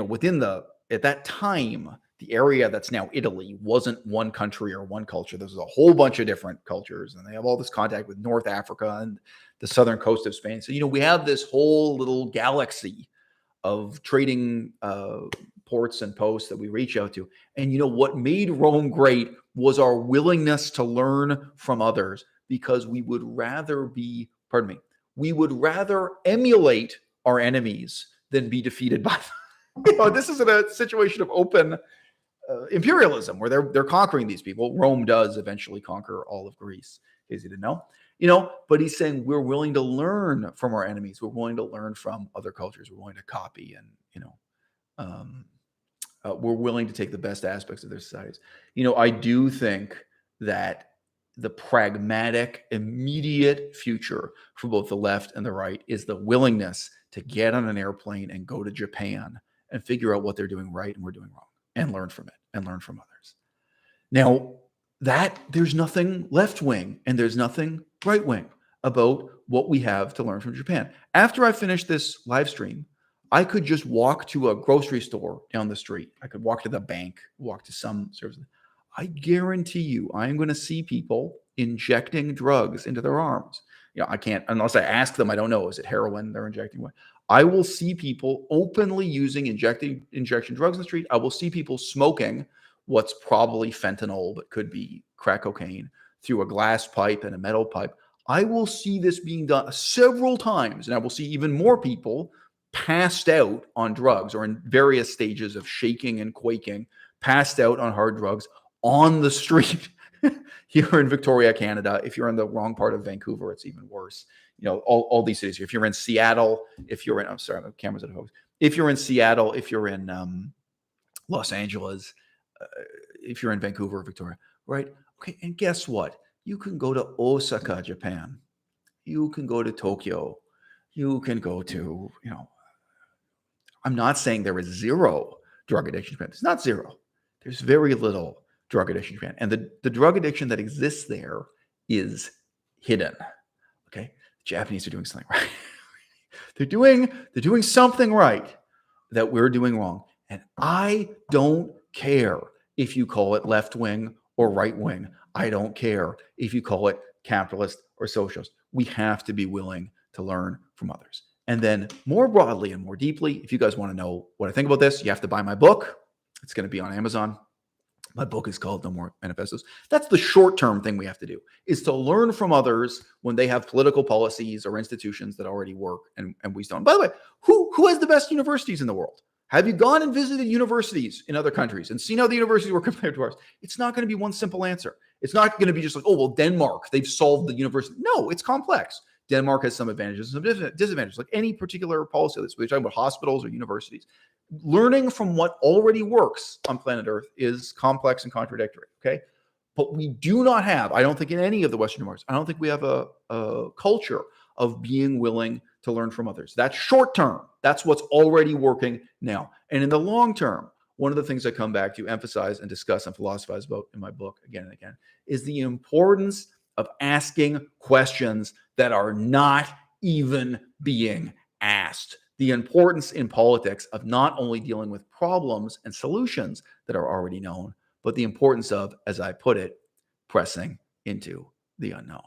at that time, the area that's now Italy wasn't one country or one culture. There was a whole bunch of different cultures, and they have all this contact with North Africa and the southern coast of Spain. So, we have this whole little galaxy of trading ports and posts that we reach out to. And what made Rome great was our willingness to learn from others, because we would rather emulate our enemies than be defeated by them. This is in a situation of open imperialism where they're conquering these people. Rome does eventually conquer all of Greece, in case you didn't know. But he's saying we're willing to learn from our enemies. We're willing to learn from other cultures. We're willing to copy, and we're willing to take the best aspects of their societies. I do think that the pragmatic, immediate future for both the left and the right is the willingness to get on an airplane and go to Japan and figure out what they're doing right and we're doing wrong, and learn from it and learn from others. Now, there's nothing left-wing and there's nothing right-wing about what we have to learn from Japan. After I finish this live stream, I could just walk to a grocery store down the street. I could walk to the bank, walk to some service. I guarantee you, I am going to see people injecting drugs into their arms. I can't, unless I ask them, I don't know. Is it heroin they're injecting? I will see people openly using injection drugs in the street. I will see people smoking what's probably fentanyl, but could be crack cocaine, through a glass pipe and a metal pipe. I will see this being done several times, and I will see even more people passed out on drugs or in various stages of shaking and quaking, passed out on hard drugs on the street here in Victoria, Canada. If you're in the wrong part of Vancouver, it's even worse. All these cities. If you're in Seattle, I'm sorry, the camera's out of focus. If you're in Seattle, if you're in Los Angeles, if you're in Vancouver, Victoria, right? Okay, and guess what? You can go to Osaka, Japan. You can go to Tokyo. You can go to, I'm not saying there is zero drug addiction in Japan. It's not zero. There's very little drug addiction in Japan. And the drug addiction that exists there is hidden. Okay? The Japanese are doing something right. They're doing something right that we're doing wrong. And I don't care if you call it left wing or right wing. I don't care if you call it capitalist or socialist. We have to be willing to learn from others. And then more broadly and more deeply, if you guys want to know what I think about this, you have to buy my book. It's going to be on Amazon. My book is called No More Manifestos. That's the short-term thing we have to do, is to learn from others when they have political policies or institutions that already work and we don't. By the way, who has the best universities in the world? Have you gone and visited universities in other countries and seen how the universities work compared to ours? It's not going to be one simple answer. It's not going to be just like, oh, well, Denmark, they've solved the university. No, it's complex. Denmark has some advantages and some disadvantages, like any particular policy. We're talking about hospitals or universities. Learning from what already works on planet Earth is complex and contradictory, okay? But we do not have, I don't think in any of the Western democracies, I don't think we have a culture of being willing to learn from others. That's short term. That's what's already working now. And in the long term, one of the things I come back to emphasize and discuss and philosophize about in my book again and again is the importance of asking questions that are not even being asked. The importance in politics of not only dealing with problems and solutions that are already known, but the importance of, as I put it, pressing into the unknown.